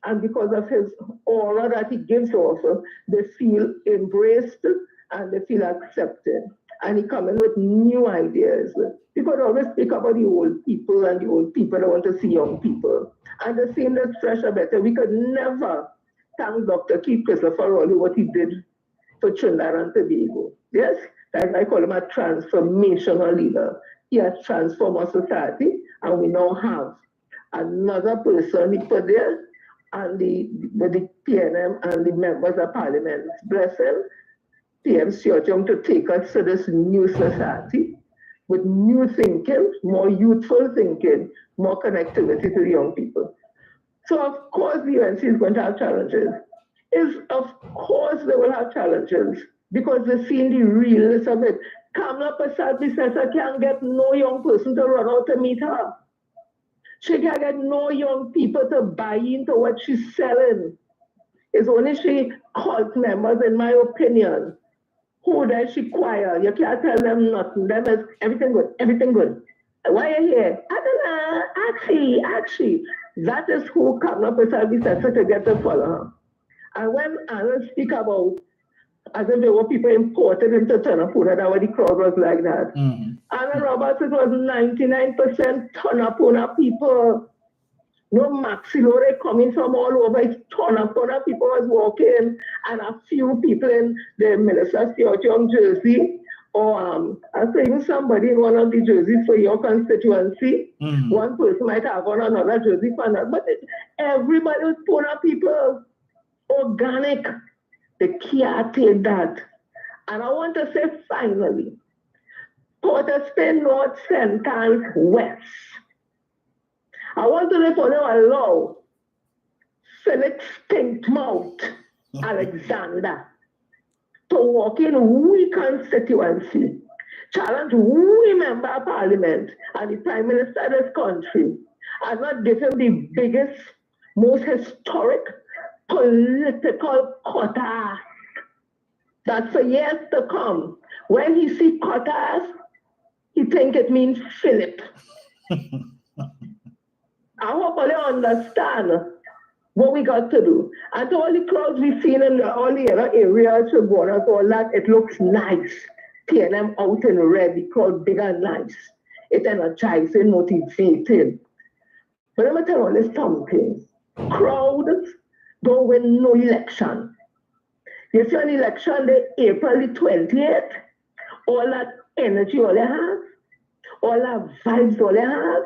And because of his aura that he gives off, they feel embraced and they feel accepted. And he comes in with new ideas. People always speak about the old people, and the old people don't want to see young people. And the same that's fresh or better. We could never thank Dr. Keith Christopher Rowley what he did for Trinidad and Tobago. Yes, I call him a transformational leader. He has transformed our society, and we now have another person he put there, and the PNM and the members of Parliament. Bless him, PM Siot to take us to this new society with new thinking, more youthful thinking, more connectivity to the young people. So of course the UNC is going to have challenges. Of course they will have challenges because they've seen the realness of it. Kamala Prasad Bissessa can't get no young person to run out to meet her. She can't get no young people to buy into what she's selling. It's only she cult members, in my opinion. Who does she choir? You can't tell them nothing. Them is everything good, everything good. Why are you here? I don't know. Actually. That is who Kamala Prasad Bissessa to get to follow her. And when Anna speak about, as if there were people imported into Tanapuna, that what the crowd was like that. Anna Roberts, it was 99% Tanapuna people. No Maxilore coming from all over. It's Tanapuna people was walking, and a few people in the Minister Siot jersey, or I say even somebody in one of the jerseys for your constituency. One person might have on another jersey for another, but everybody was Tona people. Organic. They can't take that. And I want to say finally, Port of Spain North, Central, West. I want to allow Felix Stinkmouth Alexander to walk in we constituency, challenge we member of Parliament and the Prime Minister of this country, and not give him the biggest, most historic political quota that for years to come When he see cutters, he think it means Philip. I hope they understand what we got to do. And all the crowds we've seen in all the other areas, Chaguanas, all that, it looks nice. PNM out in red, the crowd big and nice. It energizing, motivating. But let me tell you something. Crowds don't win no election. You see an election day, April the 28th, all that energy all they have, all that vibes all they have,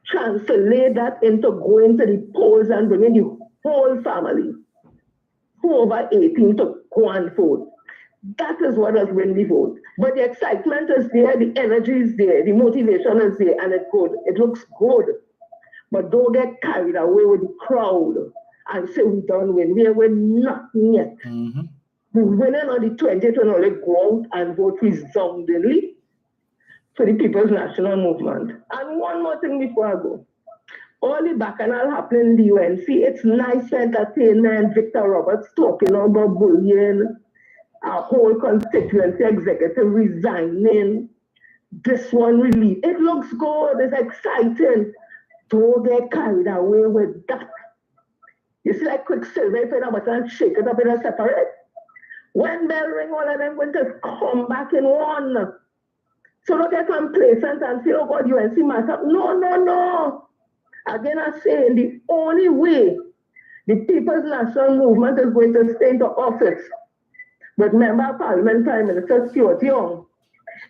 translate that into going to the polls and bringing the whole family who over 18 to go and vote. That is what has win the vote. But the excitement is there, the energy is there, the motivation is there, and it's good. It looks good. But don't get carried away with the crowd and say we don't win. We're not yet. Mm-hmm. The winner on the 20th will only go out and vote resoundingly for the People's National Movement. And one more thing before I go. All the bacchanal happening in the UNC, it's nice entertainment. Victor Roberts talking about bullying, our whole constituency executive resigning, this one relief. It looks good, it's exciting. Don't get carried away with that. You see like Quicksilver, if you have to shake it up in a separate. When bell ring, all of them going to come back in one. So don't get complacent and say, oh God, UNC matter. No. Again, I'm saying the only way the People's National Movement is going to stay into office with Member of Parliament, Prime Minister Stuart Young,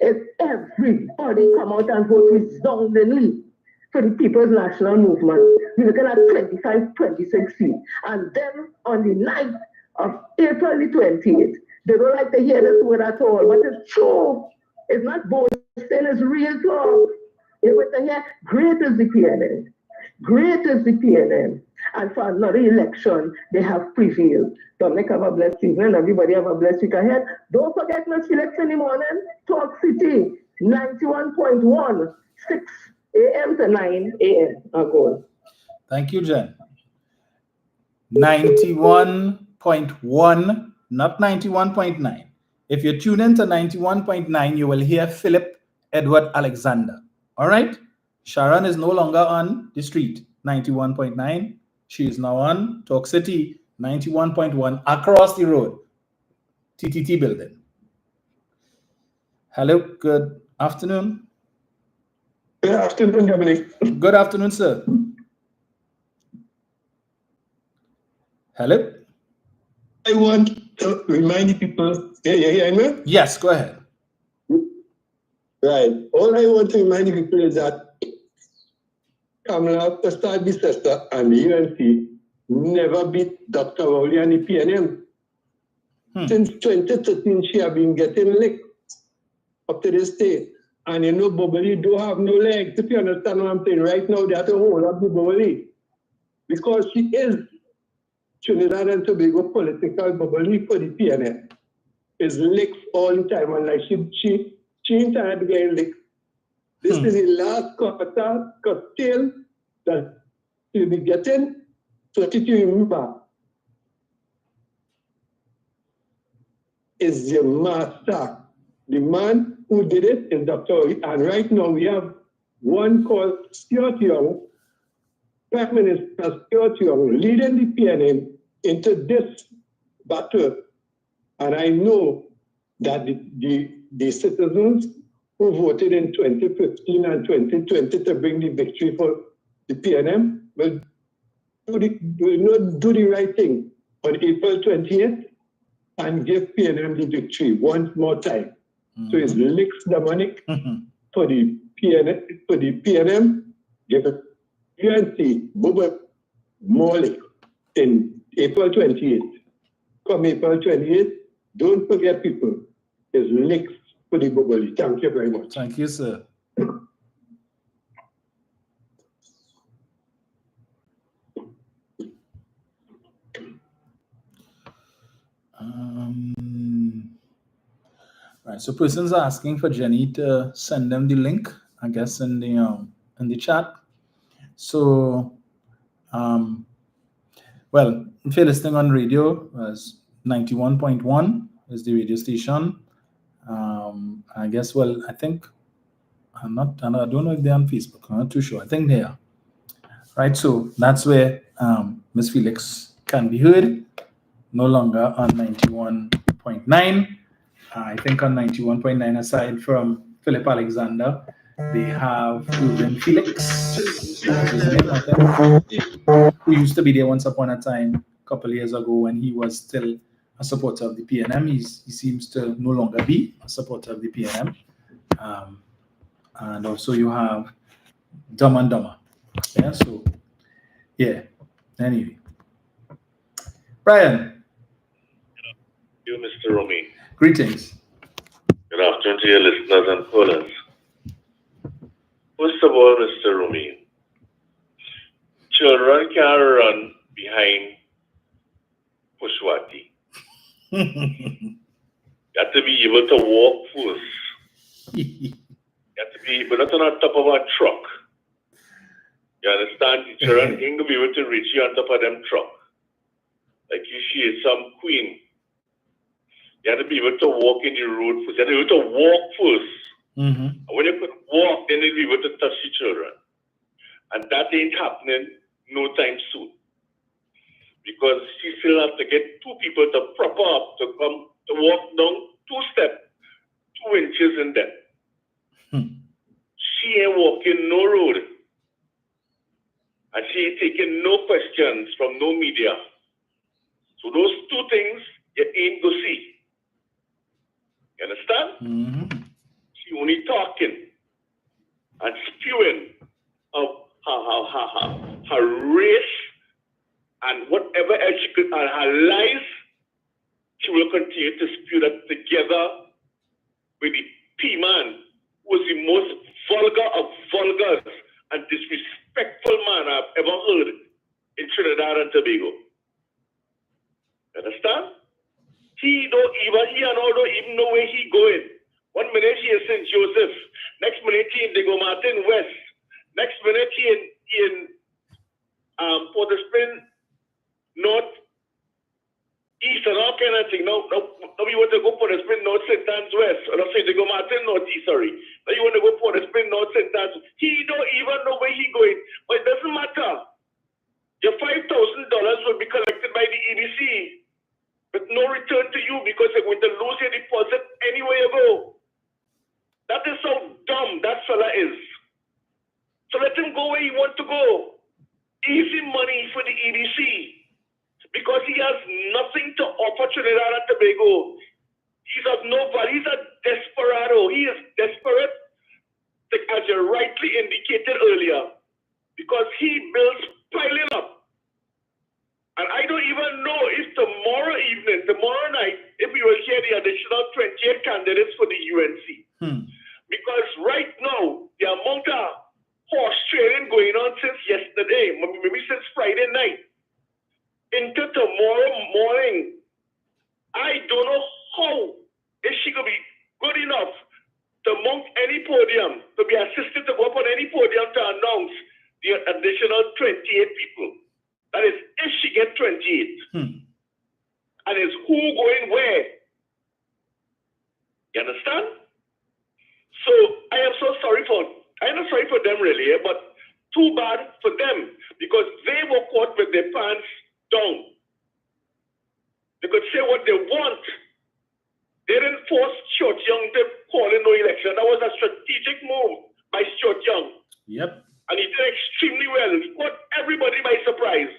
is everybody come out and vote resoundingly for the People's National Movement. We're looking at 25, 26 seats. And then on the night of April the 28th, they don't like to hear this word at all, but it's true. It's not boasting, it's real talk. They want to hear, great is the PNM. Great is the PNM. And for another election, they have prevailed. Dominic, have a blessed evening. Everybody have a blessed week ahead. Don't forget Miss Felix in the morning. Talk City, 91.1, 6 a.m. to 9 a.m. Go. Thank you, Jen. 91.1, not 91.9. If you tune into 91.9, you will hear Philip Edward Alexander. All right? Sharon is no longer on the street, 91.9. She is now on Talk City, 91.1, across the road, TTT building. Hello, good afternoon. Good afternoon, Dominic. Good afternoon, sir. Hello? I want to remind the people. Yeah, you hear me? Yes, go ahead. Right. All I want to remind the people is that Kamala Bicester and the UNC never beat Dr. Rowley and the PNM. Since 2013, she has been getting licked up to this day. And you know, Bubbly don't have no legs. If you understand what I'm saying, right now they have to hold up the Bubbly. Because she is Trinidad and Tobago political Bubbly for the PNM. Is licked all the time. And like she ain't tired of getting licked. This is the last cocktail that she'll be getting. So if you remember, is the master. The man who did it is Dr. Ori. And right now we have one called Stuart Young, Prime Minister Stuart Young, leading the PNM into this battle. And I know that the citizens who voted in 2015 and 2020 to bring the victory for the PNM will not do the right thing on April 20th and give PNM the victory one more time. So it's licks the money for the PNM, give it UNC, Bubba, more lick in April 28th. Come April 28th, don't forget people, it's licks for the Bubba. Thank you very much. Thank you, sir. Right, so persons are asking for Jenny to send them the link, I guess, in the chat. So, well, if you're listening on radio, 91.1 is the radio station, I guess, well, I think I don't know if they're on Facebook. I'm not too sure. I think they are. Right, so that's where Ms. Felix can be heard, no longer on 91.9. I think on 91.9, aside from Philip Alexander, they have Ruben Felix, that's his name, I think, who used to be there once upon a time, a couple of years ago, when he was still a supporter of the PNM. He seems to no longer be a supporter of the PNM. And also you have Dumb and Dumber. Yeah, so, yeah, anyway. Brian. You, Mr. Romy. Greetings. Good afternoon to your listeners and callers. First of all, Mr. Romy, children can run behind Pushwati. You have to be able to walk first. You have to be able to not on top of a truck. You understand? The children ain't gonna be able to reach you on top of them truck. Like she is some queen. You have to be able to walk in the road first. You have to be able to walk first. And when you could walk, then you'll be able to touch the children. And that ain't happening no time soon. Because she still has to get two people to prop her up to come to walk down 2 steps, 2 inches in depth. She ain't walking no road. And she ain't taking no questions from no media. So those 2 things you ain't go see. You understand? She only talking and spewing of her race and whatever else she could, and her lies. She will continue to spew that together with the P-man, who was the most vulgar of vulgars and disrespectful man I've ever heard in Trinidad and Tobago. Understand? He and all don't even know where he going. One minute he is St. Joseph, next minute he in Diego Martin West, next minute he in Port of Spring North East and all kind of thing. Now we want to go Port of Spring North St. Anne's West, or say Diego Martin North East, sorry. Now you want to go Port of Spring North St. Anne's. He don't even know where he going, but it doesn't matter. Your $5,000 will be collected by the EBC. With no return to you because you're going to lose your deposit anywhere you go. That is how dumb that fella is. So let him go where he wants to go. Easy money for the EDC because he has nothing to offer Trinidad and Tobago. He's of no value. He's a desperado. He is desperate, as you rightly indicated earlier, because he bills piling up. And I don't even know if tomorrow night, if we will hear the additional 28 candidates for the UNC. Because right now, the amount of horse trading going on since yesterday, maybe since Friday night, into tomorrow morning, I don't know how is she going to be good enough to mount any podium, to be assisted to go up on any podium to announce the additional 28 people. That is, if she gets 28. And it's who going where. You understand? So I'm not sorry for them really, but too bad for them because they were caught with their pants down. They could say what they want. They didn't force Stuart Young to call in no election. That was a strategic move by Stuart Young. Yep. And he did extremely well. He caught everybody by surprise,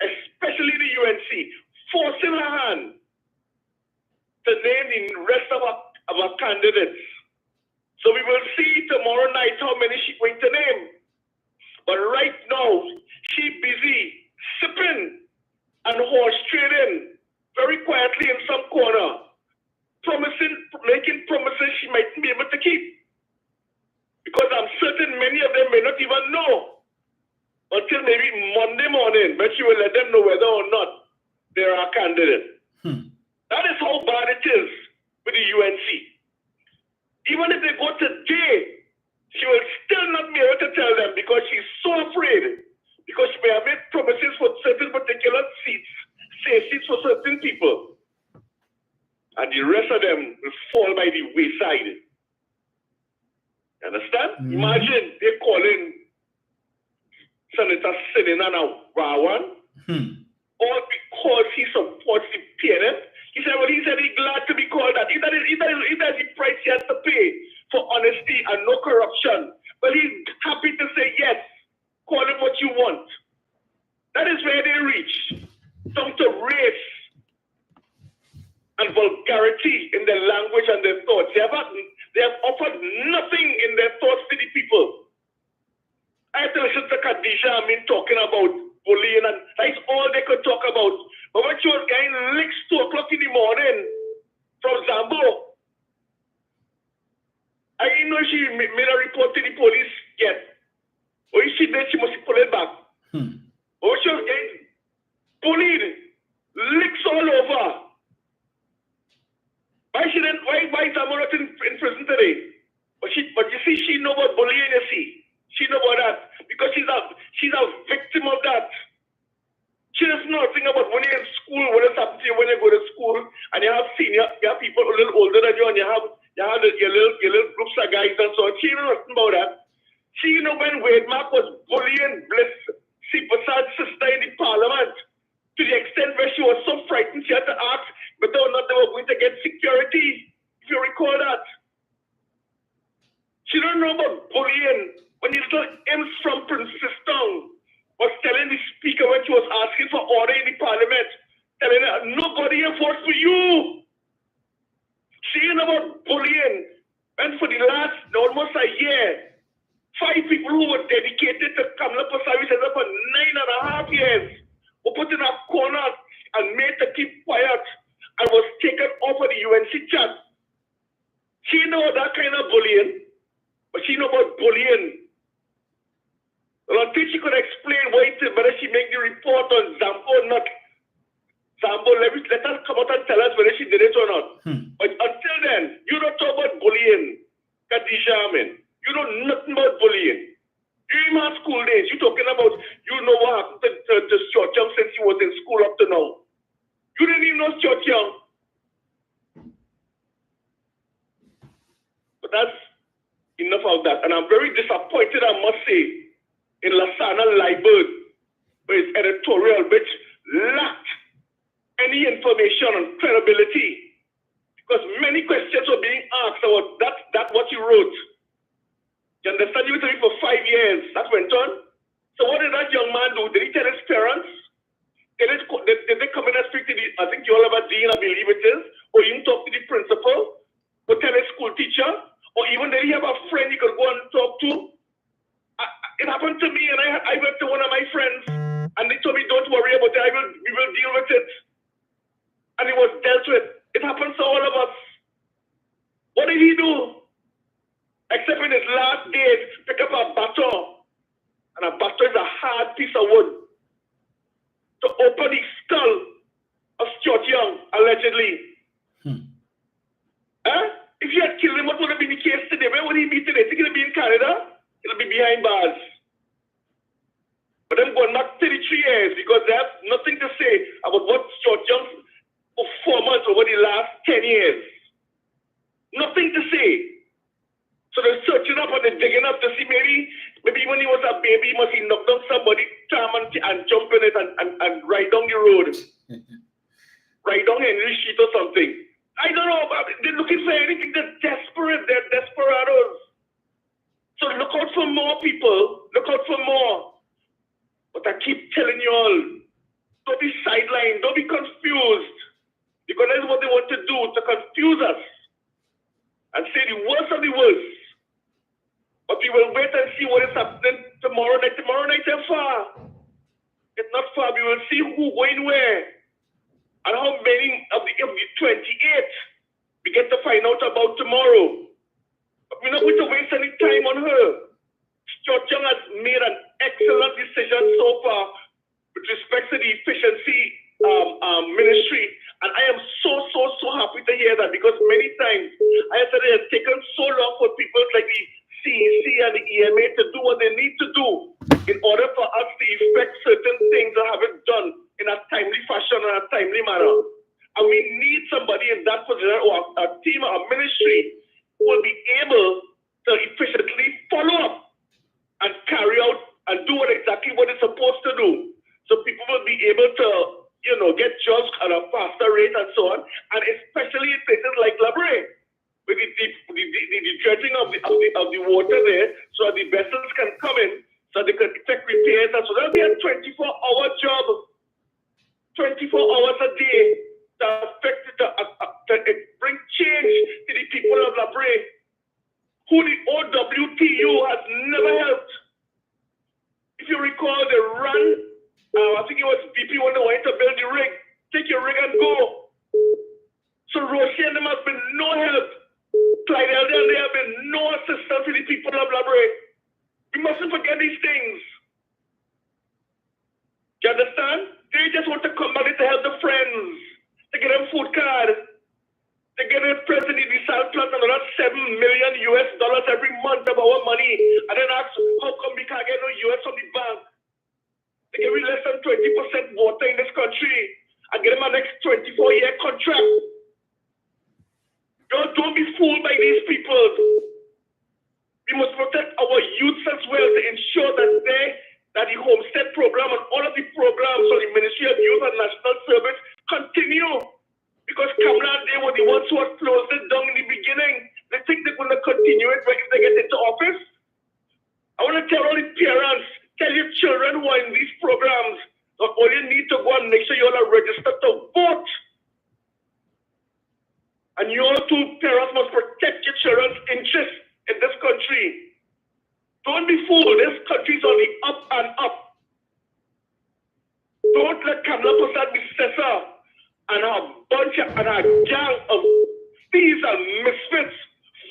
especially the UNC, forcing her hand to name the rest of our candidates. So we will see tomorrow night how many she's going to name. But right now, she's busy sipping and horse trading very quietly in some corner, making promises she might be able to keep. Because I'm certain many of them may not even know until maybe Monday morning, but she will let them know whether or not they're a candidate. That is how bad it is with the UNC. Even if they go today, she will still not be able to tell them because she's so afraid. Because she may have made promises for certain particular seats, say seats for certain people. And the rest of them will Imagine they calling Senator Sinina now Rawan, all because he supports the PNF. He said he's glad to be called that. That is the price he has to pay for honesty and no corruption. But he's happy to say yes, call him what you want. That is where they reach. Down to race and vulgarity in their language and their thoughts. They have offered nothing in their thoughts to the people. I had to listen to Khadija talking about bullying, and that's all they could talk about. But when she was getting licks 2 o'clock in the morning from Zambo, I didn't know she made a report to the police yet. Or if she did, she must pull it back. Or she was getting bullied, licks all over. Why is Zambo not in prison today? But you see, she know about bullying, you see. She know about that because she's a victim of that. She doesn't know nothing about when you're in school, what has happened to you when you go to school, and you have people a little older than you, and you have your little groups of guys and so on. She knows nothing about that. She know when Wade Mark was bullying Bliss Sipasad's sister in the parliament to the extent where she was so frightened she had to ask whether or not they were going to get security. If you recall that. She don't know about bullying. When the little imps from Princess Town was telling the speaker when she was asking for order in the parliament, telling her, nobody will vote for you. She ain't about bullying. And for the last almost a year, 5 people who were dedicated to Kamala for service for 9.5 years were put in a corner and made to keep quiet and was taken off of the UNC chat. She know that kind of bullying, but she know about bullying. Well, until she could explain whether she make the report on Zambo or not. Zambo, let us come out and tell us whether she did it or not. But until then, you don't talk about bullying, Khadija. You know nothing about bullying. During my school days, you talking about, you know what happened to Stuart Young since he was in school up to now. You didn't even know Stuart Young. But that's enough of that. And I'm very disappointed, I must say, in Lasana Liburd, with its editorial, which lacked any information on credibility, because many questions were being asked about that what you wrote. You understand? You were doing for 5 years. That went on. So what did that young man do? Did he tell his parents? Did they come in and speak to the, I think you all have a dean, I believe it is, or even talk to the principal, or tell his school teacher, or even did he have a friend he could go and talk to? It happened to me, and I went to one of my friends, and they told me, don't worry about it, we will deal with it. And it was dealt with. It happens to all of us. What did he do? Except in his last days, pick up a baton. And a baton is a hard piece of wood. To open the skull of Stuart Young, allegedly. If you had killed him, what would have been the case today? Where would he be today? Think he'll be in Canada? He'll be behind bars. But I'm going back 33 years because they have nothing to say about what Stuart Young's performance over the last 10 years. Nothing to say. So they're searching up and they're digging up to see maybe when he was a baby, must he knock down somebody, and jump in it and ride down the road. Ride down Henry Street or something. I don't know. They're looking for anything. They're desperate. They're desperados. So look out for more people. Look out for more. But I keep telling you all, don't be sidelined. Don't be confused. Because that's what they want to do, to confuse us. And say the worst of the worst. But we will wait and see what is happening tomorrow night. Tomorrow night is far. It's not far. We will see who going where. And how many of the 28 we get to find out about tomorrow. But we're not going to waste any time on her. Stuart Young has made an excellent decision so far with respect to the efficiency ministry. And I am so happy to hear that, because many times I said it has taken so long for people like the CEC and the EMA to do what they need to do in order for us to effect certain things and have it done in a timely fashion and a timely manner. And we need somebody in that position, or a team or a ministry who will be able to efficiently follow exactly what it's supposed to do. So people will be able to, get jobs at a faster rate and so on, and especially in places like Labre, with the dredging of the water there, so that the vessels can come in, so they can effect repairs, and so that'll be a 24-hour job, 24 hours a day, to bring change to the people of Labre, who the OWTU has never helped. If you recall, they ran, I think it was BP when they wanted to build the rig. Take your rig and go. So Roshi and them has been no help. Clyde and there have been no assistance to the people of Labre. We mustn't forget these things. Do you understand? They just want to come back to help the friends, to get them food card, to get the president the salt plant another $7 million every month of our money, and then ask how come we can't get no US from the bank? They give me less than 20% water in this country and get them a next 24-year contract. Don't be fooled by these people. We must protect our youths as well to ensure that the homestead program and all of the programs of the Ministry of Youth and National Service continue. Because Kamala and they were the ones who had closed it down in the beginning. They think they're going to continue it when they get into office. I want to tell all the parents, tell your children who are in these programs that all you need to go and make sure you all are registered to vote. And you all too, parents, must protect your children's interests in this country. Don't be fooled. This country's on the up and up. Don't let Kamala Prasad be Cesar and a gang of thieves and misfits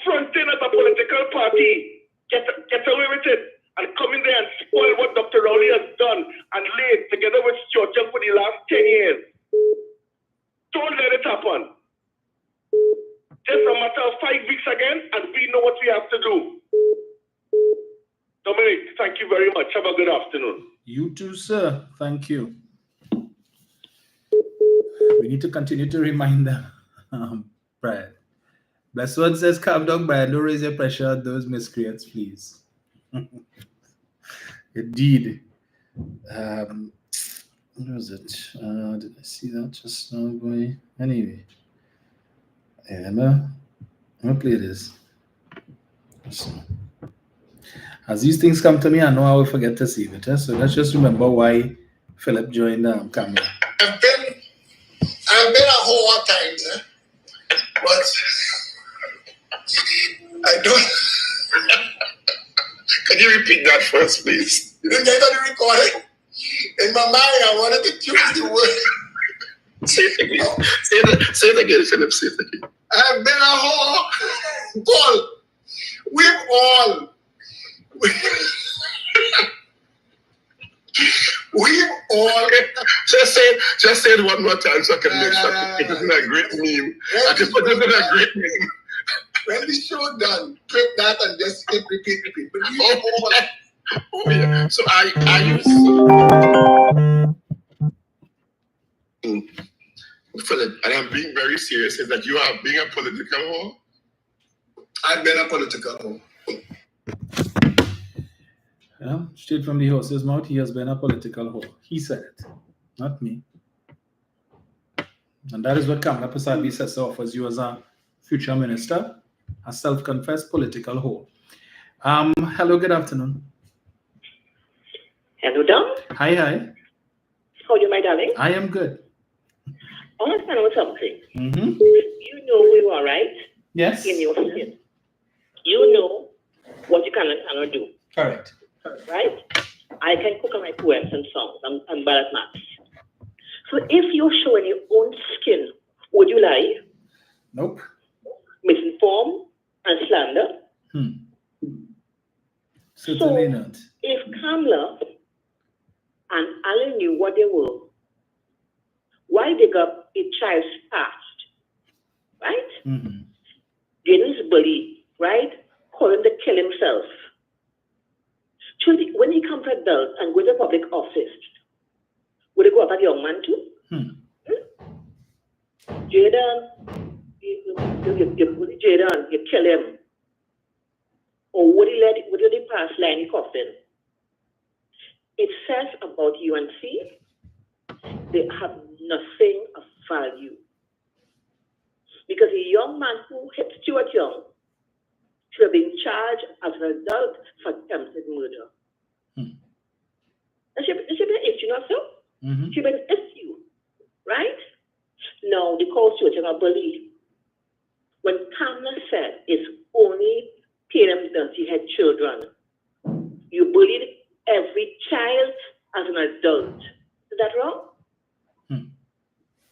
fronting as a political party. Get away with it and come in there and spoil what Dr. Rowley has done and laid together with Stuart Young for the last 10 years. Don't let it happen. Just a matter of 5 weeks again, and we know what we have to do. Dominic, thank you very much. Have a good afternoon. You too, sir. Thank you. We need to continue to remind them. Brad. Bless one says, calm down, Brad. Don't raise your pressure on those miscreants, please. Indeed. What was it? Did I see that just now, boy? Anyway. I'm gonna play this. So, as these things come to me, I know I will forget to save it. So let's just remember why Philip joined Kamala. I've been a whole lot of times, but I don't. Can you repeat that first, please? You didn't get on the recording? In my mind, I wanted to choose the word. Say it again. Oh. Say it again, Philip. Say it again. I've been a whole. Paul, we've all. We've all. Just say it one more time so I can make sure it isn't a great meme. I can put it in a great meme. When the show done, clip that and just repeat. But we all. Oh yeah. So are you? Philip, and I'm being very serious, is that you are being a political whore? I've been a political whore. Yeah, straight from the horse's mouth, he has been a political whore. He said it, not me. And that is what Kamala Prasad Bissessa offers you as a future minister, a self-confessed political whore. Hello, good afternoon. Hello, Dom. Hi. How are you, my darling? I am good. I want to know something. Mm-hmm. You know you are right. Yes. In your skin. You know what you can and cannot do. Correct. Right? I can cook on my poems and songs. I'm bad at maths. So if you're showing your own skin, would you lie? Nope. Misinform and slander? Certainly so not. If Kamala and Alan knew what they were, why dig up a child's past? Right? Mm-hmm. Getting his bully, right? Call him to kill himself. When he comes adult and go to public office, would he go after the young man too? Jaden, you bully Jaden, you kill him. Or would he let it pass line in coffin? it says about UNC, they have nothing of value. Because a young man who hit Stuart Young should have been charged as an adult for attempted murder. That should be an issue, not so? Should be an issue, right? Now, they call Stuart Young a bully. When Kamala said it's only PNM dirty head children, you bullied every child as an adult. Is that wrong?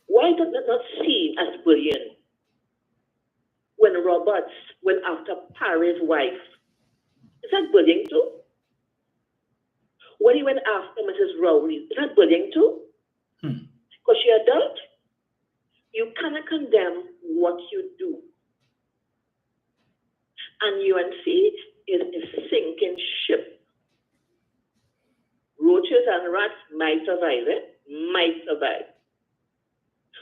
Why does that not seen as bullying? When Roberts went after Parry's wife, is that bullying too? When he went after Mrs. Rowley, is that bullying too? Because you're adult, you cannot condemn what you do. And UNC is a sinking ship. Roaches and rats might survive it, might survive.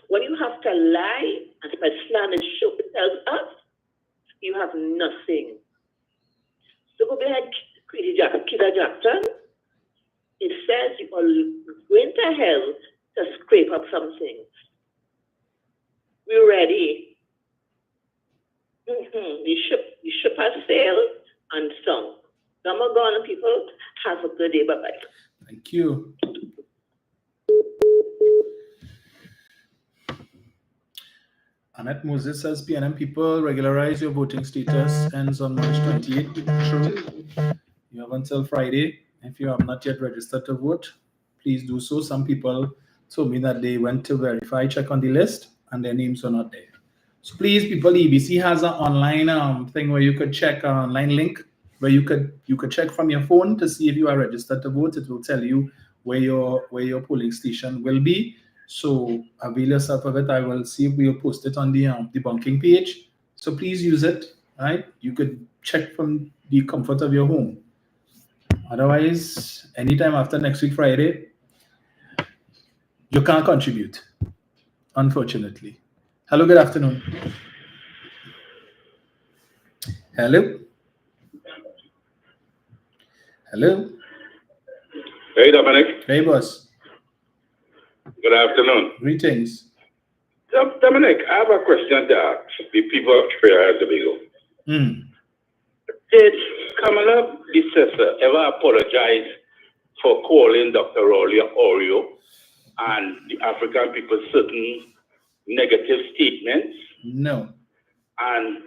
When you have to lie and spread slander, show tells us you have nothing. So go back, Keita Jackson. It says you are going to hell to scrape up some things. We're ready. The ship has sailed and sunk. Gone, people. Have a good day. Bye-bye. Thank you. Annette Moses says, PNM people, regularize your voting status. Ends on March 28th. True. You have until Friday. If you have not yet registered to vote, please do so. Some people told me that they went to verify, check on the list, and their names were not there. So please, people, EBC has an online thing where you could check an online link where you could check from your phone to see if you are registered to vote. It will tell you where your polling station will be. So avail yourself of it. I will see if we'll post it on the debunking page. So please use it. Right? You could check from the comfort of your home. Otherwise, anytime after next week Friday, you can't contribute, unfortunately. Hello, good afternoon. Hello. Hello. Hey, Dominic. Hey, boss. Good afternoon. Greetings. Dominic, I have a question to ask the people of Tobago. Did Kamala Bissessa ever apologize for calling Dr. Rowley Oreo and the African people certain negative statements? No. And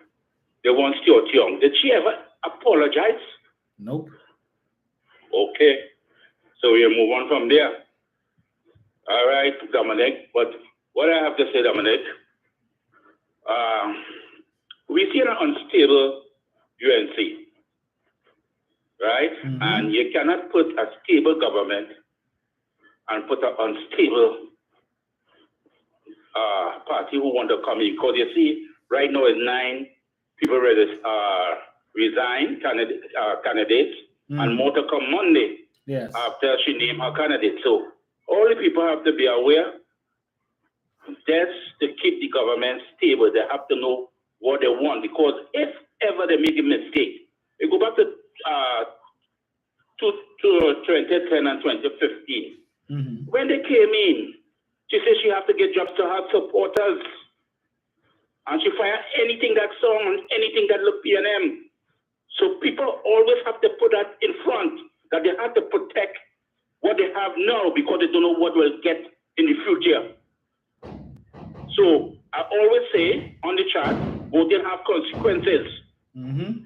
they want Stuart Young. Did she ever apologize? Nope. Okay. So we'll move on from there. All right, Dominic. But what I have to say, Dominic, we see an unstable UNC, right? And you cannot put a stable government and put an unstable party who want to come in. Because you see, right now is 9 people resign, candidates, and more to come Monday after she named her candidate. So all the people have to be aware. That's to keep the government stable. They have to know what they want. Because if ever they make a mistake, they go back to 2010 and 2015. When they came in, she said she have to get jobs to her supporters. And she fired anything that song and anything that looked PNM. So people always have to put that in front, that they have to protect what they have now because they don't know what will get in the future. So I always say on the chat, voting have consequences,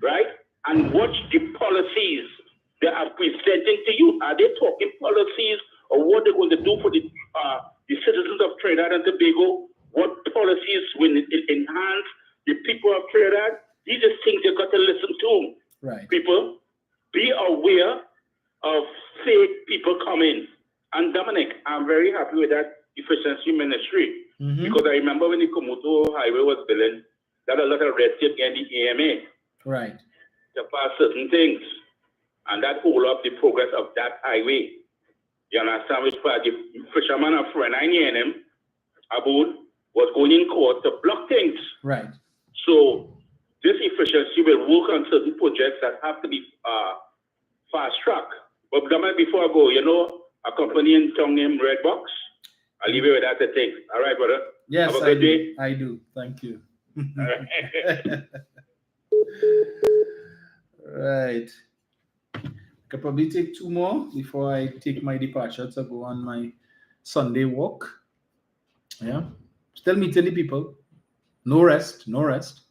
right? And watch the policies they are presenting to you. Are they talking policies or what they're going to do for the citizens of Trinidad and Tobago? What policies will enhance the people of Trinidad? These are things you got to listen to. Right. People, be aware of fake people coming. And Dominic, I'm very happy with that efficiency ministry. Because I remember when the Komodo Highway was built, that a lot of red tape in the AMA. Right. To pass certain things. And that hold up the progress of that highway. You understand which part? The fisherman of friend I knew him about was going in court to block things. Right. So this efficiency will work on certain projects that have to be fast track. But before I go, you know, a company in town named Redbox. I'll leave you with that to think. All right, brother. Yes, Have a good day. I do. Thank you. Right. I could probably take 2 more before I take my departure to go on my Sunday walk. Yeah. Still meeting the people. No rest, no rest.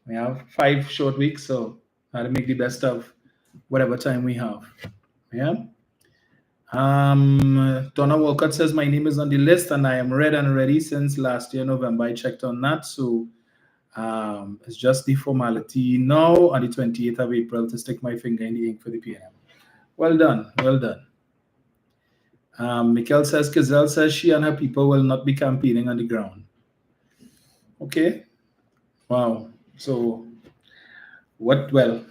We have 5 short weeks, so I had to make the best of whatever time we have. Yeah. Donna Walcott says my name is on the list and I am read and ready since last year, November. I checked on that. So it's just the formality now on the 28th of April to stick my finger in the ink for the PNM. Well done. Well done. Mikkel says, Kazelle says she and her people will not be campaigning on the ground. Okay. Wow. So what, well,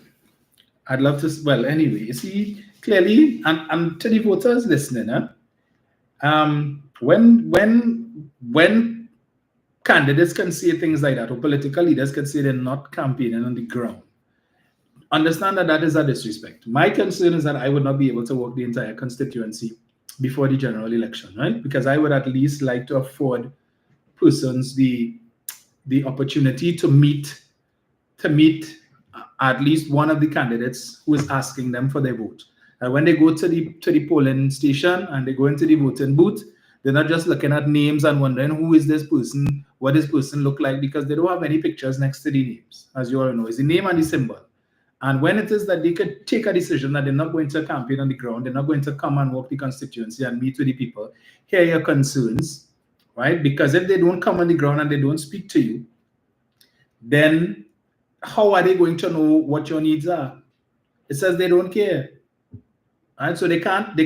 I'd love to, well, anyway, you see, clearly, and to the voters listening, when candidates can say things like that, or political leaders can say they're not campaigning on the ground, understand that that is a disrespect. My concern is that I would not be able to work the entire constituency before the general election, right? Because I would at least like to afford persons the opportunity to meet at least one of the candidates who is asking them for their vote. And when they go to the polling station and they go into the voting booth, they're not just looking at names and wondering who is this person, what this person look like, because they don't have any pictures next to the names, as you all know. It's the name and the symbol. And when it is that they could take a decision that they're not going to campaign on the ground, they're not going to come and walk the constituency and meet with the people, hear your concerns, right? Because if they don't come on the ground and they don't speak to you, then how are they going to know what your needs are? It says they don't care. Right? So they cannot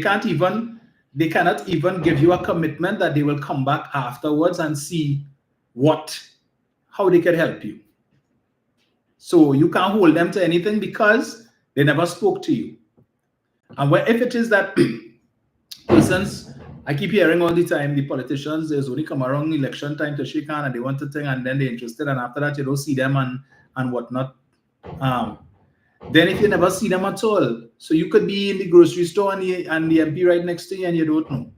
even give you a commitment that they will come back afterwards and see how they can help you. So you can't hold them to anything because they never spoke to you. And if it is that persons, I keep hearing all the time, the politicians, there's only come around election time to shake hand and they want to think and then they're interested, and after that you don't see them and whatnot. Then if you never see them at all, so you could be in the grocery store and the MP right next to you and you don't know.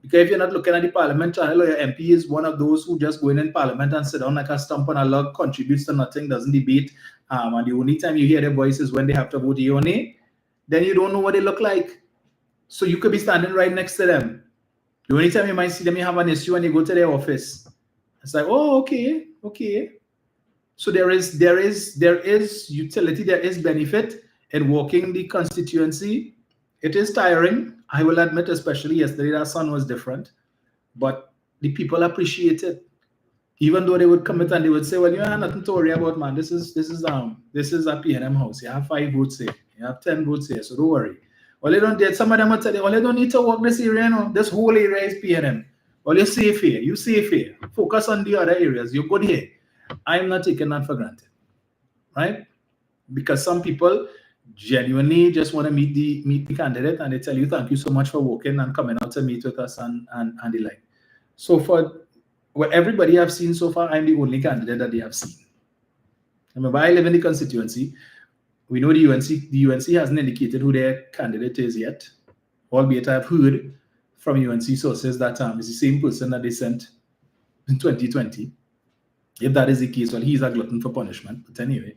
Because if you're not looking at the parliament channel, or your MP is one of those who just go in parliament and sit down like a stump on a log, contributes to nothing, doesn't debate, and the only time you hear their voice is when they have to vote yea or nay, then you don't know what they look like. So you could be standing right next to them. The only time you might see them, you have an issue and you go to their office. It's like, oh, okay. So there is utility, there is benefit in walking the constituency. It is tiring, I will admit, especially yesterday, that sun was different, but the people appreciate it. Even though they would commit and they would say, well, you have nothing to worry about, man. This is a PNM house. You have 5 votes here. You have 10 votes here, so don't worry. Well, they don't. Some of them will tell you, well, they don't need to walk this area, no. This whole area is PNM. Well, you're safe here. You safe here. Focus on the other areas. You're good here. I'm not taking that for granted, right? Because some people genuinely just want to meet the candidate and they tell you, thank you so much for walking and coming out to meet with us and the like. So for everybody I've seen so far, I'm the only candidate that they have seen. Remember, I live in the constituency. We know the UNC hasn't indicated who their candidate is yet, albeit I've heard from UNC sources that it's the same person that they sent in 2020. If that is the case, well, he's a glutton for punishment. But anyway,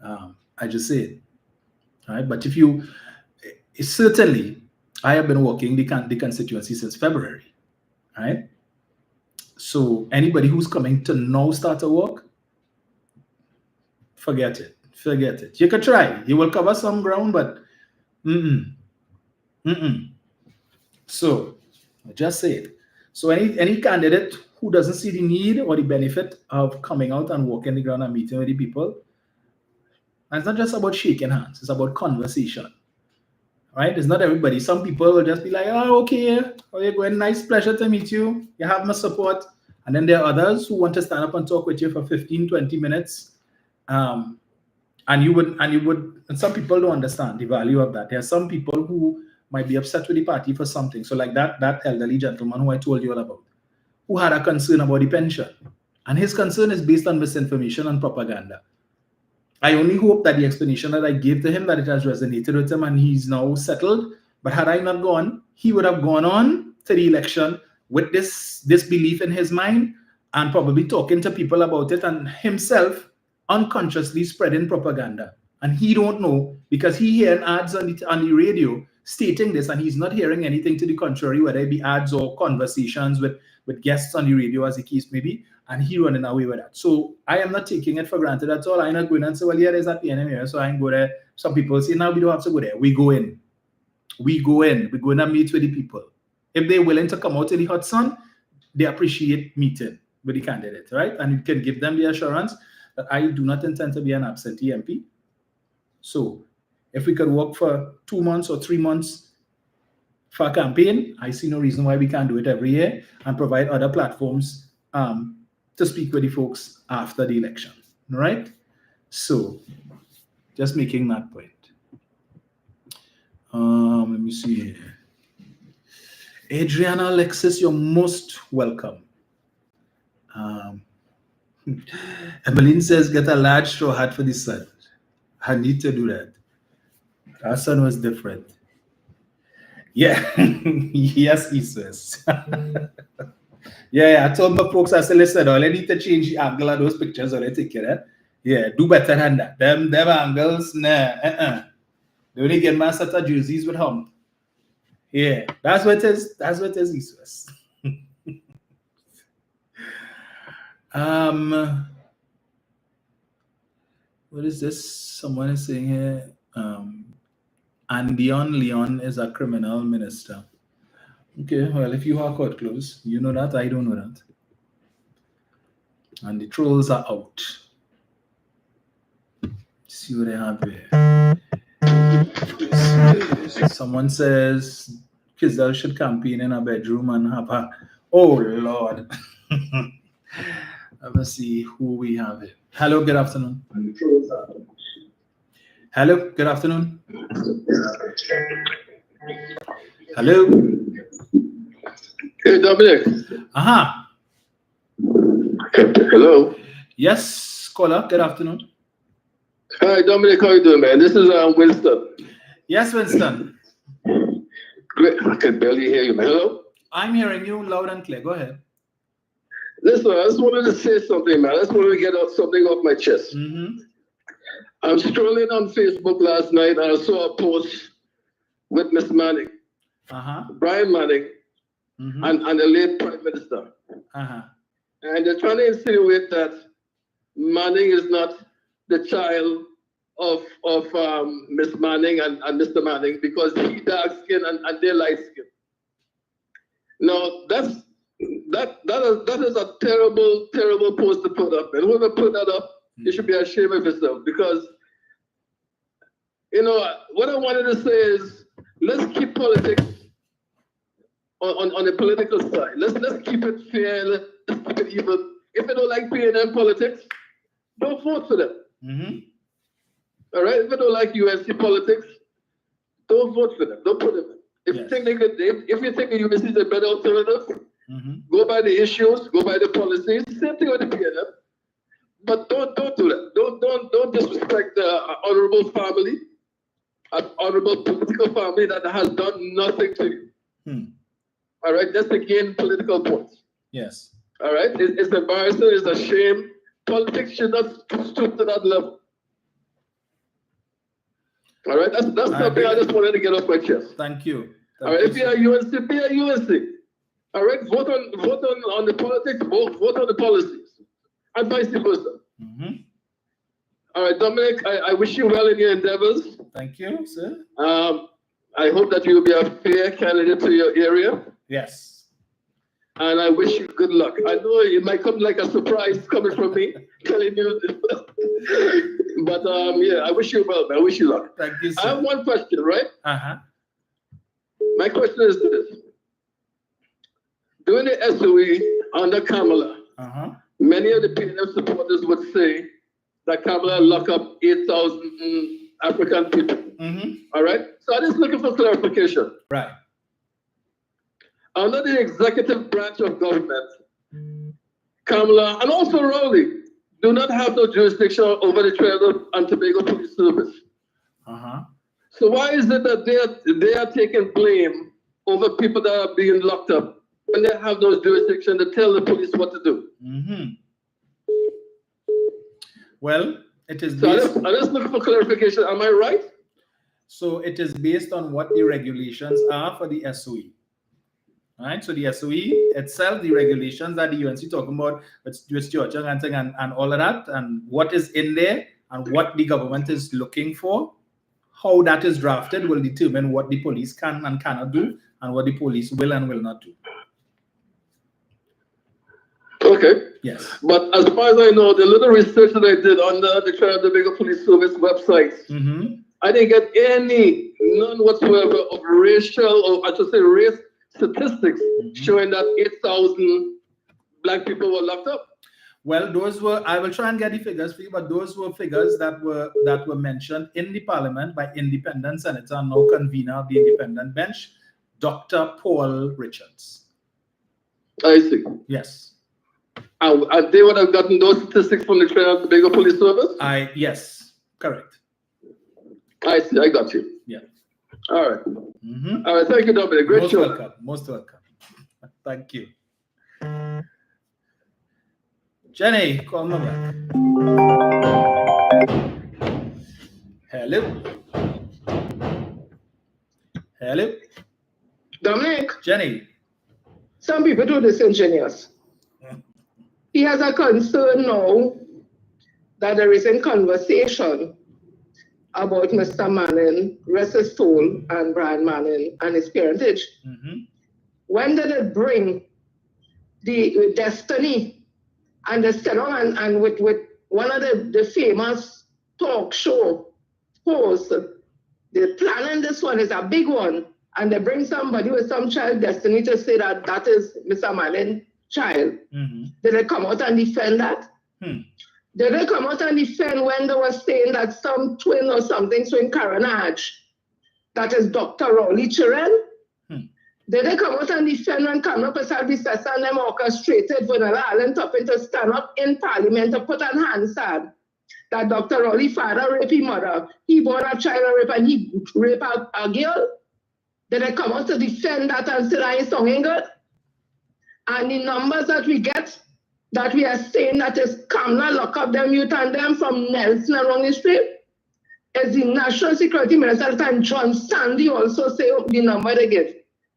I just say it. Right? But certainly, I have been working the constituency since February. Right? So anybody who's coming to now start to work, forget it. You can try. You will cover some ground, but So I just say it. So any candidate who doesn't see the need or the benefit of coming out and walking the ground and meeting with the people, and it's not just about shaking hands, it's about conversation. Right? It's not everybody. Some people will just be like, oh, okay, oh, you're going, nice, pleasure to meet you. You have my support. And then there are others who want to stand up and talk with you for 15, 20 minutes. And some people don't understand the value of that. There are some people who might be upset with the party for something. So like that elderly gentleman who I told you all about, who had a concern about the pension. And his concern is based on misinformation and propaganda. I only hope that the explanation that I gave to him, that it has resonated with him and he's now settled. But had I not gone, he would have gone on to the election with this belief in his mind and probably talking to people about it and himself unconsciously spreading propaganda. And he don't know because he hearing ads on the radio stating this and he's not hearing anything to the contrary, whether it be ads or conversations with guests on the radio as the case may be, and he running away with that. So I am not taking it for granted at all. I'm not going and say, well, yeah, there's at the enemy here, so I can go there. Some people say, now we don't have to go there. We go in. We go in. We're going to meet with the people. If they're willing to come out in the hot sun, they appreciate meeting with the candidate, right? And you can give them the assurance that I do not intend to be an absentee MP. So if we could work for 2 months or 3 months for a campaign, I see no reason why we can't do it every year and provide other platforms to speak with the folks after the election, right? So just making that point. Let me see here. Adriana Alexis, you're most welcome. Emmeline says, get a large straw hat for the sun. I need to do that. Our son was different. Yeah, yes, he says. Yeah, I told my folks, I said, listen, I need to change the angle of those pictures or take care of. Yeah, do better than that. Them angles, nah. They only get my set of jerseys with hump. Yeah, that's what it is. That's what it is, East West. What is this? Someone is saying here, and Leon is a criminal minister. Okay, well, if you are court closed, you know that, I don't know that. And the trolls are out. See what they have here. Someone says Kizal should campaign in a bedroom and have a... Oh, Lord. Let's see who we have here. Hello, good afternoon. Hello, good afternoon. Hello. Hey, Dominic. Aha. Hello. Yes, caller, good afternoon. Hi, Dominic, how you doing, man? This is Winston. Yes, Winston. Great. I can barely hear you, man. Hello? I'm hearing you loud and clear. Go ahead. Listen, I just wanted to say something, man. I just wanted to get out something off my chest. I'm strolling on Facebook last night and I saw a post with Miss Manning, Brian Manning, and the late Prime Minister. And they're trying to insinuate that Manning is not the child of Miss Manning and Mr. Manning because he dark skin and they light skin. Now that is a terrible post to put up. And whoever put that up, you should be ashamed of yourself because what I wanted to say is let's keep politics on the political side. Let's keep it fair. Let's keep it even. If you don't like PNM politics, don't vote for them. All right. If you don't like UNC politics, don't vote for them. Don't put them in. If you think the UNC is a better alternative, go by the issues, go by the policies. Same thing with the PNM. But don't do that. Don't disrespect the honorable family, an honorable political family that has done nothing to you. All right, just to gain political points. Yes. All right, it's embarrassing, it's a shame. Politics should not stoop to that level. All right, that's something I just wanted to get off my chest. Thank you. All right, if you're a UNC, be a UNC. All right, vote on the politics, vote on the policies, and vice versa. All right, Dominic, I wish you well in your endeavors. Thank you, sir. I hope that you'll be a fair candidate to your area. Yes. And I wish you good luck. I know it might come like a surprise coming from me, telling you this. But yeah, I wish you well, man. I wish you luck. Thank you, sir. I have one question, right? My question is this. During the SOE under Kamala, many of the PNM supporters would say that Kamala locked up 8,000 African people. All right? So I'm just looking for clarification. Right. Under the executive branch of government, Kamala, and also Rowley, do not have no jurisdiction over the Trinidad and Tobago Police Service. So why is it that they are taking blame over people that are being locked up when they have no jurisdiction to tell the police what to do? Well, it is So based... I'm just looking for clarification. Am I right? So it is based on what the regulations are for the SOE. Right? So the SOE itself, the regulations that the UNC talking about with George and all of that, and what is in there and what the government is looking for, how that is drafted will determine what the police can and cannot do and what the police will and will not do. Okay. Yes. But as far as I know, the little research that I did on the Trinidad and Tobago Police Service website, I didn't get none whatsoever of racial, or I should say race statistics showing that 8,000 black people were locked up. Well, those were, I will try and get the figures for you, but those were figures that were mentioned in the parliament by independent senator and now convener of the independent bench, Dr. Paul Richards. I see. Yes. And they would have gotten those statistics from the Trinidad and Tobago Police Service? Yes, correct. I see, I got you. Yeah. All right. All right, thank you, Dominic. Great Most show. welcome. Most welcome. Thank you. Jenny, call me back. Hello. Hello. Dominic. Jenny. Some people do this ingenious. He has a concern now that there is a conversation about Mr. Manning, rest his soul, and Brian Manning and his parentage. When did it bring the Destiny and the Stellon and with one of the famous talk show hosts, the planning this one is a big one, and they bring somebody with some child destiny to say that that is Mr. Manning's child. Did they come out and defend that? Did they come out and defend when they were saying that some twin or something, twin Karanaj, that is Dr. Rowley Chiren? Did they come out and defend when Kamala Prasad Bissessa and them orchestrated Vanilla Allen Toppin to stand up in Parliament to put on Hansard that Dr. Rowley father raped his mother, he born a child rape and he raped a girl? Did they come out to defend that and say that his song ain't good? And the numbers that we get, that we are saying that is Kamala lock up them youth and them from Nelson around the street, is the National Security Minister and John Sandy also say the number they give.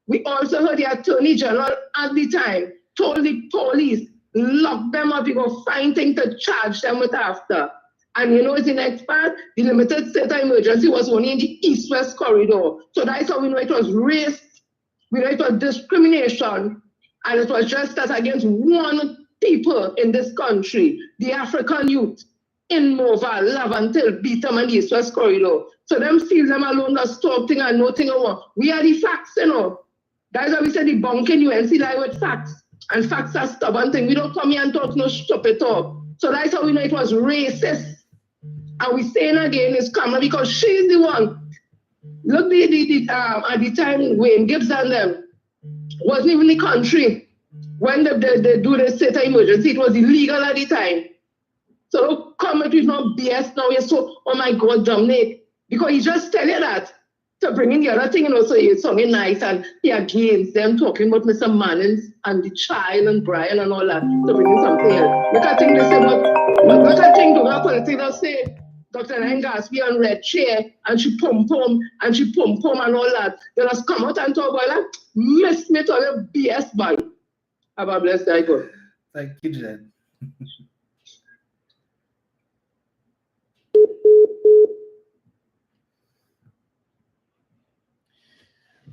We also heard the Attorney General at the time told the police, lock them up, you go find things to charge them with after. And you know it's the next part, the limited state of emergency was only in the east-west corridor. So that's how we know it was race, we know it was discrimination, and it was just that against one people in this country, the African youth in Mova, Lavantil, beat them in the east-west corridor. So them feel them alone, that stop thing and nothing over. We are the facts, you know. That's why we say debunking UNC lie with facts. And facts are stubborn thing. We don't come here and talk no stupid talk. So that's how we know it was racist. And we saying again it's Kamala because she's the one. Look, at the time Wayne Gibbs and them wasn't even the country. When they do the state of emergency, it was illegal at the time. So don't come with no BS now. You're so, oh my God, Dominic. Because he just tell you that. To bring in the other thing, and also it's something nice, and he against them talking about Mr. Manning and the child and Brian and all that. To bring in something else. Look at things they say, look at things to our politicians say. Dr. Lengas be on red chair and she pum and all that. They just come out and talk about that. Miss me to all the BS by. Have a blessed day, God. Thank you, Jen.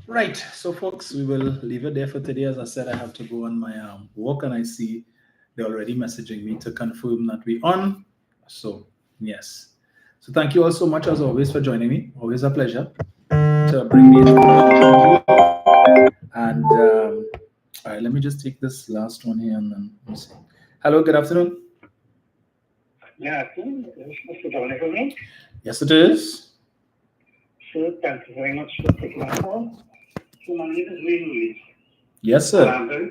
Right, so folks, we will leave it there for today. As I said, I have to go on my walk, and I see they're already messaging me to confirm that we're on. So, yes. So thank you all so much, as always, for joining me. Always a pleasure to bring me information. And all right, let me just take this last one here and then we'll see. Hello, good afternoon. Yeah, Mr. Dominic. Yes, it is. Sir, thank you very much for taking my call. So my name is Wayne Lewis. Yes, sir. I'm very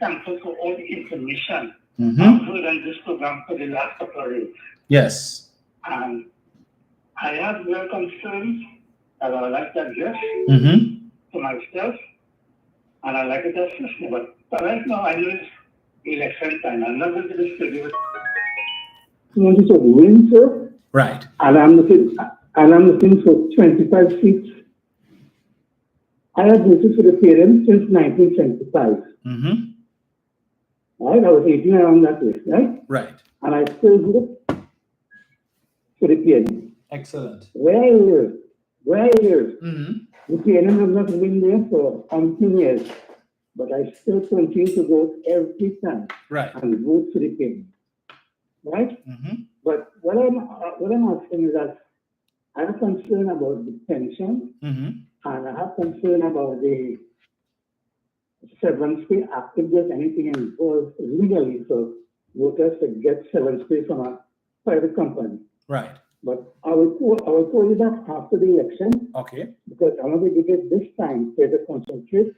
thankful for all the information I've heard on this program for the last couple of days. Yes. And I have real concerns that I would like to address to myself, and I like to assist me. But right now, I know it's election time. I'm not going to disagree with wanted to win, sir. Right. And I'm looking for 25 seats. I have voted for the parents since 1975. Right? I was 18 around that way, right? Right. And I still vote for the PNM. Excellent. Where I live, the PNM has not been there for 15 years, but I still continue to vote every time. Right. And vote for the PNM. Right? But what I'm asking is that I have concern about the pension, and I have concern about the severance pay after there's anything involved legally, so voters to get severance pay from a private company. Right. But I will call you back after the election. Okay. Because I want to give this time to concentrate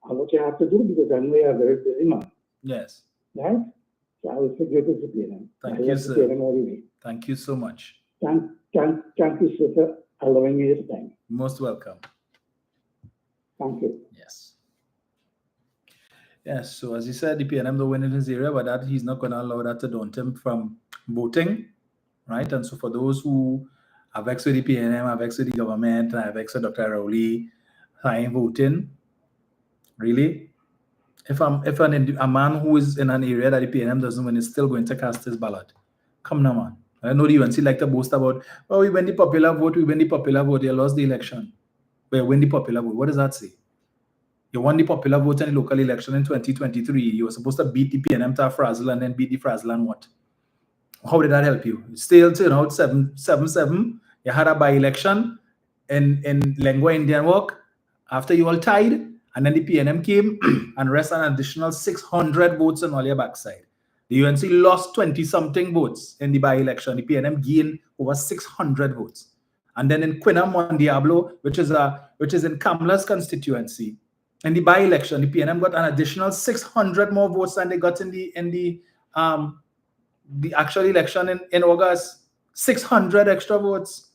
on what you have to do, because I know you are very busy man. Yes. Right? So I will figure this again. Thank you, sir. Thank you so much. Thank you, sir, for allowing me this time. Most welcome. Thank you. Yes. Yes, so as you said, the PNM don't win in his area, but that he's not going to allow that to daunt him from voting, right? And so for those who are vexed with the PNM, are vexed with the government, and are vexed with Dr. Rowley, I'm voting, really? If a man who is in an area that the PNM doesn't win is still going to cast his ballot, come now, man. I know the UNC like to boast about, oh, we win the popular vote, you lost the election. But you win the popular vote. What does that say? You won the popular vote in the local election in 2023. You were supposed to beat the PNM to a frazzle and then beat the frazzle and what? How did that help you? Still turn out 7-7. You had a by-election in Lengua Indian Walk after you all tied, and then the PNM came and rest an additional 600 votes on all your backside. The UNC lost 20-something votes in the by-election. The PNM gained over 600 votes. And then in Quina Mon Diablo, which is in Kamla's constituency, in the by-election, the PNM got an additional 600 more votes than they got in the actual election in August. 600 extra votes.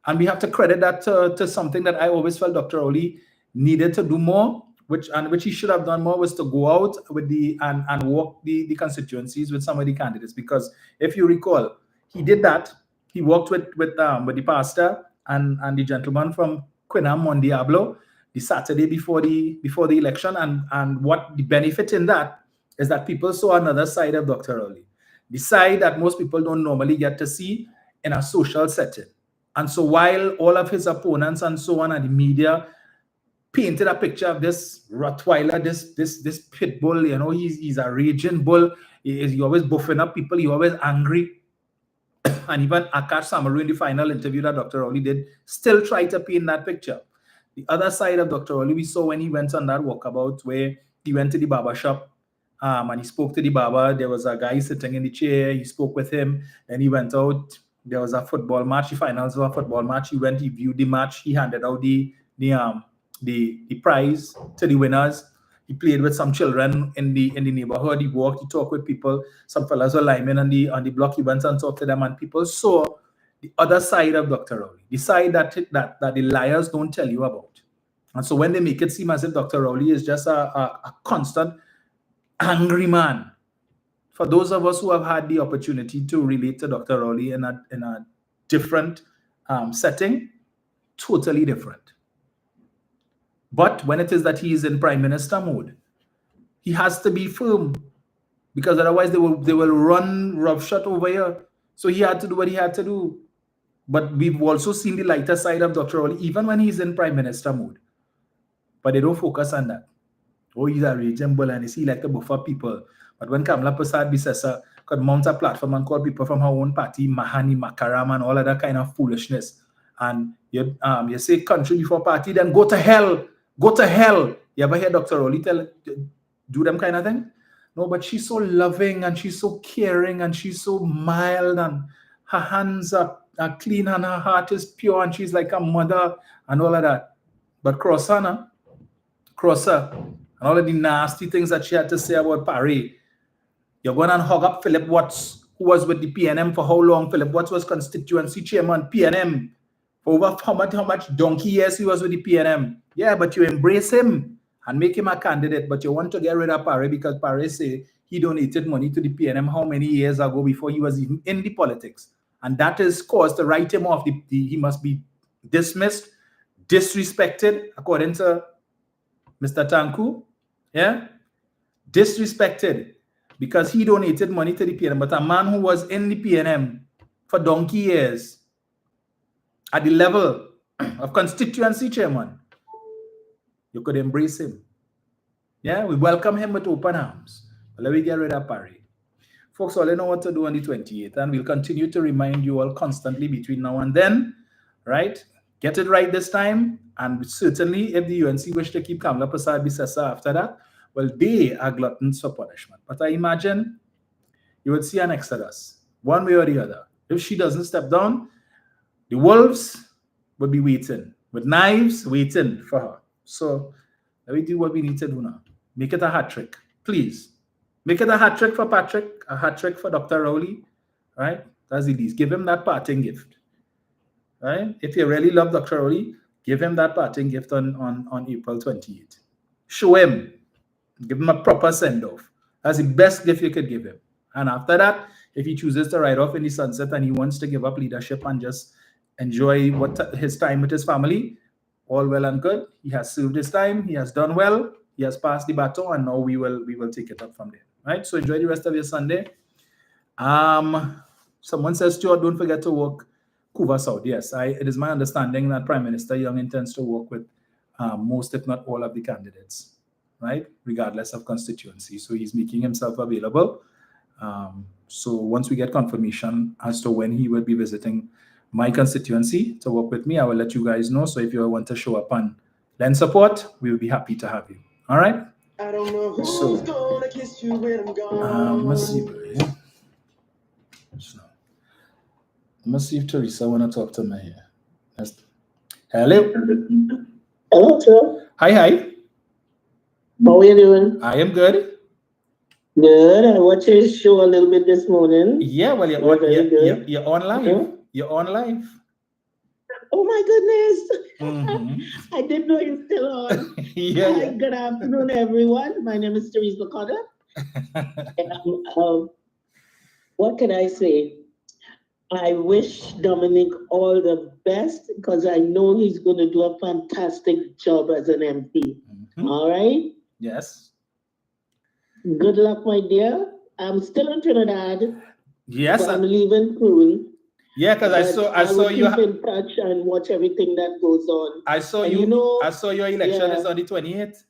And we have to credit that to something that I always felt Dr. Rowley needed to do more, which he should have done more, was to go out with and walk the constituencies with some of the candidates. Because if you recall, he did that. He worked with the pastor and the gentleman from Quina Mon Diablo the Saturday before the election, and what the benefit in that is that people saw another side of Dr. Rowley, the side that most people don't normally get to see in a social setting. And so while all of his opponents and so on and the media painted a picture of this Rottweiler, this pit bull, you know, he's a raging bull, he's always buffing up people, he's always angry. And even Akash Samaru in the final interview that Dr. Rowley did still try to paint that picture. The other side of Dr. Rowley, we saw when he went on that walkabout where he went to the barber shop and he spoke to the barber. There was a guy sitting in the chair. He spoke with him. Then he went out. There was a football match, the finals of a football match. He went, he viewed the match. He handed out the prize to the winners. He played with some children in the neighborhood. He walked, he talked with people. Some fellas were linemen on the block. He went and talked to them, and people saw the other side of Dr. Rowley, the side that the liars don't tell you about. And so when they make it seem as if Dr. Rowley is just a constant angry man, for those of us who have had the opportunity to relate to Dr. Rowley in a different setting, totally different. But when it is that he is in prime minister mode, he has to be firm, because otherwise they will run roughshod over here. So he had to do what he had to do. But we've also seen the lighter side of Dr. Rowley, even when he's in prime minister mode. But they don't focus on that. Oh, he's a raging bull and he like to buffer people. But when Kamla Prasad Bisesa could mount a platform and call people from her own party Mahani, Makaram, and all of that kind of foolishness, and you say country before party, then go to hell. Go to hell. You ever hear Dr. Rowley do them kind of thing? No, but she's so loving and she's so caring and she's so mild and her hands are clean and her heart is pure and she's like a mother and all of that. But cross her, and all of the nasty things that she had to say about Paris, You're going to hug up Philip Watts, who was with the PNM for how long? Philip Watts was constituency chairman, PNM. For over how much donkey years he was with the PNM. Yeah, but you embrace him and make him a candidate, but you want to get rid of Paré because Paré say he donated money to the PNM how many years ago before he was even in the politics. And that is cause to write him off. He must be dismissed, disrespected, according to Mr. Tanku. Yeah? Disrespected because he donated money to the PNM. But a man who was in the PNM for donkey years at the level of constituency chairman, you could embrace him. Yeah, we welcome him with open arms. But let me get rid of Paré. Folks, all I know what to do on the 28th, and we'll continue to remind you all constantly between now and then, right? Get it right this time, and certainly if the UNC wish to keep Kamala Persad-Bissessar after that, well, they are gluttons for punishment. But I imagine you would see an exodus, one way or the other. If she doesn't step down, the wolves will be waiting, with knives waiting for her. So let me do what we need to do now. Make it a hat trick, please. Make it a hat trick for Patrick, a hat trick for Dr. Rowley, right? That's it is. Give him that parting gift, right? If you really love Dr. Rowley, give him that parting gift on April 28th. Show him. Give him a proper send-off. That's the best gift you could give him. And after that, if he chooses to ride off in the sunset and he wants to give up leadership and just enjoy his time with his family, all well and good. He has served his time. He has done well. He has passed the baton, and now we will take it up from there. Right? So enjoy the rest of your Sunday. Someone says, Stuart, don't forget to work Couva South. Yes, it is my understanding that Prime Minister Young intends to work with most, if not all, of the candidates, right? Regardless of constituency. So he's making himself available. So once we get confirmation as to when he will be visiting my constituency to work with me, I will let you guys know. So if you want to show up and lend support, we will be happy to have you. All right? I don't know who's gonna kiss you when I'm gone. Let's see, let's see if Teresa want to talk to me here. Hello. Hello, sir. Hi. How are you doing? I am good. Good. I watched your show a little bit this morning. Yeah, well, you're on live. Yeah. You're on live. Oh my goodness. I didn't know you're still on. Yeah. Good afternoon, everyone. My name is Teresa Cotter. What can I say? I wish Dominic all the best because I know he's going to do a fantastic job as an MP. All right? Yes. Good luck, my dear. I'm still in Trinidad. Yes. I'm leaving soon. Yeah, because I saw you keep in touch and watch everything that goes on. I saw your election is on the 28th.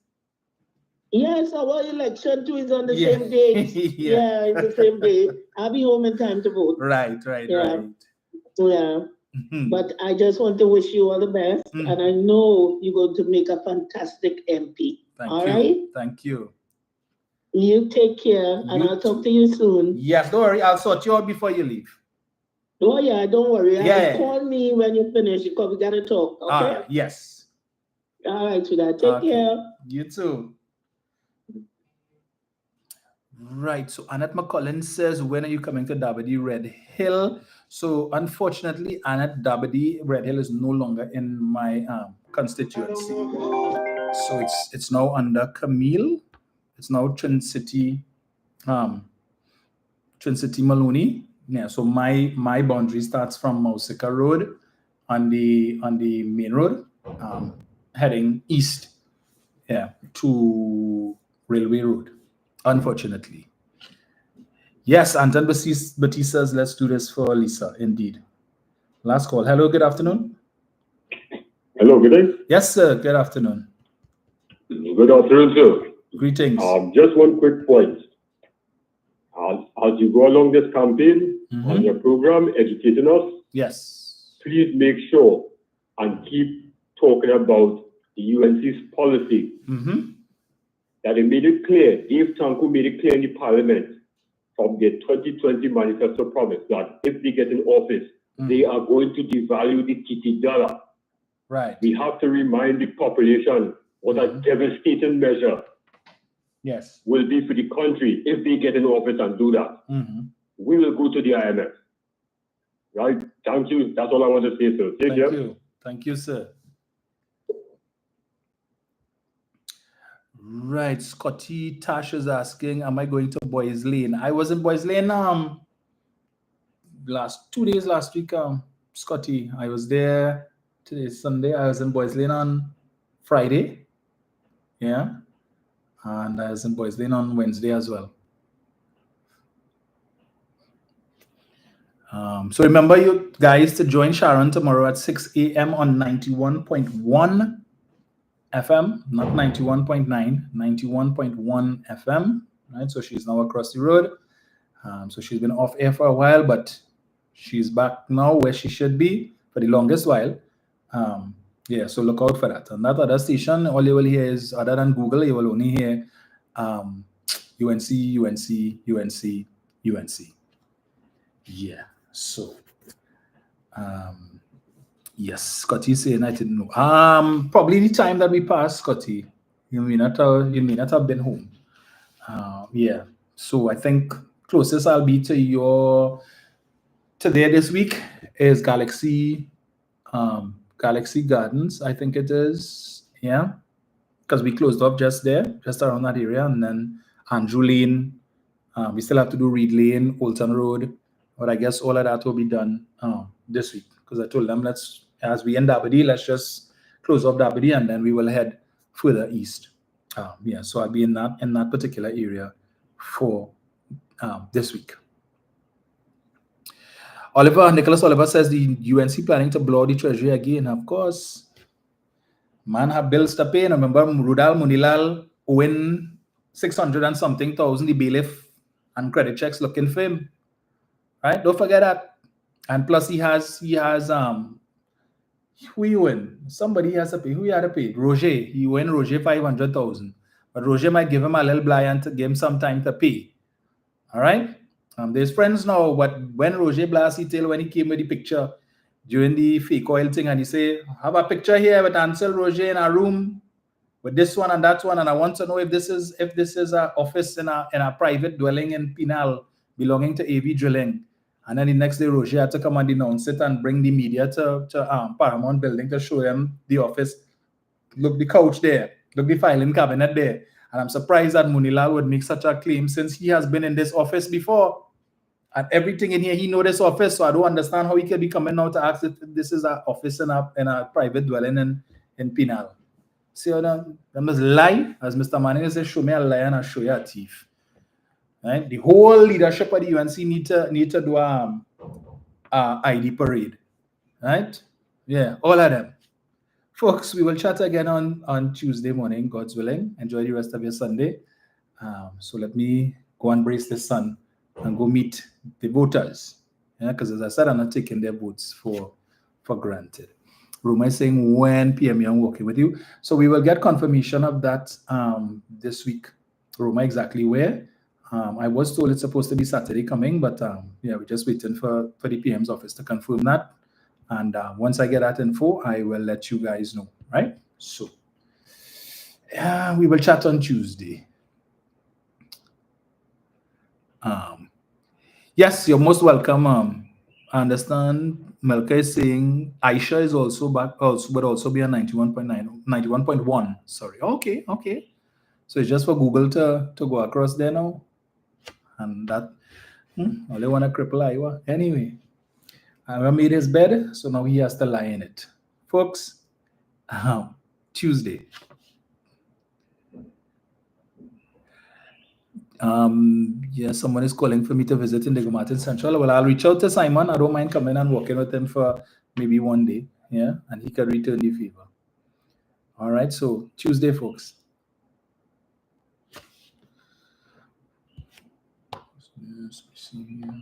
Yes, our election too is on the same day. Yeah, it's the same day. I'll be home in time to vote. Right. Yeah. But I just want to wish you all the best, and I know you're going to make a fantastic MP. Thank you. You take care, and I'll talk to you soon. Yes, don't worry. I'll sort you out before you leave. Oh, yeah, don't worry. Call me when you finish because we got to talk, okay? Yes. All right, sweetheart. Take care. You too. Right. So Annette McCullin says, when are you coming to Dabadi Red Hill? So unfortunately, Annette, Dabadi Red Hill is no longer in my constituency. So it's now under Camille. It's now Twin City Maloney. Yeah, so my boundary starts from Mausika Road on the main road, heading east, to Railway Road. Unfortunately, yes. Anton Batiste says, "Let's do this for Lisa." Indeed. Last call. Hello. Good afternoon. Hello. Good day. Yes, sir. Good afternoon. Good afternoon, sir. Greetings. Just one quick point. As you go along this campaign on your program, educating us, yes, please make sure and keep talking about the UNC's policy. That they made it clear, Dave Tanku made it clear in the parliament from their 2020 manifesto promise that if they get in office, they are going to devalue the TT dollar. Right. We have to remind the population what a devastating measure Yes. Will be for the country if they get in office and do that. We will go to the IMF. Right? Thank you. That's all I want to say, sir. Thank you. Thank you, sir. Right. Scotty Tash is asking, am I going to Boys Lane? I was in Boys Lane 2 days last week, Scotty. I was there. Today's Sunday. I was in Boys Lane on Friday. Yeah. And I was in Boys Lane on Wednesday as well. So remember, you guys, to join Sharon tomorrow at 6 a.m. on 91.1 FM, not 91.9, 91.1 FM. Right, so she's now across the road. So she's been off air for a while, but she's back now where she should be for the longest while. Yeah, so look out for that. And that other station, all you will hear is, other than Google, you will only hear UNC. Yeah, so yes, Scotty saying I didn't know. Probably the time that we passed, Scotty, you may not have been home. Yeah, so I think closest I'll be to your today this week is Galaxy Gardens, I think it is. Yeah, because we closed up just there, just around that area, and then Andrew Lane. We still have to do Reed Lane, Olton Road, but I guess all of that will be done this week, because I told them, as we end Dabadi, let's just close up Dabadi and then we will head further east. Yeah, so I'll be in that particular area for this week. Nicholas Oliver says the UNC planning to blow the treasury again. Of course, man have bills to pay. Remember, Rudal Munilal owing 600 and something thousand, the bailiff and credit checks looking for him. Right? Don't forget that. And plus he has who you win? Somebody has to pay. Who you had to pay? Roger. He win Roger 500,000. But Roger might give him a little blind to give him some time to pay. All right? There's friends now, but when Roger Blas, when he came with the picture during the fake oil thing, and he say, have a picture here with Ansel Roger in a room with this one and that one, and I want to know if this is an office in a private dwelling in Pinal belonging to AV Drilling. And then the next day, Roger had to come and denounce it and bring the media to Paramount Building to show them the office. Look, the couch there. Look, the filing cabinet there. And I'm surprised that Munilal would make such a claim, since he has been in this office before. And everything in here, he knows this office. So I don't understand how he could be coming out to ask if this is an office in a private dwelling in Pinal. See, they must lie. As Mr. Manning says, show me a lie and I'll show you a thief. Right? The whole leadership of the UNC need to do a ID parade. Right? Yeah, all of them. Folks, we will chat again on Tuesday morning, God's willing. Enjoy the rest of your Sunday. So let me go and brace the sun and go meet the voters. Yeah, because as I said, I'm not taking their votes for granted. Ruma is saying, when PM Young working with you. So we will get confirmation of that this week. Ruma, exactly where. I was told it's supposed to be Saturday coming, but yeah, we're just waiting for the PM's office to confirm that. And once I get that info, I will let you guys know, right? So yeah, we will chat on Tuesday. Yes, you're most welcome. I understand Melka is saying Aisha is also back, would also be on 91.1. Sorry. Okay. So it's just for Google to go across there now. And that, only want to cripple Iowa. Anyway, I made his bed, so now he has to lie in it. Folks, Tuesday. Yeah, someone is calling for me to visit in the Martin Central. Well, I'll reach out to Simon. I don't mind coming and working with him for maybe one day. Yeah, and he can return the favor. All right, so Tuesday, folks. Yes, we see here.